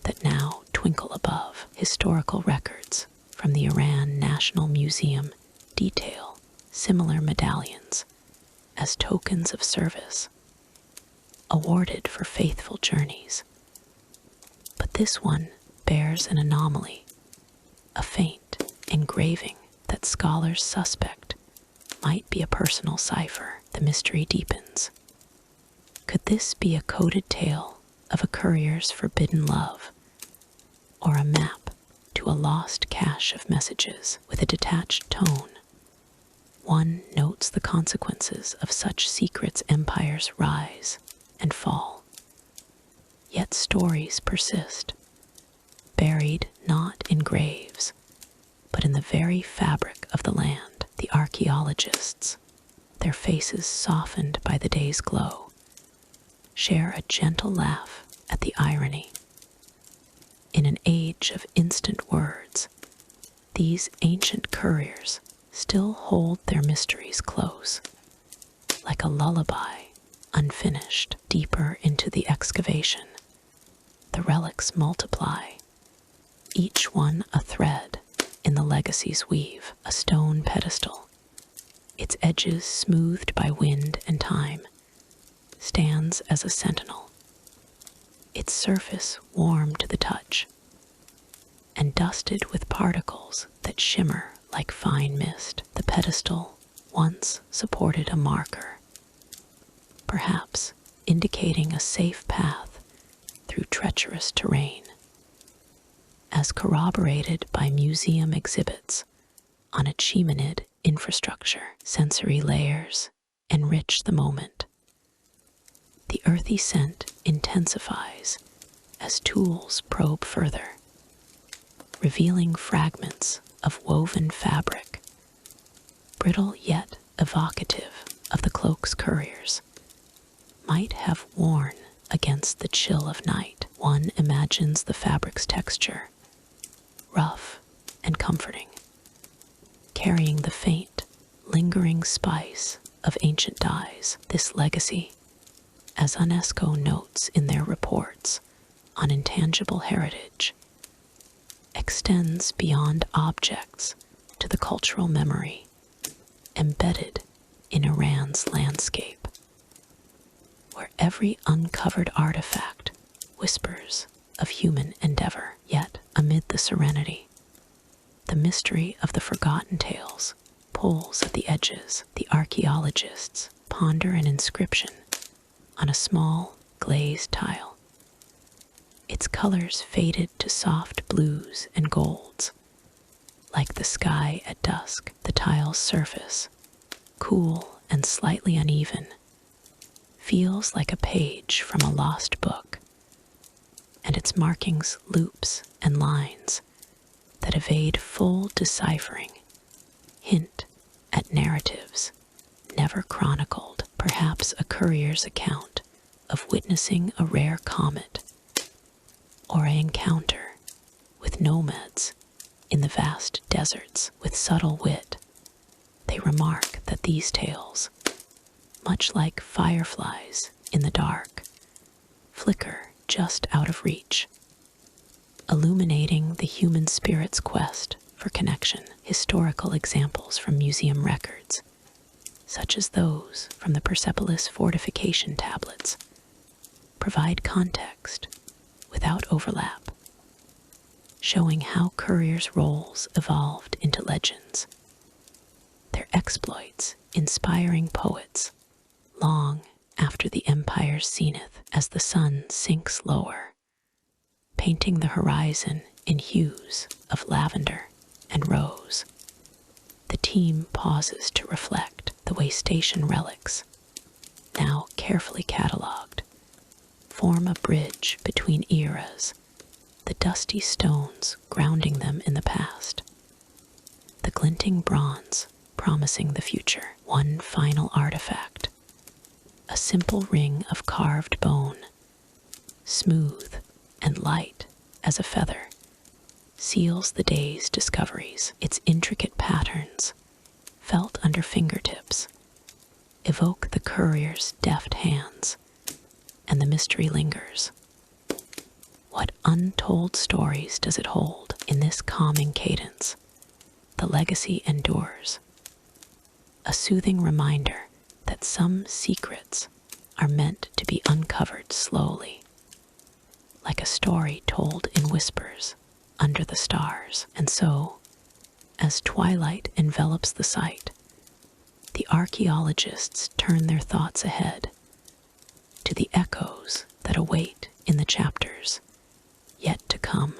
that now twinkle above. Historical records from the Iran National Museum detail similar medallions as tokens of service, awarded for faithful journeys. But this one bears an anomaly, a faint engraving that scholars suspect might be a personal cipher. The mystery deepens. Could this be a coded tale of a courier's forbidden love, or a map to a lost cache of messages? With a detached tone, one notes the consequences of such secrets. Empires rise and fall, yet stories persist, buried not in graves, but in the very fabric of the land. The archaeologists, their faces softened by the day's glow, share a gentle laugh at the irony. In an age of instant words, these ancient couriers still hold their mysteries close, like a lullaby unfinished. Deeper into the excavation, the relics multiply, each one a thread in the legacy's weave. A stone pedestal, its edges smoothed by wind and time, stands as a sentinel, its surface warm to the touch and dusted with particles that shimmer like fine mist. The pedestal once supported a marker, perhaps indicating a safe path through treacherous terrain, as corroborated by museum exhibits on Achaemenid infrastructure. Sensory layers enrich the moment. The earthy scent intensifies as tools probe further, revealing fragments of woven fabric, brittle yet evocative of the cloaks couriers might have worn against the chill of night. One imagines the fabric's texture, rough and comforting, carrying the faint, lingering spice of ancient dyes. This legacy, as UNESCO notes in their reports on intangible heritage, extends beyond objects to the cultural memory embedded in Iran's landscape, where every uncovered artifact whispers of human endeavor. Yet, amid the serenity, the mystery of the forgotten tales pulls at the edges. The archaeologists ponder an inscription on a small glazed tile, its colors faded to soft blues and golds, Like the sky at dusk, the tile's surface, cool and slightly uneven, feels like a page from a lost book, and its markings loops and lines that evade full deciphering hint at narratives never chronicled, perhaps a courier's account of witnessing a rare comet or an encounter with nomads in the vast deserts. With subtle wit, they remark that these tales, much like fireflies in the dark, flicker just out of reach, illuminating the human spirit's quest for connection. Historical examples from museum records, such as those from the Persepolis fortification tablets, provide context without overlap, showing how couriers' roles evolved into legends, their exploits inspiring poets long after the empire's zenith. As the sun sinks lower, painting the horizon in hues of lavender and rose, the team pauses to reflect. The way station relics, now carefully catalogued, form a bridge between eras, the dusty stones grounding them in the past, the glinting bronze promising the future. One final artifact, a simple ring of carved bone, smooth and light as a feather, seals the day's discoveries. Its intricate patterns, felt under fingertips, evoke the courier's deft hands, and the mystery lingers. What untold stories does it hold? In this calming cadence, the legacy endures, a soothing reminder that some secrets are meant to be uncovered slowly, like a story told in whispers under the stars. And so, as twilight envelops the site, the archaeologists turn their thoughts ahead to the echoes that await in the chapters yet to come.